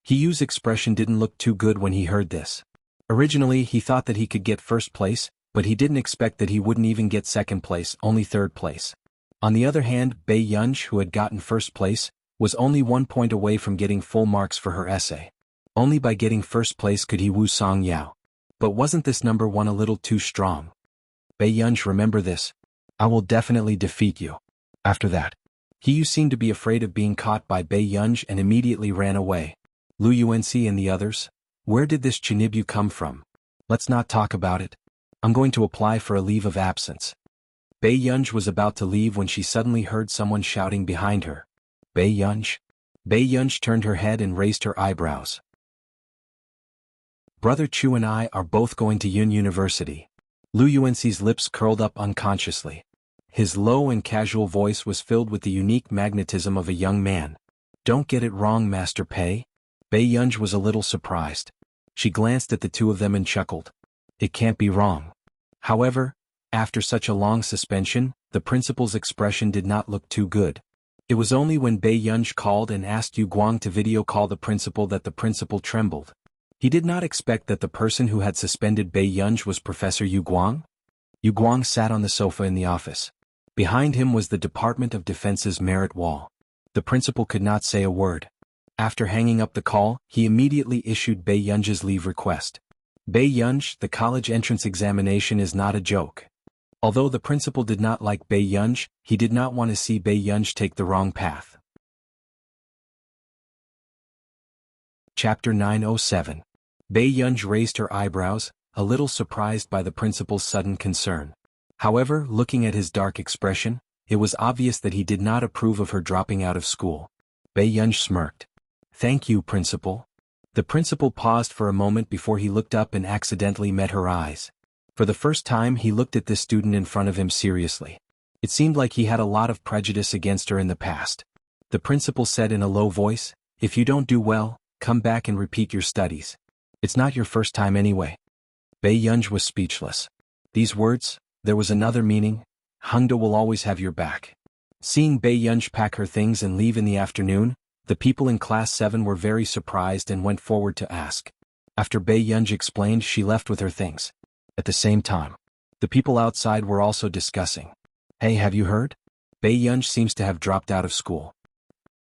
Hiyu's expression didn't look too good when he heard this. Originally he thought that he could get first place, but he didn't expect that he wouldn't even get second place, only third place. On the other hand, Bei Yunj, who had gotten first place, was only 1 point away from getting full marks for her essay. Only by getting first place could he woo Song Yao. But wasn't this number 1 a little too strong? Bei Yunj, remember this. I will definitely defeat you. After that, Hiyu seemed to be afraid of being caught by Bei Yunj and immediately ran away. Lu Yuanxi and the others? Where did this Chinibyu come from? Let's not talk about it. I'm going to apply for a leave of absence. Bei Yunj was about to leave when she suddenly heard someone shouting behind her. Bei Yunj? Bei Yunj turned her head and raised her eyebrows. Brother Chu and I are both going to Yun University. Lu Yuanxi's lips curled up unconsciously. His low and casual voice was filled with the unique magnetism of a young man. Don't get it wrong, Master Pei. Bei Yunj was a little surprised. She glanced at the two of them and chuckled. It can't be wrong. However, after such a long suspension, the principal's expression did not look too good. It was only when Bei Yunj called and asked Yu Guang to video call the principal that the principal trembled. He did not expect that the person who had suspended Bei Yunj was Professor Yu Guang. Yu Guang sat on the sofa in the office. Behind him was the Department of Defense's merit wall. The principal could not say a word. After hanging up the call, he immediately issued Bei Yunj's leave request. Bei Yunj, the college entrance examination is not a joke. Although the principal did not like Bei Yunj, he did not want to see Bei Yunj take the wrong path. Chapter 907. Bei Yunj raised her eyebrows, a little surprised by the principal's sudden concern. However, looking at his dark expression, it was obvious that he did not approve of her dropping out of school. Bei Yunj smirked. Thank you, principal. The principal paused for a moment before he looked up and accidentally met her eyes. For the first time he looked at this student in front of him seriously. It seemed like he had a lot of prejudice against her in the past. The principal said in a low voice, If you don't do well, come back and repeat your studies. It's not your first time anyway. Bei Yunj was speechless. These words, there was another meaning. Hongda will always have your back. Seeing Bei Yunj pack her things and leave in the afternoon, the people in Class 7 were very surprised and went forward to ask. After Bei Yunj explained, she left with her things. At the same time, the people outside were also discussing. Hey, have you heard? Bei Yunj seems to have dropped out of school.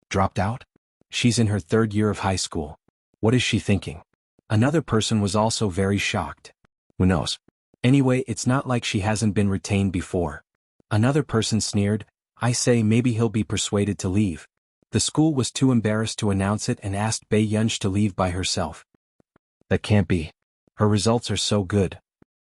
Dropped out? She's in her 3rd year of high school. What is she thinking? Another person was also very shocked. Who knows? Anyway, it's not like she hasn't been retained before. Another person sneered, I say maybe he'll be persuaded to leave. The school was too embarrassed to announce it and asked Bei Yunj to leave by herself. That can't be. Her results are so good.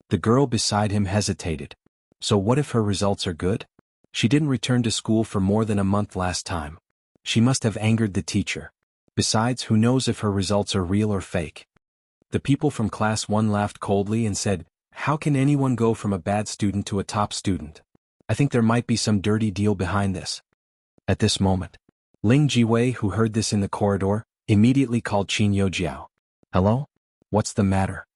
The girl beside him hesitated. So what if her results are good? She didn't return to school for more than a month last time. She must have angered the teacher. Besides, who knows if her results are real or fake? The people from Class 1 laughed coldly and said, how can anyone go from a bad student to a top student? I think there might be some dirty deal behind this. At this moment, Ling Jiwei, who heard this in the corridor, immediately called Qin Youjiao. Hello? What's the matter?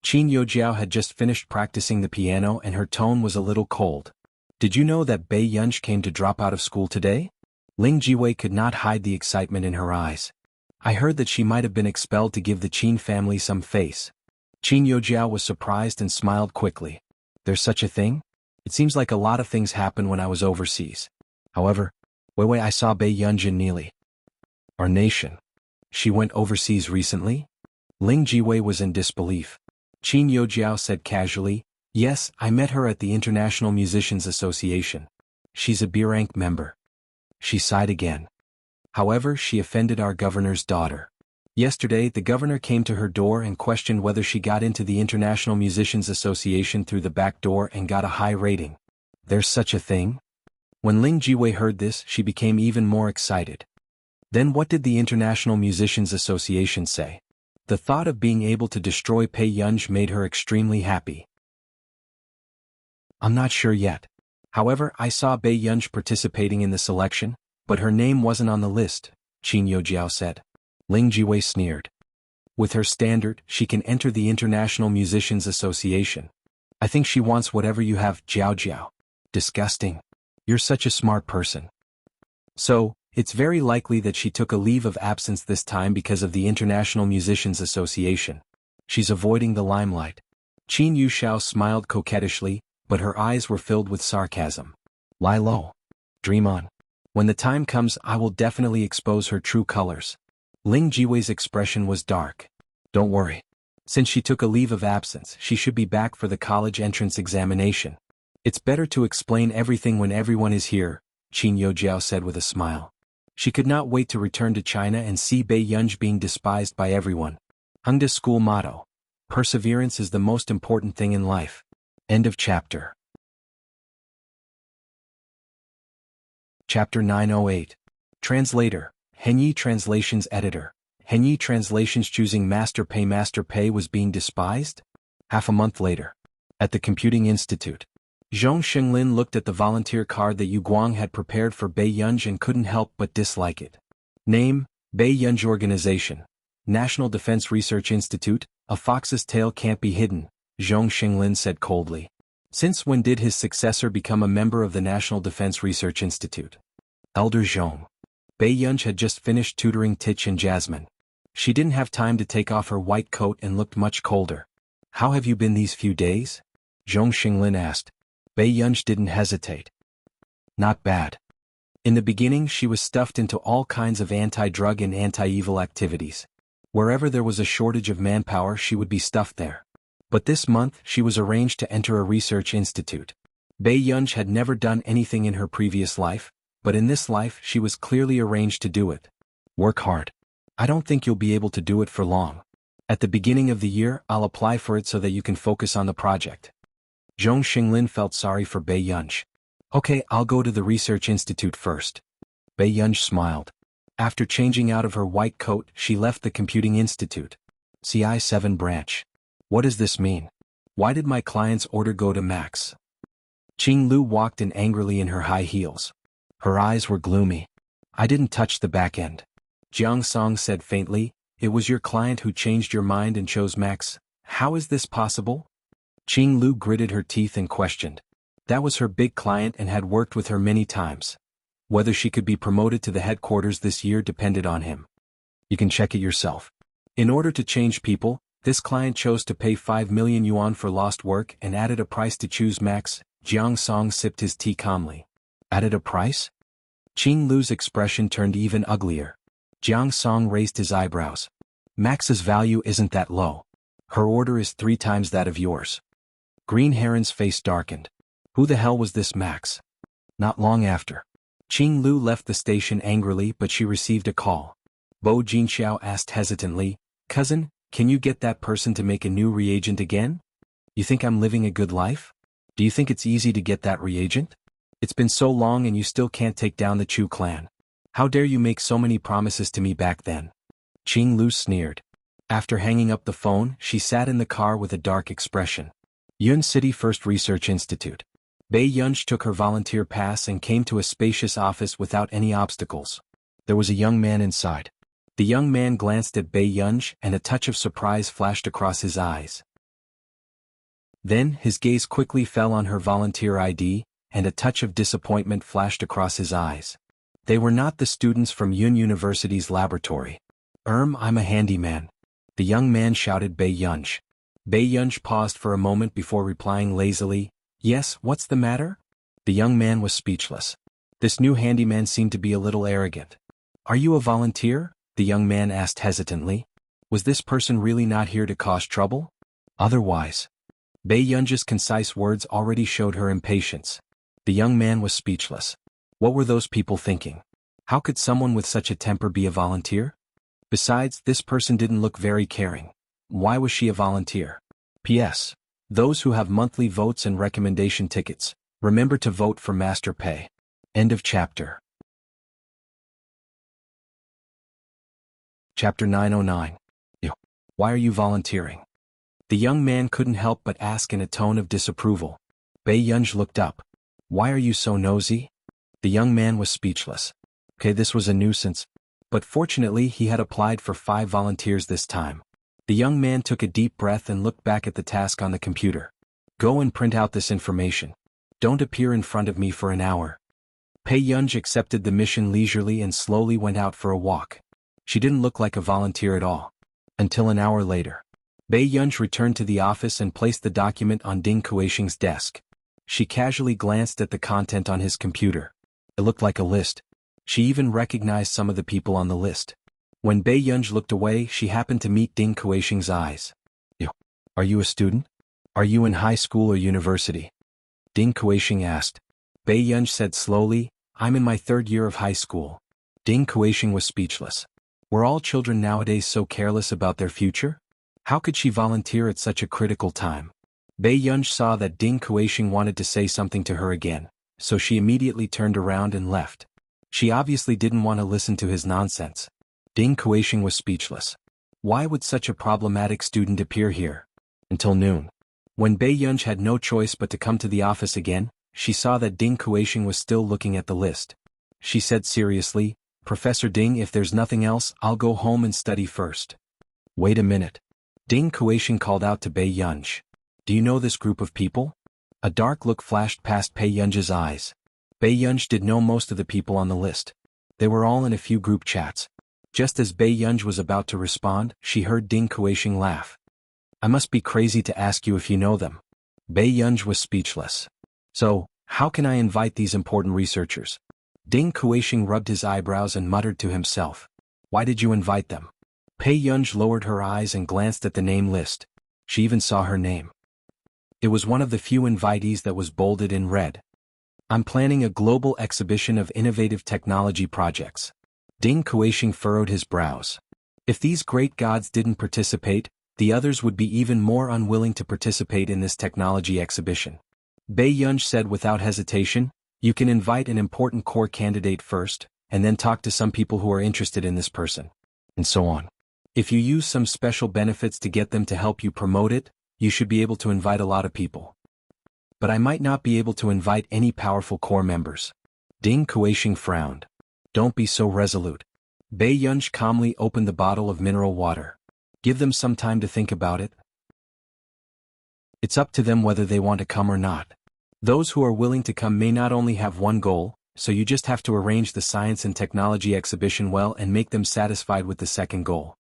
Qin Youjiao had just finished practicing the piano and her tone was a little cold. Did you know that Bei Yunj came to drop out of school today? Ling Jiwei could not hide the excitement in her eyes. I heard that she might have been expelled to give the Qin family some face. Qin Youjiao was surprised and smiled quickly. There's such a thing? It seems like a lot of things happened when I was overseas. However, Wei, I saw Bei Yunj in Neely. Our nation. She went overseas recently? Ling Jiwei was in disbelief. Qin Youjiao said casually, yes, I met her at the International Musicians Association. She's a B-rank member. She sighed again. However, she offended our governor's daughter. Yesterday, the governor came to her door and questioned whether she got into the International Musicians Association through the back door and got a high rating. There's such a thing? When Ling Jiwei heard this, she became even more excited. Then what did the International Musicians Association say? The thought of being able to destroy Bei Yunj made her extremely happy. I'm not sure yet. However, I saw Bei Yunj participating in the selection, but her name wasn't on the list, Qin Youjiao said. Ling Jiwei sneered. With her standard, she can enter the International Musicians Association. I think she wants whatever you have, Jiao Jiao. Disgusting. You're such a smart person. So, it's very likely that she took a leave of absence this time because of the International Musicians Association. She's avoiding the limelight. Qin Yuxiao smiled coquettishly, but her eyes were filled with sarcasm. Lie low. Dream on. When the time comes, I will definitely expose her true colors. Ling Jiwei's expression was dark. Don't worry. Since she took a leave of absence, she should be back for the college entrance examination. It's better to explain everything when everyone is here, Qin Youjiao said with a smile. She could not wait to return to China and see Bei Yunj being despised by everyone. Hongda's school motto: perseverance is the most important thing in life. End of chapter. Chapter 908. Translator, Henyi Translations Editor. Henyi Translations choosing Master Pei was being despised? Half a month later. At the Computing Institute. Zhong Xinglin looked at the volunteer card that Yu Guang had prepared for Bei Yunj and couldn't help but dislike it. Name, Bei Yunj Organization. National Defense Research Institute, a fox's tail can't be hidden, Zhong Xinglin said coldly. Since when did his successor become a member of the National Defense Research Institute? Elder Zhong. Bei Yunj had just finished tutoring Tich and Jasmine. She didn't have time to take off her white coat and looked much colder. How have you been these few days? Zhong Xinglin asked. Bei Yunj didn't hesitate. Not bad. In the beginning, she was stuffed into all kinds of anti-drug and anti-evil activities. Wherever there was a shortage of manpower, she would be stuffed there. But this month, she was arranged to enter a research institute. Bei Yunj had never done anything in her previous life, but in this life, she was clearly arranged to do it. Work hard. I don't think you'll be able to do it for long. At the beginning of the year, I'll apply for it so that you can focus on the project. Zhong Xinglin felt sorry for Bei Yunj. Okay, I'll go to the research institute first. Bei Yunj smiled. After changing out of her white coat, she left the computing institute. CI7 branch. What does this mean? Why did my client's order go to Max? Qing Lu walked in angrily in her high heels. Her eyes were gloomy. I didn't touch the back end. Jiang Song said faintly, it was your client who changed your mind and chose Max. How is this possible? Qing Lu gritted her teeth and questioned. That was her big client and had worked with her many times. Whether she could be promoted to the headquarters this year depended on him. You can check it yourself. In order to change people, this client chose to pay 5 million yuan for lost work and added a price to choose Max. Jiang Song sipped his tea calmly. Added a price? Qing Lu's expression turned even uglier. Jiang Song raised his eyebrows. Max's value isn't that low. Her order is 3 times that of yours. Green Heron's face darkened. Who the hell was this Max? Not long after, Qing Lu left the station angrily, but she received a call. Bo Jinxiao asked hesitantly, "Cousin, can you get that person to make a new reagent again? You think I'm living a good life? Do you think it's easy to get that reagent? It's been so long and you still can't take down the Chu clan. How dare you make so many promises to me back then?" Qing Lu sneered. After hanging up the phone, she sat in the car with a dark expression. Yun City First Research Institute. Bei Yunj took her volunteer pass and came to a spacious office without any obstacles. There was a young man inside. The young man glanced at Bei Yunj and a touch of surprise flashed across his eyes. Then, his gaze quickly fell on her volunteer ID, and a touch of disappointment flashed across his eyes. They were not the students from Yun University's laboratory. I'm a handyman," the young man shouted Bei Yunj. Bei Yunj paused for a moment before replying lazily, "Yes, what's the matter?" The young man was speechless. This new handyman seemed to be a little arrogant. "Are you a volunteer?" the young man asked hesitantly. Was this person really not here to cause trouble? Otherwise. Bei Yunj's concise words already showed her impatience. The young man was speechless. What were those people thinking? How could someone with such a temper be a volunteer? Besides, this person didn't look very caring. Why was she a volunteer? P.S. Those who have monthly votes and recommendation tickets, remember to vote for Master Pei. End of chapter. Chapter 909. Why are you volunteering? The young man couldn't help but ask in a tone of disapproval. Bei Yunj looked up. Why are you so nosy? The young man was speechless. Okay, this was a nuisance. But fortunately he had applied for 5 volunteers this time. The young man took a deep breath and looked back at the task on the computer. Go and print out this information. Don't appear in front of me for an hour. Bei Yunj accepted the mission leisurely and slowly went out for a walk. She didn't look like a volunteer at all. Until an hour later. Bei Yunj returned to the office and placed the document on Ding Kuixing's desk. She casually glanced at the content on his computer. It looked like a list. She even recognized some of the people on the list. When Bei Yunj looked away, she happened to meet Ding Kuixing's eyes. Are you a student? Are you in high school or university? Ding Kuixing asked. Bei Yunj said slowly, I'm in my 3rd year of high school. Ding Kuixing was speechless. Were all children nowadays so careless about their future? How could she volunteer at such a critical time? Bei Yunj saw that Ding Kuixing wanted to say something to her again, so she immediately turned around and left. She obviously didn't want to listen to his nonsense. Ding Kuixing was speechless. Why would such a problematic student appear here? Until noon. When Bei Yunj had no choice but to come to the office again, she saw that Ding Kuixing was still looking at the list. She said seriously, Professor Ding, if there's nothing else, I'll go home and study first. Wait a minute. Ding Kuixing called out to Bei Yunj. Do you know this group of people? A dark look flashed past Bei Yunj's eyes. Bei Yunj did know most of the people on the list. They were all in a few group chats. Just as Bei Yunj was about to respond, she heard Ding Kuixing laugh. I must be crazy to ask you if you know them. Bei Yunj was speechless. So, how can I invite these important researchers? Ding Kuixing rubbed his eyebrows and muttered to himself. Why did you invite them? Bei Yunj lowered her eyes and glanced at the name list. She even saw her name. It was one of the few invitees that was bolded in red. I'm planning a global exhibition of innovative technology projects. Ding Kuixing furrowed his brows. If these great gods didn't participate, the others would be even more unwilling to participate in this technology exhibition. Bei Yunj said without hesitation, you can invite an important core candidate first, and then talk to some people who are interested in this person. And so on. If you use some special benefits to get them to help you promote it, you should be able to invite a lot of people. But I might not be able to invite any powerful core members. Ding Kuixing frowned. Don't be so resolute. Bei Yunj calmly opened the bottle of mineral water. Give them some time to think about it. It's up to them whether they want to come or not. Those who are willing to come may not only have one goal, so you just have to arrange the science and technology exhibition well and make them satisfied with the second goal.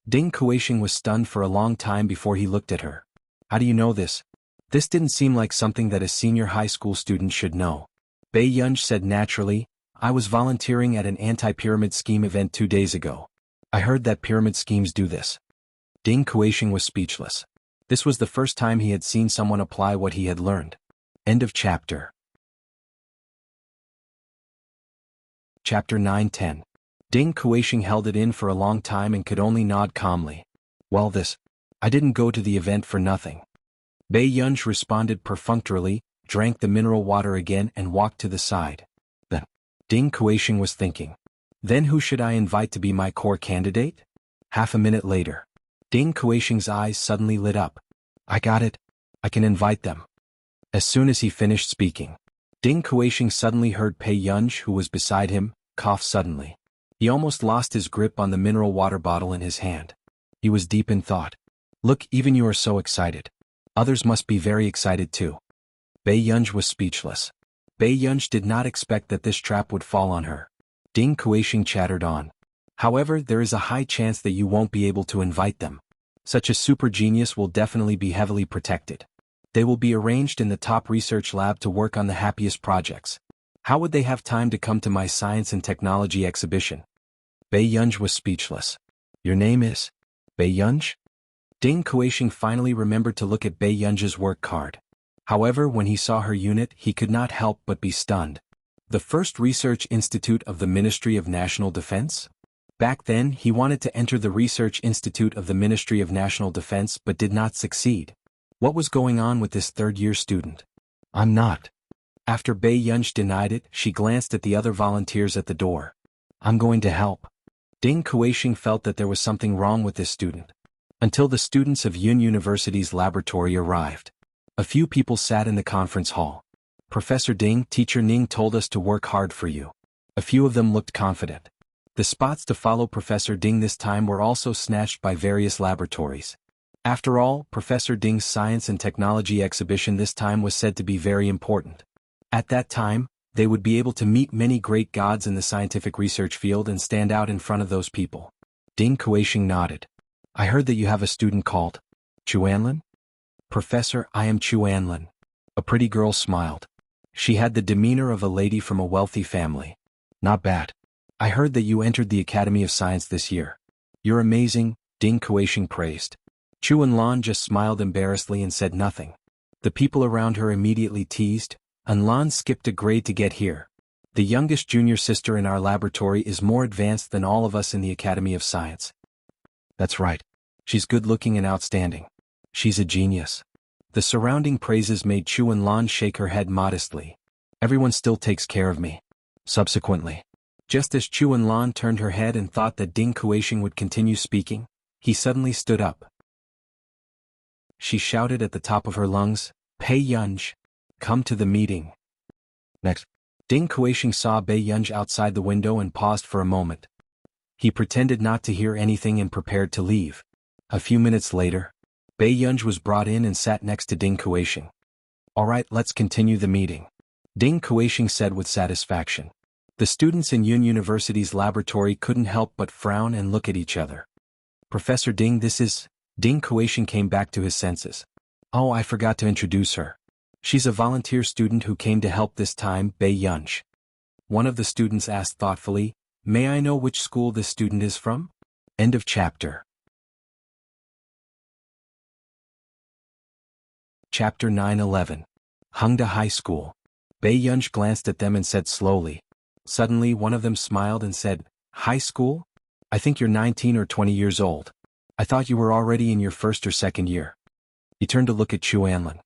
Ding Kuixing was stunned for a long time before he looked at her. How do you know this? This didn't seem like something that a senior high school student should know. Bei Yunj said naturally, I was volunteering at an anti-pyramid scheme event 2 days ago. I heard that pyramid schemes do this. Ding Kuixing was speechless. This was the first time he had seen someone apply what he had learned. End of chapter. Chapter 9-10. Ding Kuixing held it in for a long time and could only nod calmly. Well, I didn't go to the event for nothing. Bei Yunj responded perfunctorily, drank the mineral water again and walked to the side. Ding Kuixing was thinking. Then who should I invite to be my core candidate? Half a minute later. Ding Kuixing's eyes suddenly lit up. I got it. I can invite them. As soon as he finished speaking, Ding Kuixing suddenly heard Bei Yunj, who was beside him, cough suddenly. He almost lost his grip on the mineral water bottle in his hand. He was deep in thought. Look, even you are so excited. Others must be very excited too. Bei Yunj was speechless. Bei Yunj did not expect that this trap would fall on her. Ding Kuixing chattered on. However, there is a high chance that you won't be able to invite them. Such a super genius will definitely be heavily protected. They will be arranged in the top research lab to work on the happiest projects. How would they have time to come to my science and technology exhibition? Bei Yunj was speechless. Your name is? Bei Yunj? Ding Kuixing finally remembered to look at Bei Yunj's work card. However, when he saw her unit, he could not help but be stunned. The first research institute of the Ministry of National Defense? Back then, he wanted to enter the research institute of the Ministry of National Defense but did not succeed. What was going on with this third-year student? I'm not. After Bei Yunj denied it, she glanced at the other volunteers at the door. I'm going to help. Ding Kuixing felt that there was something wrong with this student. Until the students of Yun University's laboratory arrived. A few people sat in the conference hall. Professor Ding, Teacher Ning told us to work hard for you. A few of them looked confident. The spots to follow Professor Ding this time were also snatched by various laboratories. After all, Professor Ding's science and technology exhibition this time was said to be very important. At that time, they would be able to meet many great gods in the scientific research field and stand out in front of those people. Ding Kuixing nodded. I heard that you have a student called Chuanlin? Professor, I am Chuanlin. A pretty girl smiled. She had the demeanor of a lady from a wealthy family. Not bad. I heard that you entered the Academy of Science this year. You're amazing, Ding Kuixing praised. Chuanlan just smiled embarrassedly and said nothing. The people around her immediately teased, Anlan skipped a grade to get here. The youngest junior sister in our laboratory is more advanced than all of us in the Academy of Science. That's right. She's good-looking and outstanding. She's a genius. The surrounding praises made Chuanlan shake her head modestly. Everyone still takes care of me. Subsequently, just as Chuanlan turned her head and thought that Ding Kuixing would continue speaking, he suddenly stood up. She shouted at the top of her lungs, Bei Yunj, come to the meeting. Next, Ding Kuixing saw Bei Yunj outside the window and paused for a moment. He pretended not to hear anything and prepared to leave. A few minutes later, Bei Yunj was brought in and sat next to Ding Kuixing. All right, let's continue the meeting. Ding Kuixing said with satisfaction. The students in Yun University's laboratory couldn't help but frown and look at each other. Professor Ding, this is... Ding Kuixing came back to his senses. Oh, I forgot to introduce her. She's a volunteer student who came to help this time, Bei Yunj. One of the students asked thoughtfully, May I know which school this student is from? End of chapter. Chapter 9-11. Hongda High School. Bei Yunj glanced at them and said slowly. Suddenly one of them smiled and said, High school? I think you're 19 or 20 years old. I thought you were already in your first or second year. He turned to look at Chuanlin.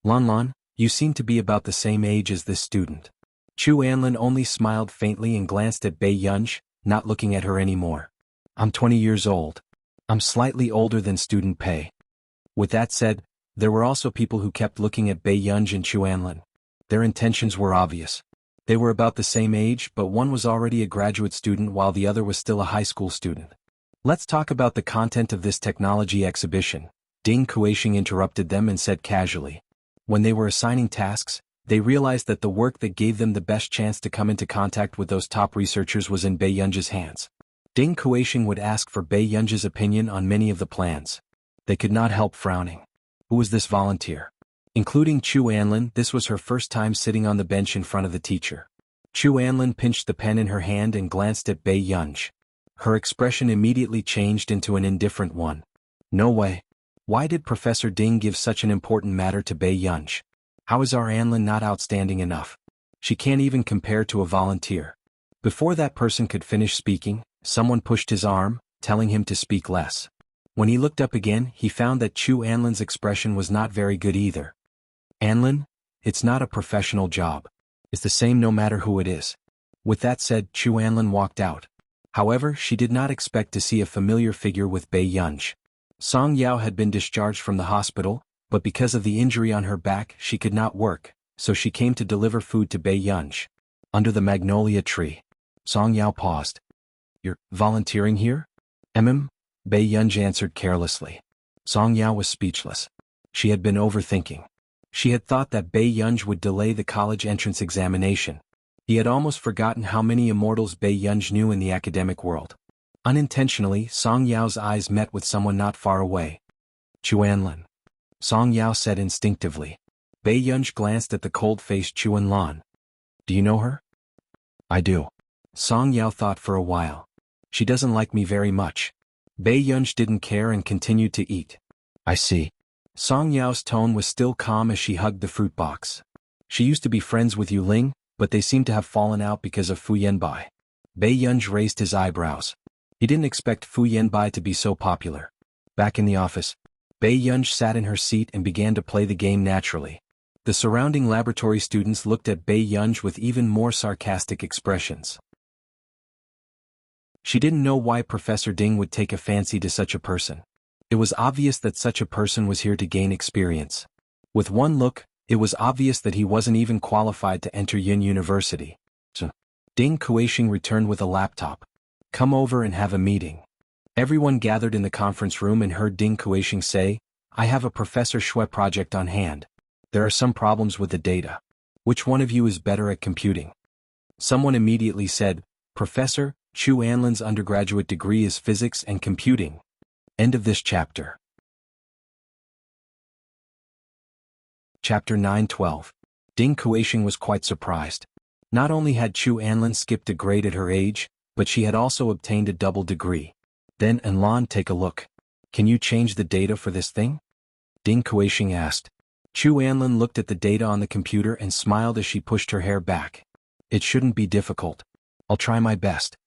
Lan, you seem to be about the same age as this student. Chuanlin only smiled faintly and glanced at Bei Yunj, not looking at her anymore. I'm 20 years old. I'm slightly older than student Pei. With that said, there were also people who kept looking at Bei Yunj and Chuanlin. Their intentions were obvious. They were about the same age, but one was already a graduate student while the other was still a high school student. Let's talk about the content of this technology exhibition. Ding Kuixing interrupted them and said casually. When they were assigning tasks, They realized that the work that gave them the best chance to come into contact with those top researchers was in Bei Yunji's hands. Ding Kuixing would ask for Bei Yunji's opinion on many of the plans. They could not help frowning. Who was this volunteer? Including Chu Anlin, this was her first time sitting on the bench in front of the teacher. Chu Anlin pinched the pen in her hand and glanced at Bei Yunji. Her expression immediately changed into an indifferent one. No way. Why did Professor Ding give such an important matter to Bei Yunji? How is our Anlin not outstanding enough? She can't even compare to a volunteer. Before that person could finish speaking, someone pushed his arm, telling him to speak less. When he looked up again, he found that Chu Anlin's expression was not very good either. Anlin, it's not a professional job. It's the same no matter who it is. With that said, Chu Anlin walked out. However, she did not expect to see a familiar figure with Bei Yunji. Song Yao had been discharged from the hospital, but because of the injury on her back, she could not work, so she came to deliver food to Bei Yunji. Under the magnolia tree. Song Yao paused. You're volunteering here? Bei Yunji answered carelessly. Song Yao was speechless. She had been overthinking. She had thought that Bei Yunji would delay the college entrance examination. He had almost forgotten how many immortals Bei Yunji knew in the academic world. Unintentionally, Song Yao's eyes met with someone not far away. Chu Anlin. Song Yao said instinctively. Bei Yunji glanced at the cold-faced Chu Anlin. Do you know her? I do. Song Yao thought for a while. She doesn't like me very much. Bei Yunji didn't care and continued to eat. I see. Song Yao's tone was still calm as she hugged the fruit box. She used to be friends with Yu Ling, but they seemed to have fallen out because of Fu Yanbai. Bei Yunji raised his eyebrows. He didn't expect Fu Yanbai to be so popular. Back in the office, Bei Yunji sat in her seat and began to play the game naturally. The surrounding laboratory students looked at Bei Yunji with even more sarcastic expressions. She didn't know why Professor Ding would take a fancy to such a person. It was obvious that such a person was here to gain experience. With one look, it was obvious that he wasn't even qualified to enter Yin University. So, Ding Kuixing returned with a laptop. Come over and have a meeting. Everyone gathered in the conference room and heard Ding Kuixing say, I have a Professor Shui project on hand. There are some problems with the data. Which one of you is better at computing? Someone immediately said, Professor, Chu Anlin's undergraduate degree is physics and computing. End of this chapter. Chapter 9:12. Ding Kuixing was quite surprised. Not only had Chu Anlin skipped a grade at her age, but she had also obtained a double degree. Then Anlin, take a look. Can you change the data for this thing? Ding Kuixing asked. Chu Anlin looked at the data on the computer and smiled as she pushed her hair back. It shouldn't be difficult. I'll try my best.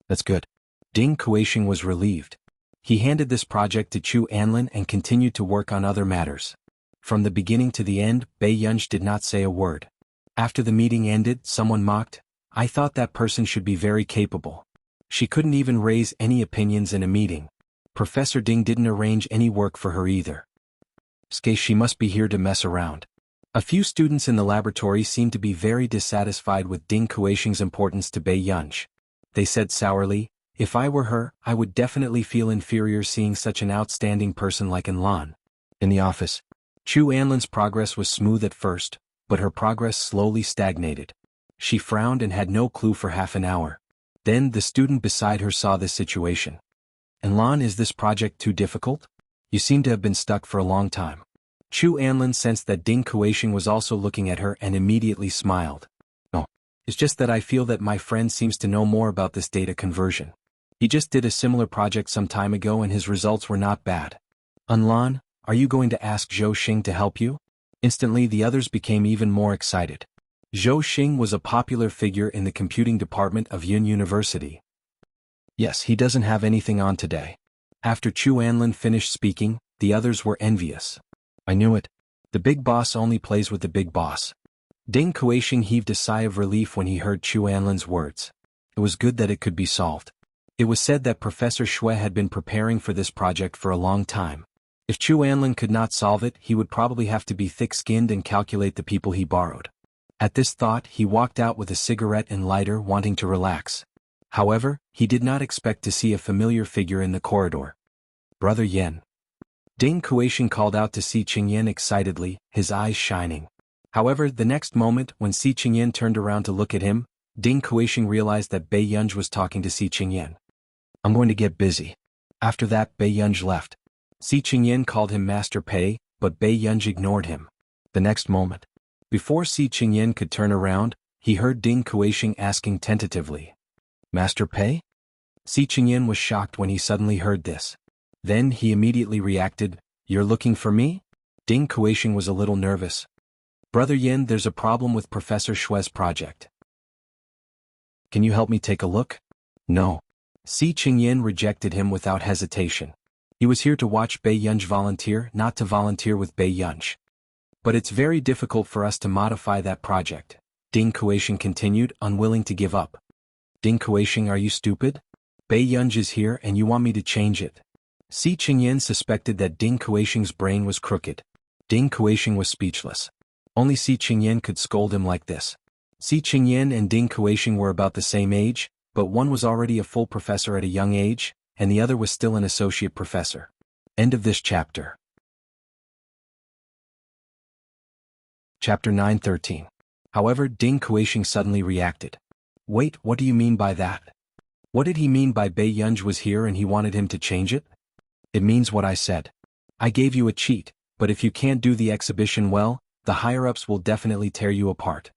That's good. Ding Kuixing was relieved. He handed this project to Chu Anlin and continued to work on other matters. From the beginning to the end, Bei Yunji did not say a word. After the meeting ended, someone mocked, I thought that person should be very capable. She couldn't even raise any opinions in a meeting. Professor Ding didn't arrange any work for her either. She must be here to mess around. A few students in the laboratory seemed to be very dissatisfied with Ding Kuixing's importance to Bei Yunji. They said sourly, if I were her, I would definitely feel inferior seeing such an outstanding person like Anlin. In the office, Chu Anlin's progress was smooth at first, but her progress slowly stagnated. She frowned and had no clue for half an hour. Then the student beside her saw this situation. Anlin, is this project too difficult? You seem to have been stuck for a long time. Chu Anlin sensed that Ding Kuixing was also looking at her and immediately smiled. Oh, it's just that I feel that my friend seems to know more about this data conversion. He just did a similar project some time ago and his results were not bad. Anlin, are you going to ask Zhou Xing to help you? Instantly the others became even more excited. Zhou Xing was a popular figure in the computing department of Yin University. Yes, he doesn't have anything on today. After Chu Anlin finished speaking, the others were envious. I knew it. The big boss only plays with the big boss. Ding Kuixing heaved a sigh of relief when he heard Chu Anlin's words. It was good that it could be solved. It was said that Professor Shui had been preparing for this project for a long time. If Chu Anlin could not solve it, he would probably have to be thick-skinned and calculate the people he borrowed. At this thought, he walked out with a cigarette and lighter, wanting to relax. However, he did not expect to see a familiar figure in the corridor. Brother Yen. Ding Kuixing called out to see Qing Yan excitedly, his eyes shining. However, the next moment when Si Qingyan turned around to look at him, Ding Kuixing realized that Bei Yunj was talking to Si Qingyan. I'm going to get busy. After that, Bei Yunj left. Si Qingyan called him Master Pei, but Bei Yunj ignored him. The next moment, before Si Qingyan could turn around, he heard Ding Kuixing asking tentatively, Master Pei? Si Qingyan was shocked when he suddenly heard this. Then he immediately reacted, You're looking for me? Ding Kuixing was a little nervous. Brother Yin, there's a problem with Professor Shue's project. Can you help me take a look? No. Si Qingyan rejected him without hesitation. He was here to watch Bei Yunj volunteer, not to volunteer with Bei Yunj. But it's very difficult for us to modify that project, Ding Kuixing continued, unwilling to give up. Ding Kuixing, are you stupid? Bei Yunj is here and you want me to change it. Si Qingyan suspected that Ding Kuixing's brain was crooked. Ding Kuixing was speechless. Only Si Qingyan could scold him like this. Si Qingyan and Ding Kuixing were about the same age, but one was already a full professor at a young age, and the other was still an associate professor. End of this chapter. Chapter 9:13. However, Ding Kuixing suddenly reacted. Wait, what do you mean by that? What did he mean by Bei Yunj was here and he wanted him to change it? It means what I said. I gave you a cheat, but if you can't do the exhibition well, the higher-ups will definitely tear you apart.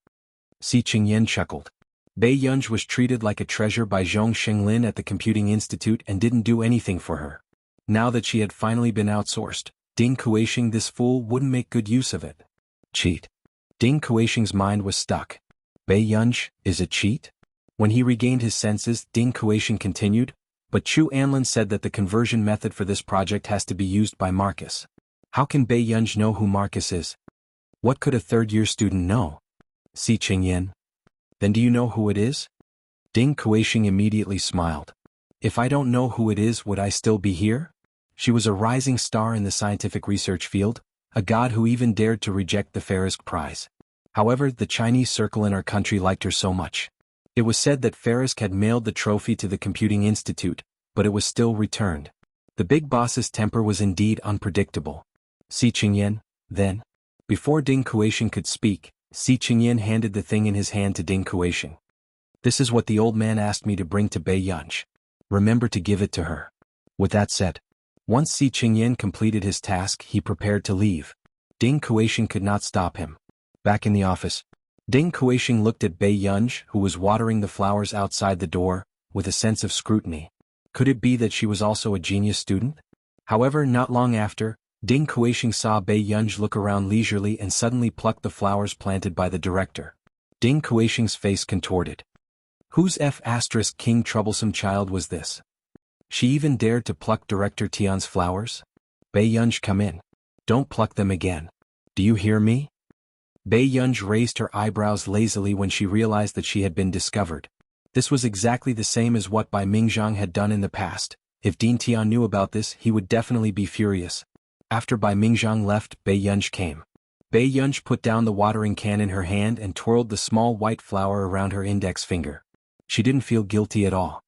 Si Qingyan chuckled. Bei Yunj was treated like a treasure by Zhong Xinglin at the Computing Institute and didn't do anything for her. Now that she had finally been outsourced, Ding Kuixing, this fool, wouldn't make good use of it. Cheat. Ding Kuixing's mind was stuck. Bei Yunj is a cheat? When he regained his senses, Ding Kuixing continued, but Chu Anlin said that the conversion method for this project has to be used by Marcus. How can Bei Yunj know who Marcus is? What could a third-year student know? Si Qingyan. Then do you know who it is? Ding Kuixing immediately smiled. If I don't know who it is, would I still be here? She was a rising star in the scientific research field, a god who even dared to reject the Farisk Prize. However, the Chinese circle in our country liked her so much. It was said that Farisk had mailed the trophy to the Computing Institute, but it was still returned. The big boss's temper was indeed unpredictable. Si Qingyan, then? Before Ding Kuixing could speak, Si Qingyan handed the thing in his hand to Ding Kuixing. This is what the old man asked me to bring to Bei Yunj. Remember to give it to her. With that said, once Si Qingyan completed his task, he prepared to leave. Ding Kuixing could not stop him. Back in the office, Ding Kuixing looked at Bei Yunj, who was watering the flowers outside the door, with a sense of scrutiny. Could it be that she was also a genius student? However, not long after, Ding Kuixing saw Bei Yunj look around leisurely and suddenly pluck the flowers planted by the director. Ding Kuixing's face contorted. Whose King troublesome child was this? She even dared to pluck Director Tian's flowers? Bei Yunj, come in. Don't pluck them again. Do you hear me? Bei Yunj raised her eyebrows lazily when she realized that she had been discovered. This was exactly the same as what Bai Mingzhang had done in the past. If Dean Tian knew about this, he would definitely be furious. After Bai Mingzhang left, Bei Yunj came. Bei Yunj put down the watering can in her hand and twirled the small white flower around her index finger. She didn't feel guilty at all.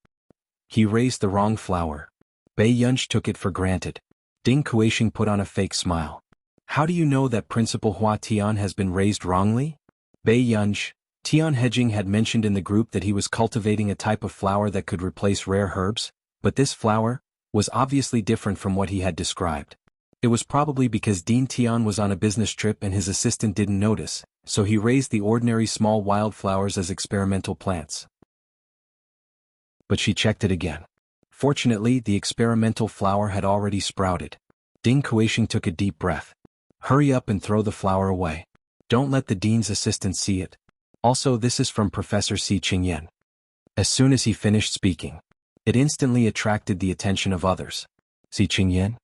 He raised the wrong flower. Bei Yunj took it for granted. Ding Kuixing put on a fake smile. How do you know that Principal Hua Tian has been raised wrongly? Bei Yunj, Tian Hejing had mentioned in the group that he was cultivating a type of flower that could replace rare herbs, but this flower was obviously different from what he had described. It was probably because Dean Tian was on a business trip and his assistant didn't notice, so he raised the ordinary small wildflowers as experimental plants. But she checked it again. Fortunately, the experimental flower had already sprouted. Ding Kuixing took a deep breath. Hurry up and throw the flower away. Don't let the dean's assistant see it. Also, this is from Professor Si Qingyan. As soon as he finished speaking, it instantly attracted the attention of others. Si Qingyan?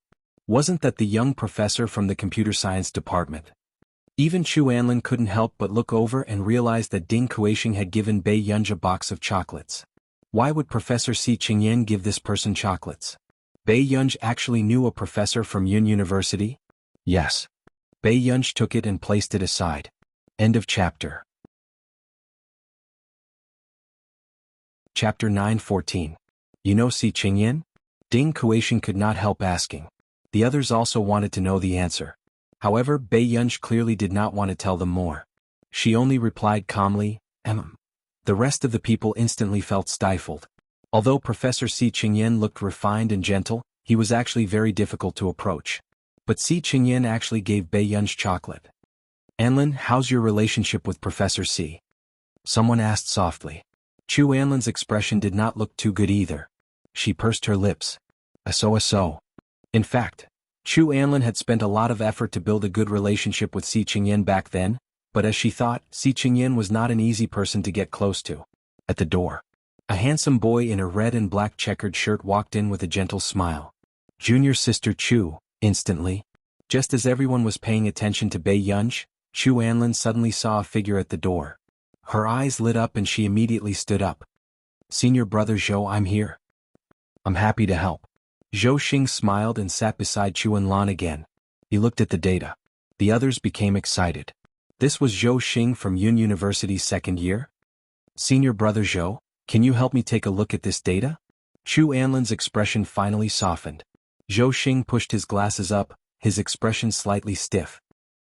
Wasn't that the young professor from the computer science department? Even Chu Anlin couldn't help but look over and realize that Ding Kuixing had given Bei Yunj a box of chocolates. Why would Professor Si Qingyan give this person chocolates? Bei Yunj actually knew a professor from Yun University? Yes. Bei Yunj took it and placed it aside. End of chapter. Chapter 9:14. You know Si Qingyan? Ding Kuixing could not help asking. The others also wanted to know the answer. However, Bei Yunj clearly did not want to tell them more. She only replied calmly, The rest of the people instantly felt stifled. Although Professor Si Qingyan looked refined and gentle, he was actually very difficult to approach. But Si Qingyan actually gave Bei Yunj chocolate. Anlin, how's your relationship with Professor Si? Someone asked softly. Chu Anlin's expression did not look too good either. She pursed her lips. So. In fact, Chu Anlin had spent a lot of effort to build a good relationship with Si Qingyan back then, but as she thought, Si Qingyan was not an easy person to get close to. At the door, a handsome boy in a red and black checkered shirt walked in with a gentle smile. Junior sister Chu, instantly. Just as everyone was paying attention to Bei Yunj, Chu Anlin suddenly saw a figure at the door. Her eyes lit up and she immediately stood up. Senior brother Zhou, I'm here. I'm happy to help. Zhou Xing smiled and sat beside Chu Enlan again. He looked at the data. The others became excited. This was Zhou Xing from Yun University's second year? Senior brother Zhou, can you help me take a look at this data? Chu Anlin's expression finally softened. Zhou Xing pushed his glasses up, his expression slightly stiff.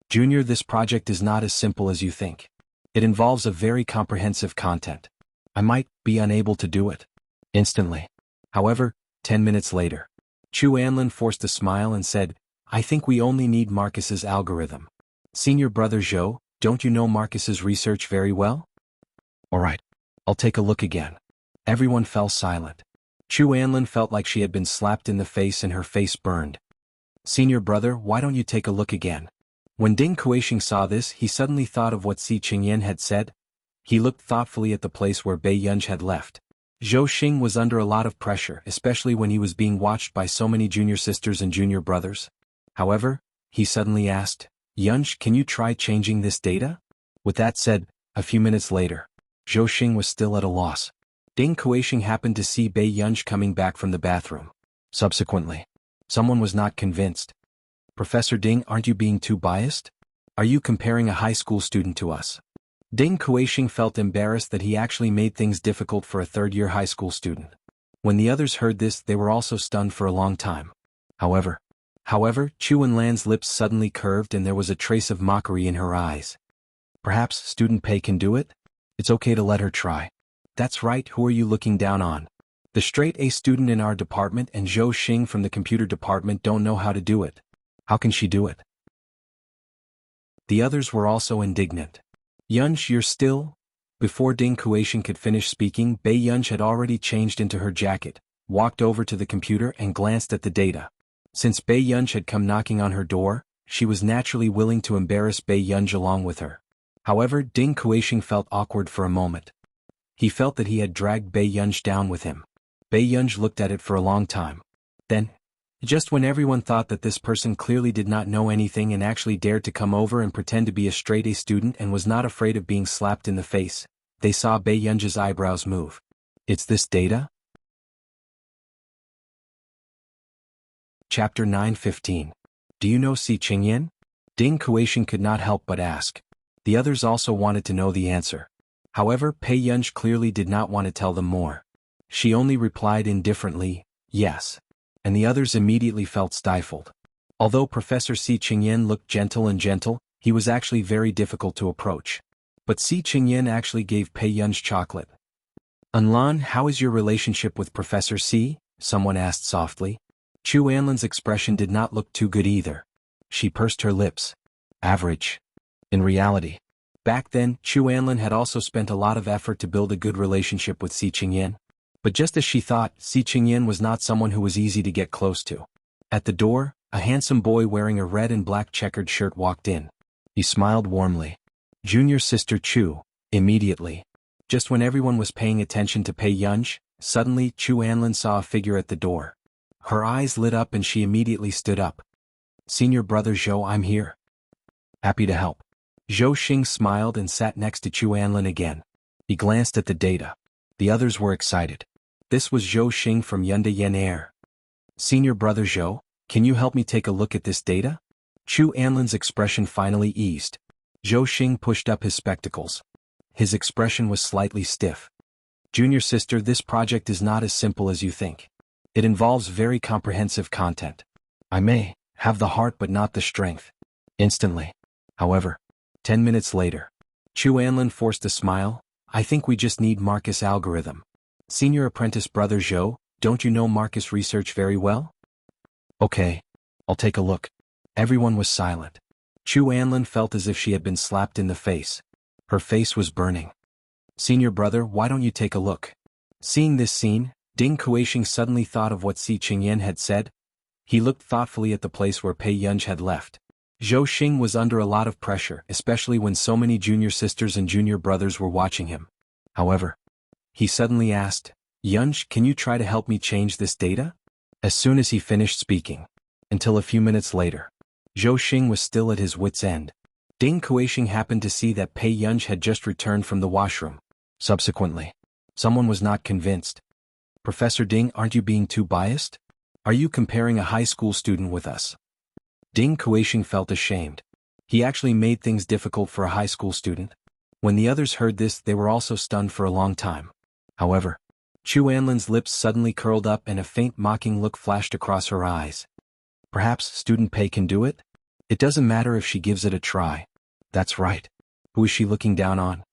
Junior, this project is not as simple as you think. It involves a very comprehensive content. I might be unable to do it instantly. However, 10 minutes later, Chu Anlin forced a smile and said, I think we only need Marcus's algorithm. Senior brother Zhou, don't you know Marcus's research very well? Alright, I'll take a look again. Everyone fell silent. Chu Anlin felt like she had been slapped in the face and her face burned. Senior brother, why don't you take a look again? When Ding Kuixing saw this, he suddenly thought of what Si Qingyan had said. He looked thoughtfully at the place where Bei Yunj had left. Zhou Xing was under a lot of pressure, especially when he was being watched by so many junior sisters and junior brothers. However, he suddenly asked, Yunj, can you try changing this data? With that said, a few minutes later, Zhou Xing was still at a loss. Ding Kuixing happened to see Bei Yunj coming back from the bathroom. Subsequently, someone was not convinced. Professor Ding, aren't you being too biased? Are you comparing a high school student to us? Ding Kuixing felt embarrassed that he actually made things difficult for a third-year high school student. When the others heard this, they were also stunned for a long time. However, Chu Enlan's lips suddenly curved and there was a trace of mockery in her eyes. Perhaps student Pei can do it? It's okay to let her try. That's right, who are you looking down on? The straight A student in our department and Zhou Xing from the computer department don't know how to do it. How can she do it? The others were also indignant. Yunj, you're still? Before Ding Kuixing could finish speaking, Bei Yunj had already changed into her jacket, walked over to the computer and glanced at the data. Since Bei Yunj had come knocking on her door, she was naturally willing to embarrass Bei Yunj along with her. However, Ding Kuixing felt awkward for a moment. He felt that he had dragged Bei Yunj down with him. Bei Yunj looked at it for a long time. Then, just when everyone thought that this person clearly did not know anything and actually dared to come over and pretend to be a straight A student and was not afraid of being slapped in the face, they saw Bei Yunj's eyebrows move. It's this data? Chapter 9:15. Do you know Si Qingyan? Ding Kuixing could not help but ask. The others also wanted to know the answer. However, Bei Yunj clearly did not want to tell them more. She only replied indifferently, yes. And the others immediately felt stifled. Although Professor Si Qingyan looked gentle, he was actually very difficult to approach. But Si Qingyan actually gave Bei Yunj chocolate. Enlan, how is your relationship with Professor Si? Someone asked softly. Chu Anlin's expression did not look too good either. She pursed her lips. Average. In reality, back then, Chu Anlin had also spent a lot of effort to build a good relationship with Si Qingyan. But just as she thought, Si Qingyan was not someone who was easy to get close to. At the door, a handsome boy wearing a red and black checkered shirt walked in. He smiled warmly. Junior sister Chu, immediately. Just when everyone was paying attention to Bei Yunj, suddenly Chu Anlin saw a figure at the door. Her eyes lit up and she immediately stood up. Senior brother Zhou, I'm here. Happy to help. Zhou Xing smiled and sat next to Chu Anlin again. He glanced at the data. The others were excited. This was Zhou Xing from Yunda Yen Air. Senior brother Zhou, can you help me take a look at this data? Chu Anlin's expression finally eased. Zhou Xing pushed up his spectacles. His expression was slightly stiff. Junior sister, this project is not as simple as you think. It involves very comprehensive content. I may have the heart but not the strength. Instantly. However, 10 minutes later, Chu Anlin forced a smile. I think we just need Marcus algorithm. Senior apprentice brother Zhou, don't you know Marcus research very well? Okay. I'll take a look. Everyone was silent. Chu Anlin felt as if she had been slapped in the face. Her face was burning. Senior brother, why don't you take a look? Seeing this scene, Ding Kuishing suddenly thought of what Si Qingyan had said. He looked thoughtfully at the place where Pei Yunj had left. Zhou Xing was under a lot of pressure, especially when so many junior sisters and junior brothers were watching him. However, he suddenly asked, Yunj, can you try to help me change this data? As soon as he finished speaking. Until a few minutes later. Zhou Xing was still at his wit's end. Ding Kuishing happened to see that Pei Yunj had just returned from the washroom. Subsequently, someone was not convinced. Professor Ding, aren't you being too biased? Are you comparing a high school student with us? Ding Kuishing felt ashamed. He actually made things difficult for a high school student. When the others heard this, they were also stunned for a long time. However, Chu Anlin's lips suddenly curled up and a faint mocking look flashed across her eyes. Perhaps student Pei can do it? It doesn't matter if she gives it a try. That's right. Who is she looking down on?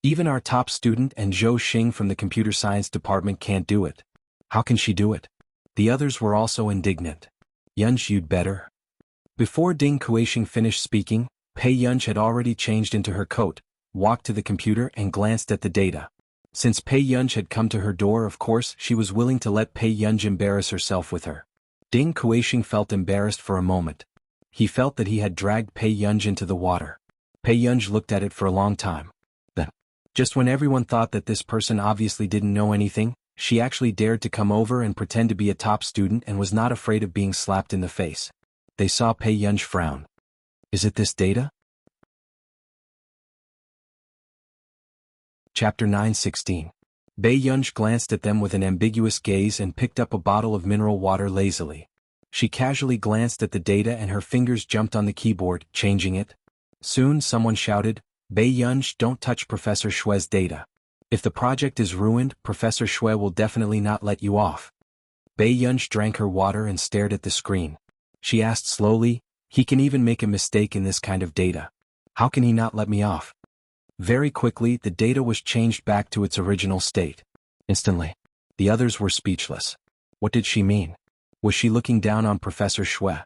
Even our top student and Zhou Xing from the computer science department can't do it. How can she do it? The others were also indignant. Yunj, you'd better. Before Ding Kuishing finished speaking, Pei Yunj had already changed into her coat, walked to the computer and glanced at the data. Since Pei Yunj had come to her door, of course, she was willing to let Pei Yunj embarrass herself with her. Ding Kuishing felt embarrassed for a moment. He felt that he had dragged Pei Yunj into the water. Pei Yunj looked at it for a long time. Then, just when everyone thought that this person obviously didn't know anything, she actually dared to come over and pretend to be a top student and was not afraid of being slapped in the face. They saw Pei Yunj frown. Is it this data? Chapter 9:16. Pei Yunj glanced at them with an ambiguous gaze and picked up a bottle of mineral water lazily. She casually glanced at the data and her fingers jumped on the keyboard, changing it. Soon someone shouted, Pei Yunj, don't touch Professor Shue's data. If the project is ruined, Professor Shue will definitely not let you off. Pei Yunj drank her water and stared at the screen. She asked slowly, he can even make a mistake in this kind of data. How can he not let me off? Very quickly, the data was changed back to its original state. Instantly, the others were speechless. What did she mean? Was she looking down on Professor Shue?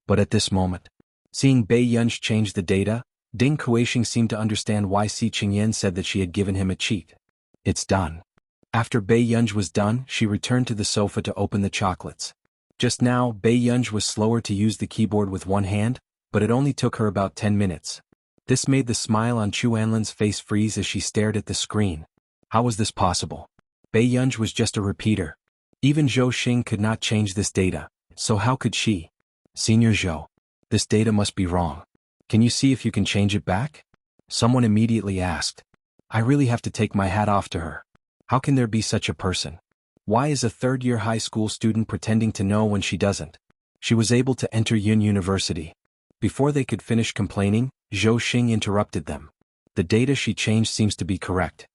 But at this moment, seeing Pei Yunj change the data, Ding Kuishing seemed to understand why Si Qingyan said that she had given him a cheat. It's done. After Pei Yunj was done, she returned to the sofa to open the chocolates. Just now, Pei Yunj was slower to use the keyboard with one hand, but it only took her about 10 minutes. This made the smile on Chu Anlin's face freeze as she stared at the screen. How was this possible? Pei Yunj was just a repeater. Even Zhou Xing could not change this data, so how could she? Senior Zhou, this data must be wrong. Can you see if you can change it back? Someone immediately asked. I really have to take my hat off to her. How can there be such a person? Why is a third-year high school student pretending to know when she doesn't? She was able to enter Yun University. Before they could finish complaining, Zhou Xing interrupted them. The data she changed seems to be correct.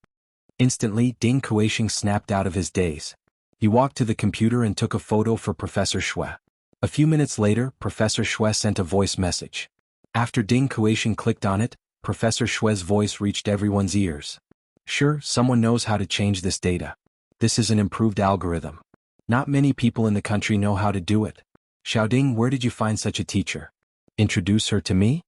Instantly, Ding Kuishing snapped out of his daze. He walked to the computer and took a photo for Professor Shue. A few minutes later, Professor Shue sent a voice message. After Ding Kuishing clicked on it, Professor Shue's voice reached everyone's ears. Sure, someone knows how to change this data. This is an improved algorithm. Not many people in the country know how to do it. Xiaoding, where did you find such a teacher? Introduce her to me?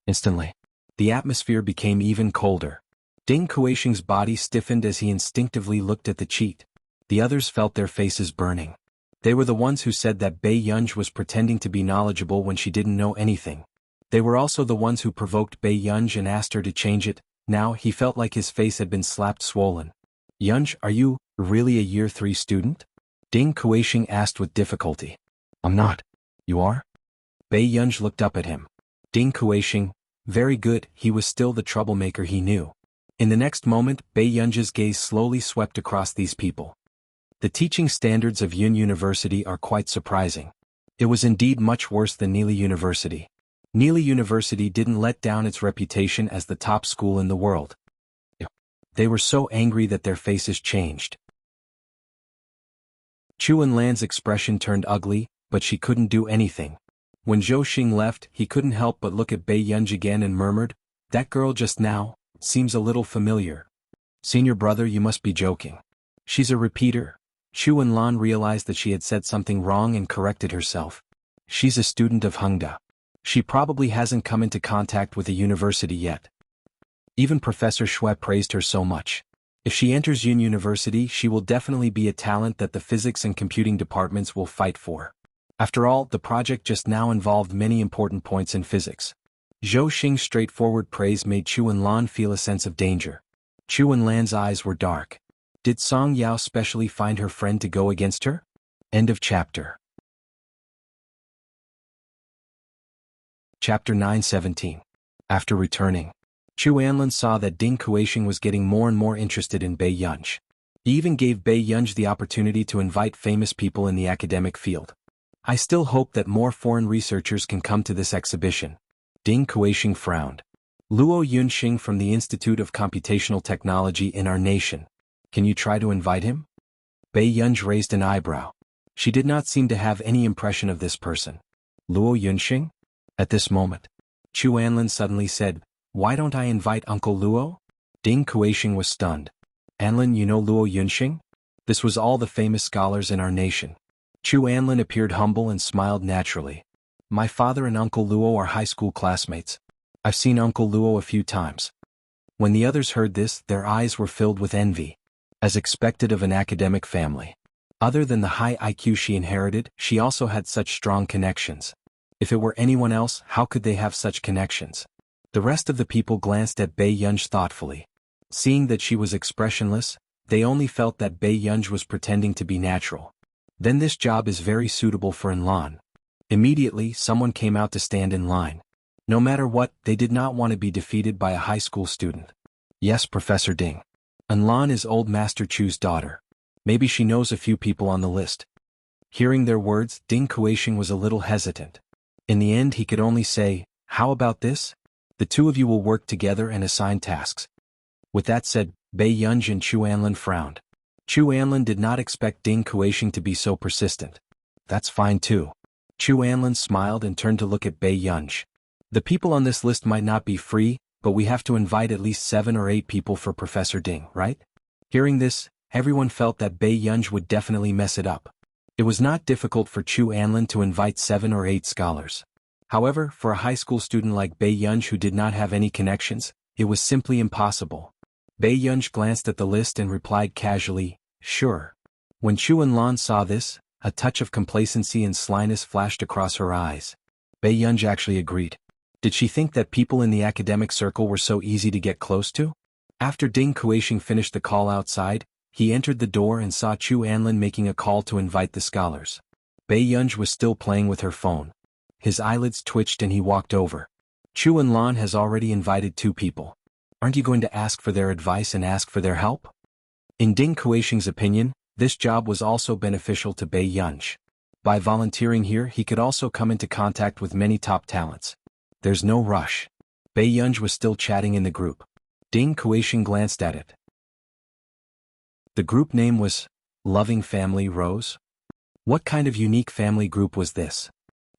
Instantly, the atmosphere became even colder. Ding Kuishing's body stiffened as he instinctively looked at the cheat. The others felt their faces burning. They were the ones who said that Pei Yunj was pretending to be knowledgeable when she didn't know anything. They were also the ones who provoked Pei Yunj and asked her to change it. Now he felt like his face had been slapped swollen. Yunj, are you really a year 3 student? Ding Kuishing asked with difficulty. I'm not. You are? Pei Yunj looked up at him. Ding Kuishing, very good, he was still the troublemaker he knew. In the next moment, Pei Yunj's gaze slowly swept across these people. The teaching standards of Yun University are quite surprising. It was indeed much worse than Neely University. Neely University didn't let down its reputation as the top school in the world. They were so angry that their faces changed. Chu Enlan's expression turned ugly, but she couldn't do anything. When Zhou Xing left, he couldn't help but look at Pei Yunj again and murmured, That girl just now seems a little familiar. Senior brother, you must be joking. She's a repeater. Chu Enlan realized that she had said something wrong and corrected herself. She's a student of Hengda. She probably hasn't come into contact with the university yet. Even Professor Shui praised her so much. If she enters Yun University, she will definitely be a talent that the physics and computing departments will fight for. After all, the project just now involved many important points in physics. Zhou Xing's straightforward praise made Chu Enlan feel a sense of danger. Chu Enlan's eyes were dark. Did Song Yao specially find her friend to go against her? End of chapter. Chapter 9:17. After returning, Chu Anlin saw that Ding Kuixing was getting more and more interested in Bei Yunj. He even gave Bei Yunj the opportunity to invite famous people in the academic field. I still hope that more foreign researchers can come to this exhibition. Ding Kuixing frowned. Luo Yunxing from the Institute of Computational Technology in our nation. Can you try to invite him? Bei Yunj raised an eyebrow. She did not seem to have any impression of this person. Luo Yunxing? At this moment, Chu Anlin suddenly said, "Why don't I invite Uncle Luo?" Ding Kuixing was stunned. "Anlin, you know Luo Yunxing? This was all the famous scholars in our nation." Chu Anlin appeared humble and smiled naturally. "My father and Uncle Luo are high school classmates. I've seen Uncle Luo a few times." When the others heard this, their eyes were filled with envy. As expected of an academic family. Other than the high IQ she inherited, she also had such strong connections. If it were anyone else, how could they have such connections? The rest of the people glanced at Bei Yunj thoughtfully. Seeing that she was expressionless, they only felt that Bei Yunj was pretending to be natural. Then this job is very suitable for Enlan. Immediately, someone came out to stand in line. No matter what, they did not want to be defeated by a high school student. Yes, Professor Ding. Enlan is old Master Chu's daughter. Maybe she knows a few people on the list. Hearing their words, Ding Kuixing was a little hesitant. In the end, he could only say, "How about this? The two of you will work together and assign tasks." With that said, Bei Yunj and Chu Anlin frowned. Chu Anlin did not expect Ding Kuixing to be so persistent. "That's fine too." Chu Anlin smiled and turned to look at Bei Yunj. "The people on this list might not be free, but we have to invite at least 7 or 8 people for Professor Ding, right?" Hearing this, everyone felt that Bei Yunj would definitely mess it up. It was not difficult for Chu Anlin to invite 7 or 8 scholars. However, for a high school student like Bei Yunj who did not have any connections, it was simply impossible. Bei Yunj glanced at the list and replied casually, "Sure." When Chu Enlan saw this, a touch of complacency and slyness flashed across her eyes. Bei Yunj actually agreed. Did she think that people in the academic circle were so easy to get close to? After Ding Kuixing finished the call outside, he entered the door and saw Chu Anlin making a call to invite the scholars. Bei Yunj was still playing with her phone. His eyelids twitched and he walked over. "Chu Enlan has already invited 2 people. Aren't you going to ask for their advice and ask for their help?" In Ding Kuixing's opinion, this job was also beneficial to Bei Yunj. By volunteering here, he could also come into contact with many top talents. There's no rush. Bei Yunj was still chatting in the group. Ding Kuixing glanced at it. The group name was Loving Family Rose. What kind of unique family group was this?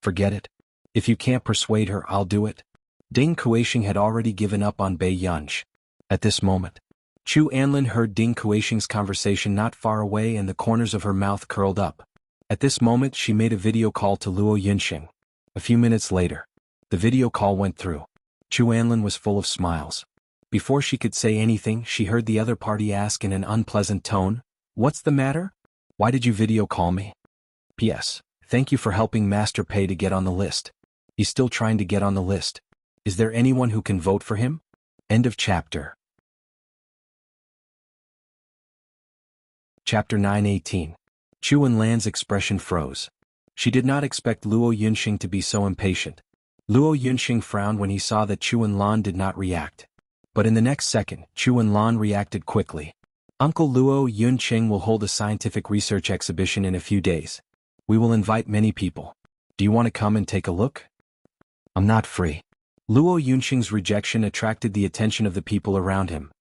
Forget it. If you can't persuade her, I'll do it. Ding Kuixing had already given up on Bei Yunj. At this moment, Chu Anlin heard Ding Kuixing's conversation not far away and the corners of her mouth curled up. At this moment, she made a video call to Luo Yunxing. A few minutes later, the video call went through. Chu Anlin was full of smiles. Before she could say anything, she heard the other party ask in an unpleasant tone, "What's the matter? Why did you video call me?" "P.S. Thank you for helping Master Pei to get on the list. He's still trying to get on the list. Is there anyone who can vote for him?" End of chapter. Chapter 9:18. Chu Enlan's expression froze. She did not expect Luo Yunxing to be so impatient. Luo Yunxing frowned when he saw that Chu Enlan did not react. But in the next second, Chu Enlan reacted quickly. "Uncle Luo Yunxing will hold a scientific research exhibition in a few days. We will invite many people. Do you want to come and take a look?" "I'm not free." Luo Yunxing's rejection attracted the attention of the people around him.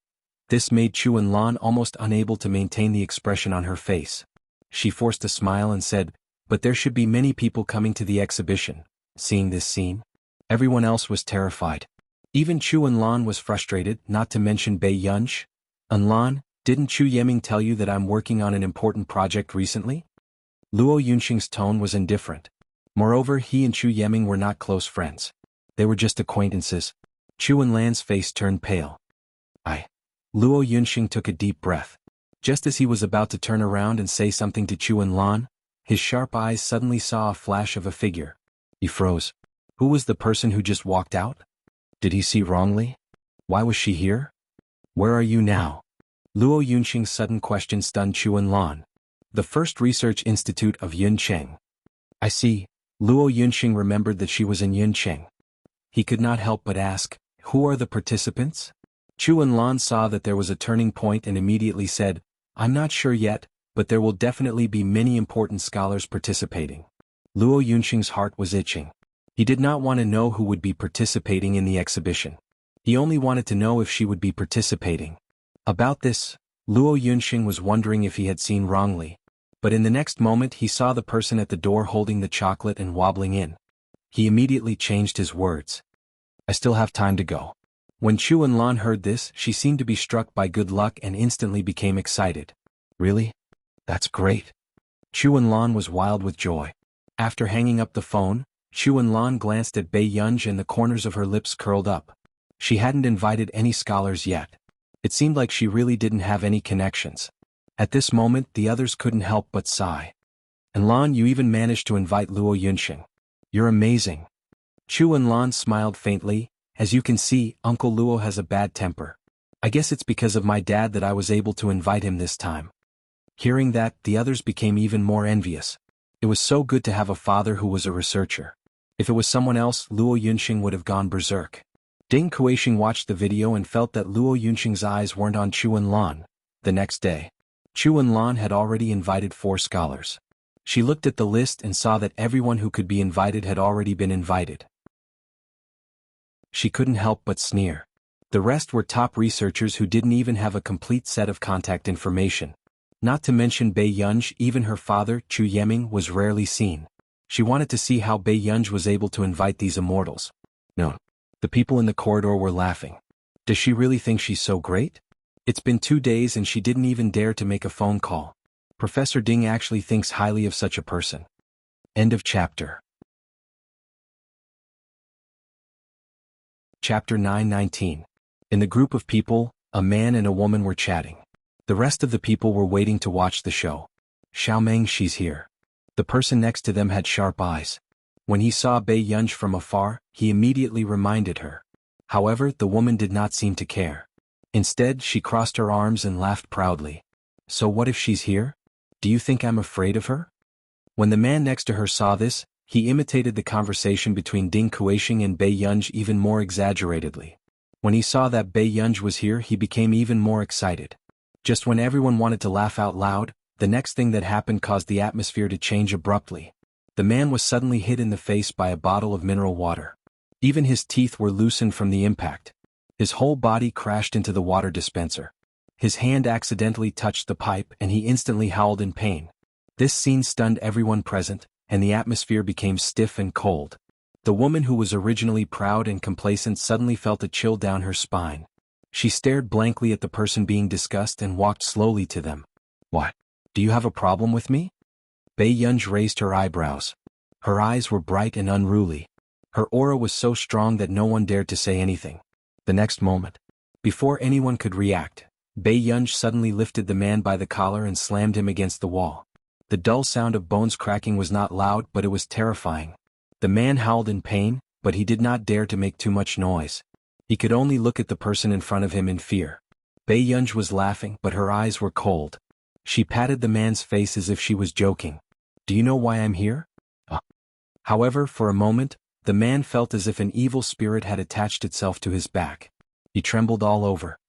This made Chu Enlan almost unable to maintain the expression on her face. She forced a smile and said, "But there should be many people coming to the exhibition." Seeing this scene, everyone else was terrified. Even Chu Enlan was frustrated, not to mention Bei Yunj. "Enlan, didn't Chu Yeming tell you that I'm working on an important project recently?" Luo Yunxing's tone was indifferent. Moreover, he and Chu Yeming were not close friends. They were just acquaintances. Chu Enlan's face turned pale. Luo Yunxing took a deep breath. Just as he was about to turn around and say something to Chu Enlan, his sharp eyes suddenly saw a flash of a figure. He froze. Who was the person who just walked out? Did he see wrongly? Why was she here? Where are you now? Luo Yunxing's sudden question stunned Chu Enlan. The First Research Institute of Yuncheng. I see. Luo Yunxing remembered that she was in Yuncheng. He could not help but ask, who are the participants? Chu Enlan saw that there was a turning point and immediately said, I'm not sure yet, but there will definitely be many important scholars participating. Luo Yunxing's heart was itching. He did not want to know who would be participating in the exhibition. He only wanted to know if she would be participating. About this, Luo Yunxing was wondering if he had seen wrongly. But in the next moment he saw the person at the door holding the chocolate and wobbling in. He immediately changed his words. I still have time to go. When Chu Enlan heard this, she seemed to be struck by good luck and instantly became excited. Really? That's great. Chu Enlan was wild with joy. After hanging up the phone, Chu Enlan glanced at Bei Yunj and the corners of her lips curled up. She hadn't invited any scholars yet. It seemed like she really didn't have any connections. At this moment the others couldn't help but sigh. Enlan, you even managed to invite Luo Yunxing. You're amazing. Chu Enlan smiled faintly. As you can see, Uncle Luo has a bad temper. I guess it's because of my dad that I was able to invite him this time. Hearing that, the others became even more envious. It was so good to have a father who was a researcher. If it was someone else, Luo Yunxing would have gone berserk. Ding Kuixing watched the video and felt that Luo Yunxing's eyes weren't on Chu Enlan. The next day, Chu Enlan had already invited 4 scholars. She looked at the list and saw that everyone who could be invited had already been invited. She couldn't help but sneer. The rest were top researchers who didn't even have a complete set of contact information. Not to mention Bei Yunj, even her father, Chu Yeming, was rarely seen. She wanted to see how Bei Yunj was able to invite these immortals. No. The people in the corridor were laughing. Does she really think she's so great? It's been 2 days and she didn't even dare to make a phone call. Professor Ding actually thinks highly of such a person. End of chapter. Chapter 919. In the group of people, a man and a woman were chatting. The rest of the people were waiting to watch the show. Xiaomeng, she's here. The person next to them had sharp eyes. When he saw Bei Yunj from afar, he immediately reminded her. However, the woman did not seem to care. Instead, she crossed her arms and laughed proudly. So what if she's here? Do you think I'm afraid of her? When the man next to her saw this, he imitated the conversation between Ding Kuixing and Bei Yunj even more exaggeratedly. When he saw that Bei Yunj was here, he became even more excited. Just when everyone wanted to laugh out loud, the next thing that happened caused the atmosphere to change abruptly. The man was suddenly hit in the face by a bottle of mineral water. Even his teeth were loosened from the impact. His whole body crashed into the water dispenser. His hand accidentally touched the pipe and he instantly howled in pain. This scene stunned everyone present, and the atmosphere became stiff and cold. The woman who was originally proud and complacent suddenly felt a chill down her spine. She stared blankly at the person being discussed and walked slowly to them. What? Do you have a problem with me? Bei Yunj raised her eyebrows. Her eyes were bright and unruly. Her aura was so strong that no one dared to say anything. The next moment, before anyone could react, Bei Yunj suddenly lifted the man by the collar and slammed him against the wall. The dull sound of bones cracking was not loud, but it was terrifying. The man howled in pain, but he did not dare to make too much noise. He could only look at the person in front of him in fear. Bei Yunj was laughing, but her eyes were cold. She patted the man's face as if she was joking. Do you know why I'm here? However, for a moment, the man felt as if an evil spirit had attached itself to his back. He trembled all over.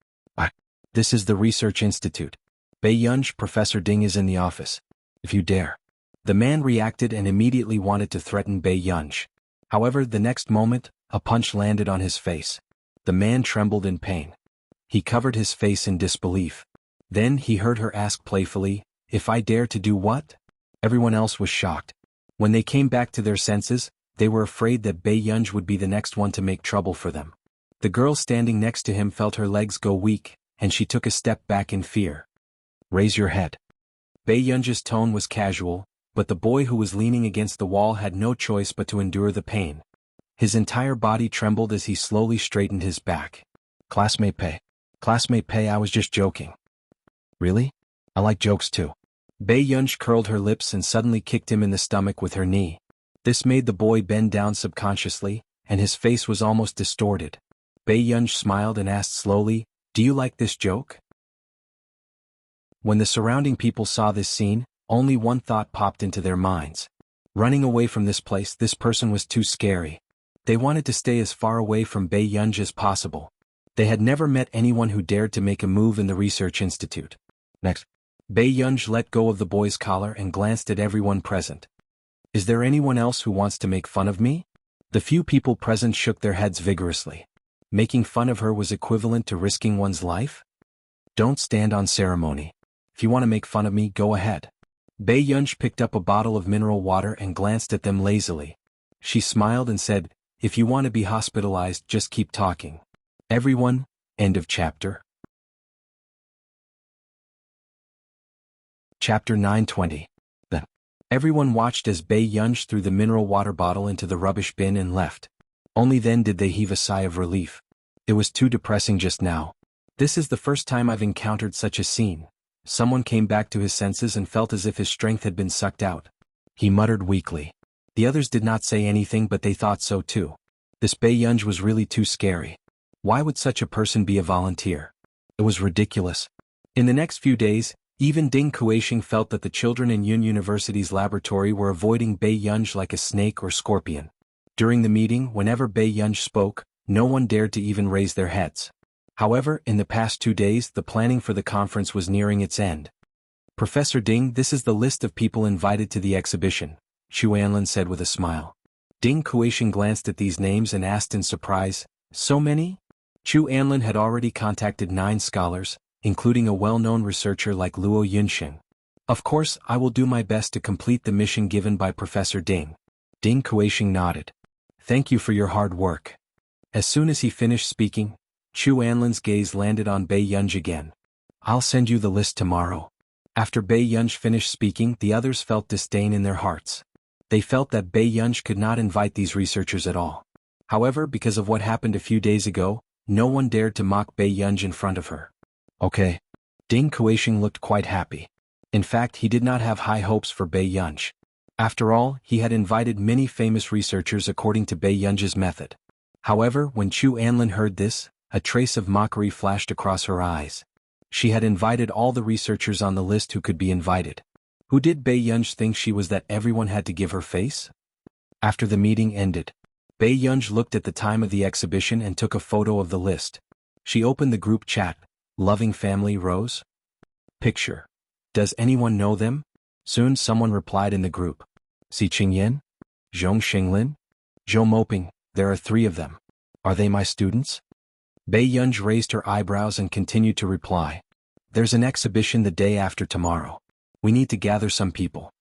This is the Research Institute. Bei Yunj, Professor Ding is in the office. If you dare. The man reacted and immediately wanted to threaten Bei Yunj. However, the next moment, a punch landed on his face. The man trembled in pain. He covered his face in disbelief. Then he heard her ask playfully, if I dare to do what? Everyone else was shocked. When they came back to their senses, they were afraid that Bei Yunj would be the next one to make trouble for them. The girl standing next to him felt her legs go weak, and she took a step back in fear. Raise your head. Bei Yunji's tone was casual, but the boy who was leaning against the wall had no choice but to endure the pain. His entire body trembled as he slowly straightened his back. Classmate Pei. Classmate Pei, I was just joking. Really? I like jokes too. Bei Yunji curled her lips and suddenly kicked him in the stomach with her knee. This made the boy bend down subconsciously, and his face was almost distorted. Bei Yunji smiled and asked slowly, "Do you like this joke?" When the surrounding people saw this scene, only one thought popped into their minds. Running away from this place, this person was too scary. They wanted to stay as far away from Bei Yunji as possible. They had never met anyone who dared to make a move in the research institute. Next, Bei Yunji let go of the boy's collar and glanced at everyone present. Is there anyone else who wants to make fun of me? The few people present shook their heads vigorously. Making fun of her was equivalent to risking one's life? Don't stand on ceremony. If you want to make fun of me, go ahead. Bei Yunji picked up a bottle of mineral water and glanced at them lazily. She smiled and said, "If you want to be hospitalized, just keep talking." Everyone, end of chapter. Chapter 920. Then, everyone watched as Bei Yunji threw the mineral water bottle into the rubbish bin and left. Only then did they heave a sigh of relief. It was too depressing just now. This is the first time I've encountered such a scene. Someone came back to his senses and felt as if his strength had been sucked out. He muttered weakly. The others did not say anything, but they thought so too. This Bei Yunji was really too scary. Why would such a person be a volunteer? It was ridiculous. In the next few days, even Ding Kuixing felt that the children in Yun University's laboratory were avoiding Bei Yunji like a snake or scorpion. During the meeting, whenever Bei Yunji spoke, no one dared to even raise their heads. However, in the past 2 days, the planning for the conference was nearing its end. "Professor Ding, this is the list of people invited to the exhibition," Chu Anlin said with a smile. Ding Kuixing glanced at these names and asked in surprise, "So many?" Chu Anlin had already contacted 9 scholars, including a well-known researcher like Luo Yunxing. "Of course, I will do my best to complete the mission given by Professor Ding." Ding Kuixing nodded. "Thank you for your hard work." As soon as he finished speaking, Chu Anlin's gaze landed on Bei Yunji again. "I'll send you the list tomorrow." After Bei Yunji finished speaking, the others felt disdain in their hearts. They felt that Bei Yunji could not invite these researchers at all. However, because of what happened a few days ago, no one dared to mock Bei Yunji in front of her. Okay. Ding Kuixing looked quite happy. In fact, he did not have high hopes for Bei Yunji. After all, he had invited many famous researchers according to Bei Yunji's method. However, when Chu Anlin heard this, a trace of mockery flashed across her eyes. She had invited all the researchers on the list who could be invited. Who did Bei Yunji think she was that everyone had to give her face? After the meeting ended, Bei Yunji looked at the time of the exhibition and took a photo of the list. She opened the group chat. Loving family Rose? Picture. Does anyone know them? Soon someone replied in the group. Si Qingyan? Zhong Xinglin? Zhou Moping, there are 3 of them. Are they my students? Bei Yunji raised her eyebrows and continued to reply. There's an exhibition the day after tomorrow. We need to gather some people.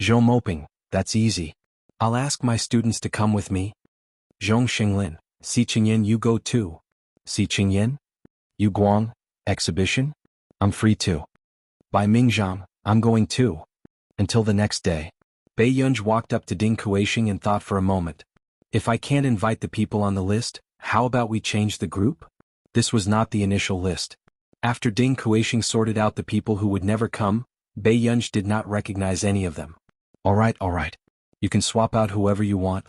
Zhou Moping, that's easy. I'll ask my students to come with me. Zhong Xinglin, Si Qingyan, you go too. Si Qingyan? Yu Guang, exhibition? I'm free too. By Mingzhang, I'm going too. Until the next day. Bei Yunji walked up to Ding Kuixing and thought for a moment. If I can't invite the people on the list, how about we change the group? This was not the initial list. After Ding Kuixing sorted out the people who would never come, Bei Yunji did not recognize any of them. All right. You can swap out whoever you want.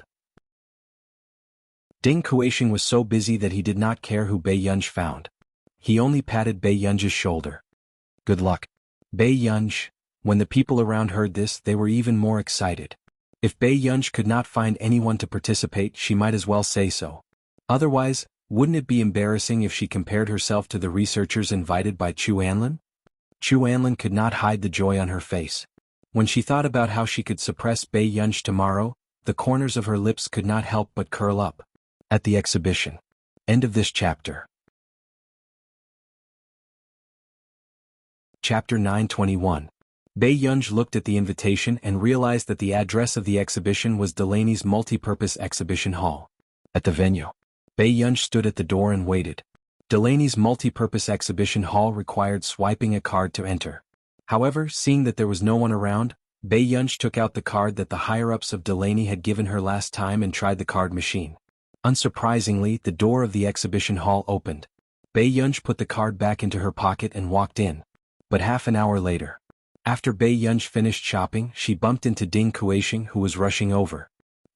Ding Kuixing was so busy that he did not care who Bei Yunji found. He only patted Bei Yunji's shoulder. Good luck. Bei Yunji. When the people around heard this, they were even more excited. If Bei Yunji could not find anyone to participate, she might as well say so. Otherwise, wouldn't it be embarrassing if she compared herself to the researchers invited by Chu Anlin? Chu Anlin could not hide the joy on her face. When she thought about how she could suppress Bei Yunji tomorrow, the corners of her lips could not help but curl up. At the exhibition. End of this chapter. Chapter 921. Bei Yunji looked at the invitation and realized that the address of the exhibition was Delaney's Multipurpose Exhibition Hall. At the venue. Bei Yunj stood at the door and waited. Delaney's multi-purpose exhibition hall required swiping a card to enter. However, seeing that there was no one around, Bei Yunj took out the card that the higher-ups of Delaney had given her last time and tried the card machine. Unsurprisingly, the door of the exhibition hall opened. Bei Yunj put the card back into her pocket and walked in. But half an hour later, after Bei Yunj finished shopping, she bumped into Ding Kuishing, who was rushing over.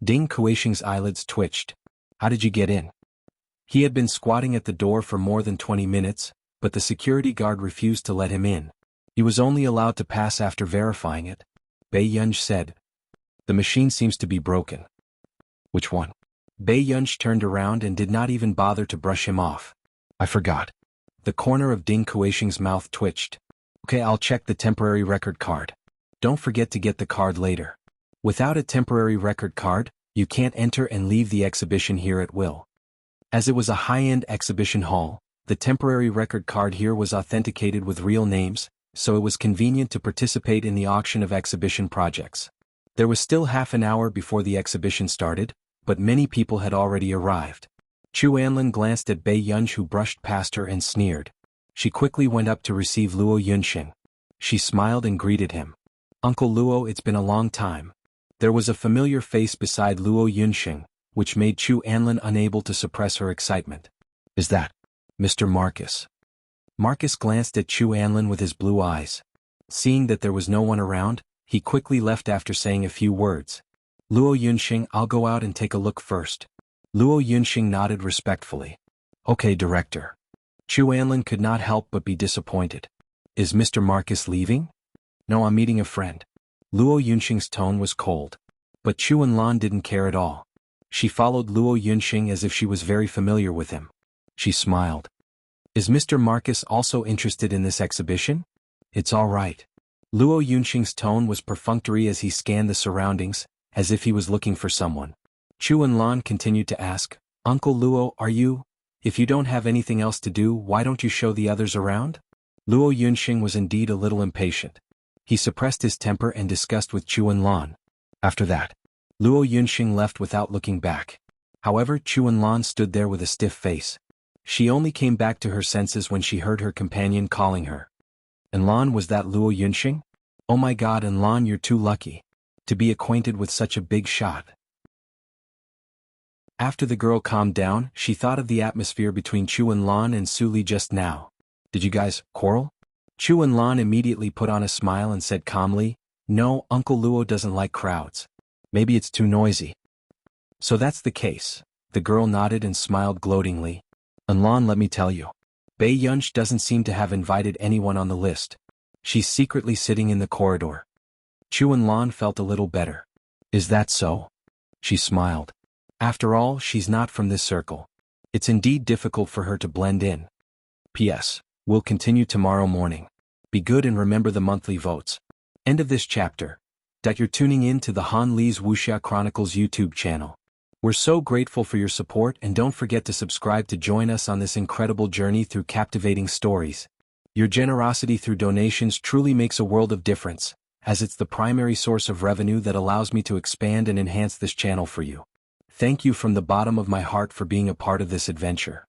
Ding Kuishing's eyelids twitched. "How did you get in?" He had been squatting at the door for more than 20 minutes, but the security guard refused to let him in. He was only allowed to pass after verifying it. Bei Yunj said, "The machine seems to be broken." "Which one?" Bei Yunj turned around and did not even bother to brush him off. "I forgot." The corner of Ding Kuishing's mouth twitched. "Okay, I'll check the temporary record card. Don't forget to get the card later. Without a temporary record card, you can't enter and leave the exhibition here at will." As it was a high-end exhibition hall, the temporary record card here was authenticated with real names, so it was convenient to participate in the auction of exhibition projects. There was still half an hour before the exhibition started, but many people had already arrived. Chu Anlin glanced at Bei Yunj, who brushed past her and sneered. She quickly went up to receive Luo Yunxing. She smiled and greeted him. "Uncle Luo, it's been a long time." There was a familiar face beside Luo Yunxing, which made Chu Anlin unable to suppress her excitement. "Is that Mr. Marcus?" Marcus glanced at Chu Anlin with his blue eyes. Seeing that there was no one around, he quickly left after saying a few words. "Luo Yunxing, I'll go out and take a look first." Luo Yunxing nodded respectfully. "Okay, director." Chu Anlin could not help but be disappointed. "Is Mr. Marcus leaving?" "No, I'm meeting a friend." Luo Yunxing's tone was cold. But Chu Anlan didn't care at all. She followed Luo Yunxing as if she was very familiar with him. She smiled. "Is Mr. Marcus also interested in this exhibition?" "It's all right." Luo Yunxing's tone was perfunctory as he scanned the surroundings, as if he was looking for someone. Chu Anlan continued to ask, "Uncle Luo, are you? If you don't have anything else to do, why don't you show the others around?" Luo Yunxing was indeed a little impatient. He suppressed his temper and discussed with Chu Anlan. After that, Luo Yunxing left without looking back. However, Chu Anlan stood there with a stiff face. She only came back to her senses when she heard her companion calling her. "Anlan, was that Luo Yunxing? Oh my god, Anlan, you're too lucky to be acquainted with such a big shot." After the girl calmed down, she thought of the atmosphere between Chu Anlan and Su Li just now. "Did you guys quarrel?" Chu Anlan immediately put on a smile and said calmly, "No, Uncle Luo doesn't like crowds. Maybe it's too noisy." "So that's the case." The girl nodded and smiled gloatingly. "Anlan, let me tell you. Bei Yunj doesn't seem to have invited anyone on the list. She's secretly sitting in the corridor." Chu Anlan felt a little better. "Is that so?" She smiled. "After all, she's not from this circle. It's indeed difficult for her to blend in. P.S. We'll continue tomorrow morning. Be good and remember the monthly votes." End of this chapter. You're tuning in to the Han Li's Wuxia Chronicles YouTube channel. We're so grateful for your support, and don't forget to subscribe to join us on this incredible journey through captivating stories. Your generosity through donations truly makes a world of difference, as it's the primary source of revenue that allows me to expand and enhance this channel for you. Thank you from the bottom of my heart for being a part of this adventure.